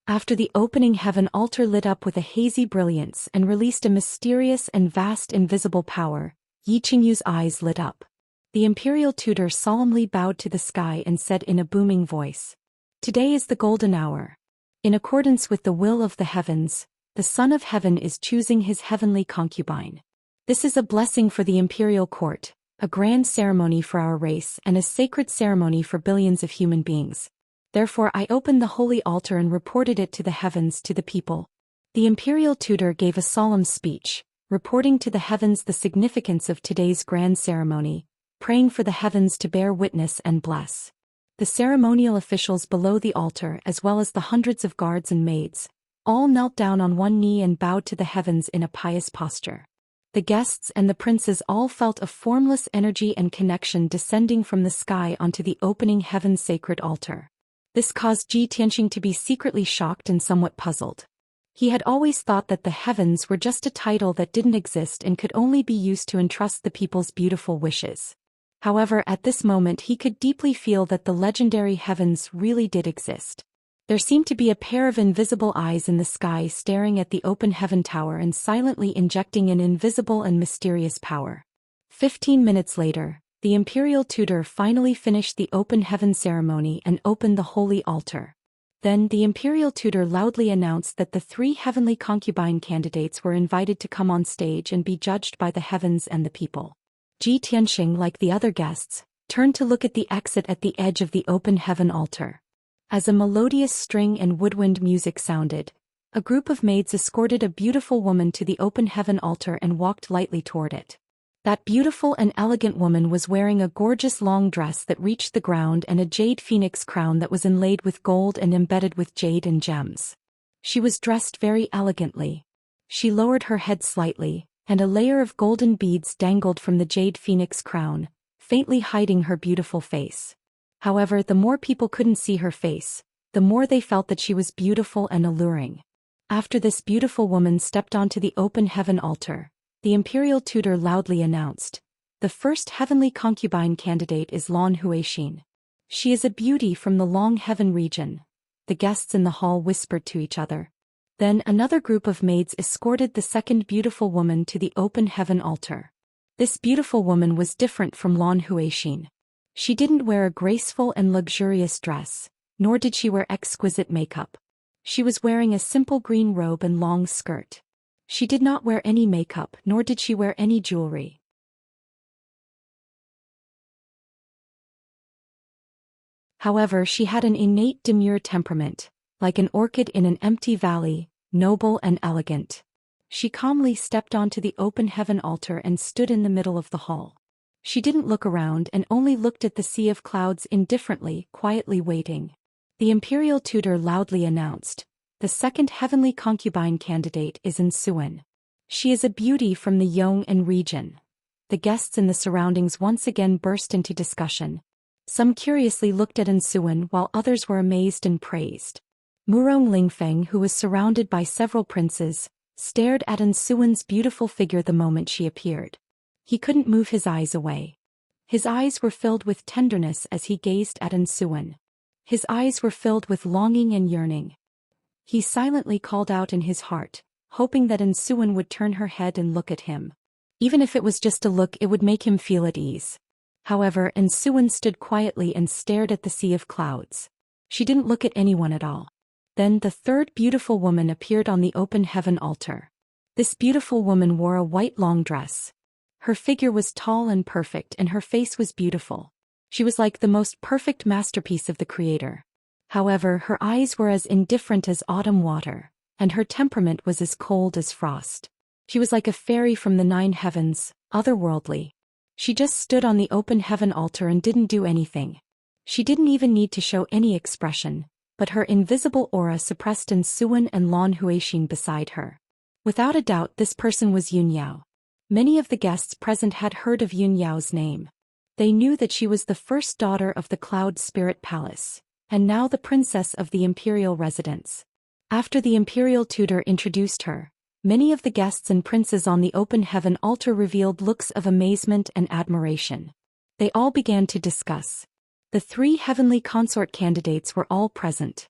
After the opening heaven altar lit up with a hazy brilliance and released a mysterious and vast invisible power, Yi Qingyu's eyes lit up. The imperial tutor solemnly bowed to the sky and said in a booming voice, "Today is the golden hour. In accordance with the will of the heavens, the Son of Heaven is choosing his heavenly concubine. This is a blessing for the imperial court, a grand ceremony for our race and a sacred ceremony for billions of human beings. Therefore I opened the holy altar and reported it to the heavens to the people." The imperial tutor gave a solemn speech, reporting to the heavens the significance of today's grand ceremony, praying for the heavens to bear witness and bless. The ceremonial officials below the altar as well as the hundreds of guards and maids, all knelt down on one knee and bowed to the heavens in a pious posture. The guests and the princes all felt a formless energy and connection descending from the sky onto the opening heaven sacred altar. This caused Ji Tianxing to be secretly shocked and somewhat puzzled. He had always thought that the heavens were just a title that didn't exist and could only be used to entrust the people's beautiful wishes. However, at this moment he could deeply feel that the legendary heavens really did exist. There seemed to be a pair of invisible eyes in the sky staring at the open heaven tower and silently injecting an invisible and mysterious power. 15 minutes later, the imperial tutor finally finished the open heaven ceremony and opened the holy altar. Then the imperial tutor loudly announced that the 3 heavenly concubine candidates were invited to come on stage and be judged by the heavens and the people. Ji Tianxing, like the other guests, turned to look at the exit at the edge of the open heaven altar. As a melodious string and woodwind music sounded, a group of maids escorted a beautiful woman to the open heaven altar and walked lightly toward it. That beautiful and elegant woman was wearing a gorgeous long dress that reached the ground and a jade phoenix crown that was inlaid with gold and embedded with jade and gems. She was dressed very elegantly. She lowered her head slightly, and a layer of golden beads dangled from the jade phoenix crown, faintly hiding her beautiful face. However, the more people couldn't see her face, the more they felt that she was beautiful and alluring. After this beautiful woman stepped onto the open heaven altar, the imperial tutor loudly announced, "The first heavenly concubine candidate is Lan Huixin. She is a beauty from the long heaven region." The guests in the hall whispered to each other. Then another group of maids escorted the second beautiful woman to the open heaven altar. This beautiful woman was different from Lan Huixin. She didn't wear a graceful and luxurious dress, nor did she wear exquisite makeup. She was wearing a simple green robe and long skirt. She did not wear any makeup, nor did she wear any jewelry. However, she had an innate demure temperament, like an orchid in an empty valley, noble and elegant. She calmly stepped onto the open heaven altar and stood in the middle of the hall. She didn't look around and only looked at the sea of clouds indifferently, quietly waiting. The imperial tutor loudly announced, "The second heavenly concubine candidate is Insuan. She is a beauty from the Yong'an region." The guests in the surroundings once again burst into discussion. Some curiously looked at Insuan while others were amazed and praised. Murong Lingfeng, who was surrounded by several princes, stared at Suwen's beautiful figure the moment she appeared. He couldn't move his eyes away. His eyes were filled with tenderness as he gazed at Suwen. His eyes were filled with longing and yearning. He silently called out in his heart, hoping that Suwen would turn her head and look at him. Even if it was just a look, it would make him feel at ease. However, Suwen stood quietly and stared at the sea of clouds. She didn't look at anyone at all. Then the third beautiful woman appeared on the open heaven altar. This beautiful woman wore a white long dress. Her figure was tall and perfect, and her face was beautiful. She was like the most perfect masterpiece of the Creator. However, her eyes were as indifferent as autumn water, and her temperament was as cold as frost. She was like a fairy from the 9 heavens, otherworldly. She just stood on the open heaven altar and didn't do anything. She didn't even need to show any expression, but her invisible aura suppressed Suwen and Lan Huixin beside her. Without a doubt, this person was Yunyao. Many of the guests present had heard of Yunyao's name. They knew that she was the first daughter of the Cloud Spirit Palace, and now the princess of the imperial residence. After the imperial tutor introduced her, many of the guests and princes on the open heaven altar revealed looks of amazement and admiration. They all began to discuss. The 3 heavenly consort candidates were all present.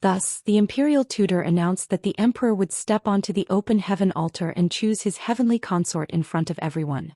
Thus, the imperial tutor announced that the emperor would step onto the open heaven altar and choose his heavenly consort in front of everyone.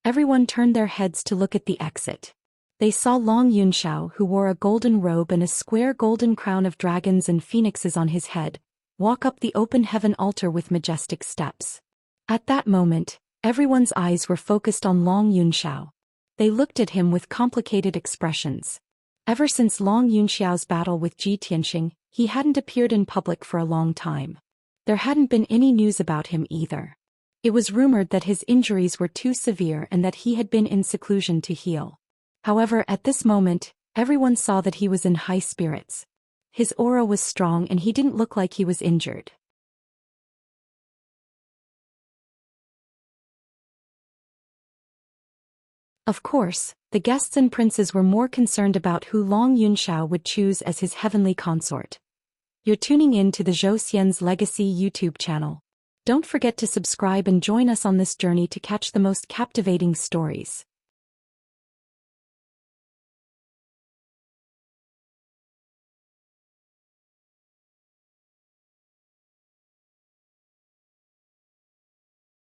Everyone turned their heads to look at the exit. They saw Long Yunxiao, who wore a golden robe and a square golden crown of dragons and phoenixes on his head, walk up the open heaven altar with majestic steps. At that moment, everyone's eyes were focused on Long Yunxiao. They looked at him with complicated expressions. Ever since Long Yunxiao's battle with Ji Tianxing, he hadn't appeared in public for a long time. There hadn't been any news about him either. It was rumored that his injuries were too severe and that he had been in seclusion to heal. However, at this moment, everyone saw that he was in high spirits. His aura was strong and he didn't look like he was injured. Of course, the guests and princes were more concerned about who Long Yunxiao would choose as his heavenly consort. You're tuning in to the Zhou Xian's Legacy YouTube channel. Don't forget to subscribe and join us on this journey to catch the most captivating stories.